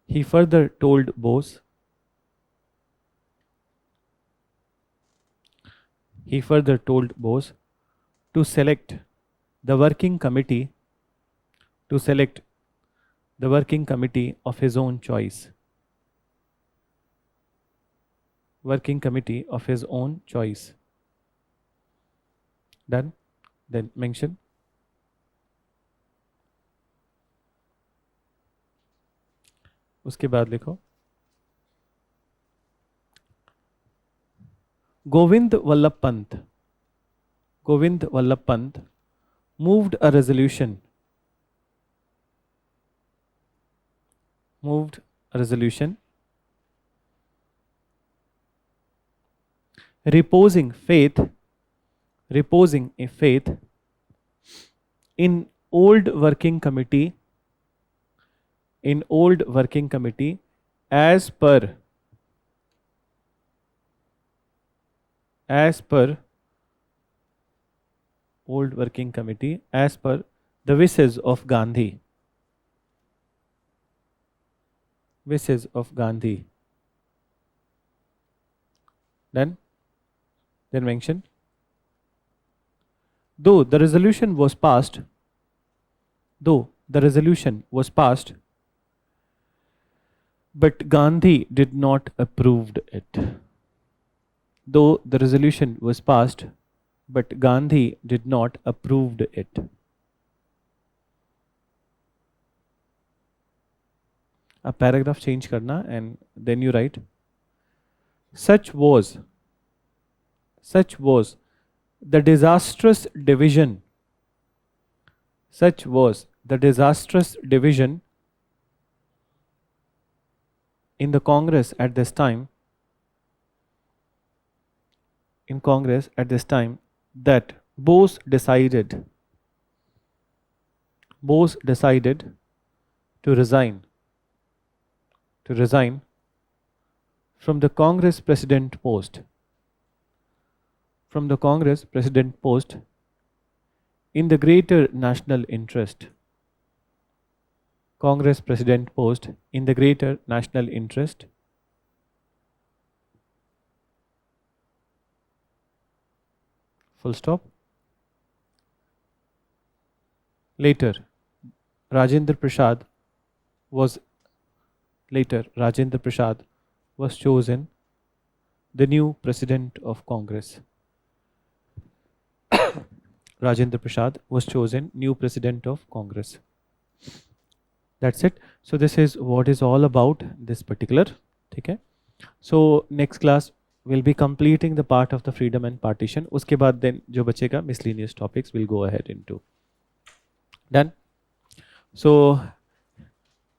He further told Bose to select the working committee of his own choice. Done. Then mention. उसके बाद लिखो, Govind Vallabh Pant moved a resolution reposing a faith in old working committee as per old working committee as per the wishes of Gandhi. Then mention, though the resolution was passed, but Gandhi did not approved it. Though the resolution was passed, but Gandhi did not approved it. A paragraph change karna and then you write, such was the disastrous division in the Congress at this time that Bose decided to resign from the Congress president post in the greater national interest. Congress president post in the greater national interest. Full stop. Later, Rajendra Prasad was chosen the new president of Congress. Rajendra Prasad was chosen new president of Congress. That's it. So this is what is all about this particular. Okay. So next class we'll be completing the part of the freedom and partition. Uske baad then jo bachega miscellaneous topics we'll go ahead into. Done. So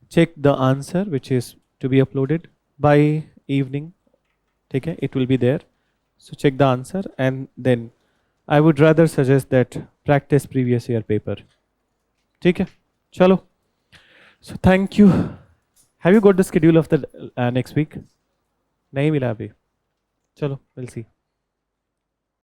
check the answer which is to be uploaded by evening. Okay, it will be there. So check the answer and then I would rather suggest that practice previous year paper. Okay, chalo. So thank you. Have you got the schedule of the next week? Nahi mila abhi. Chalo, we'll see.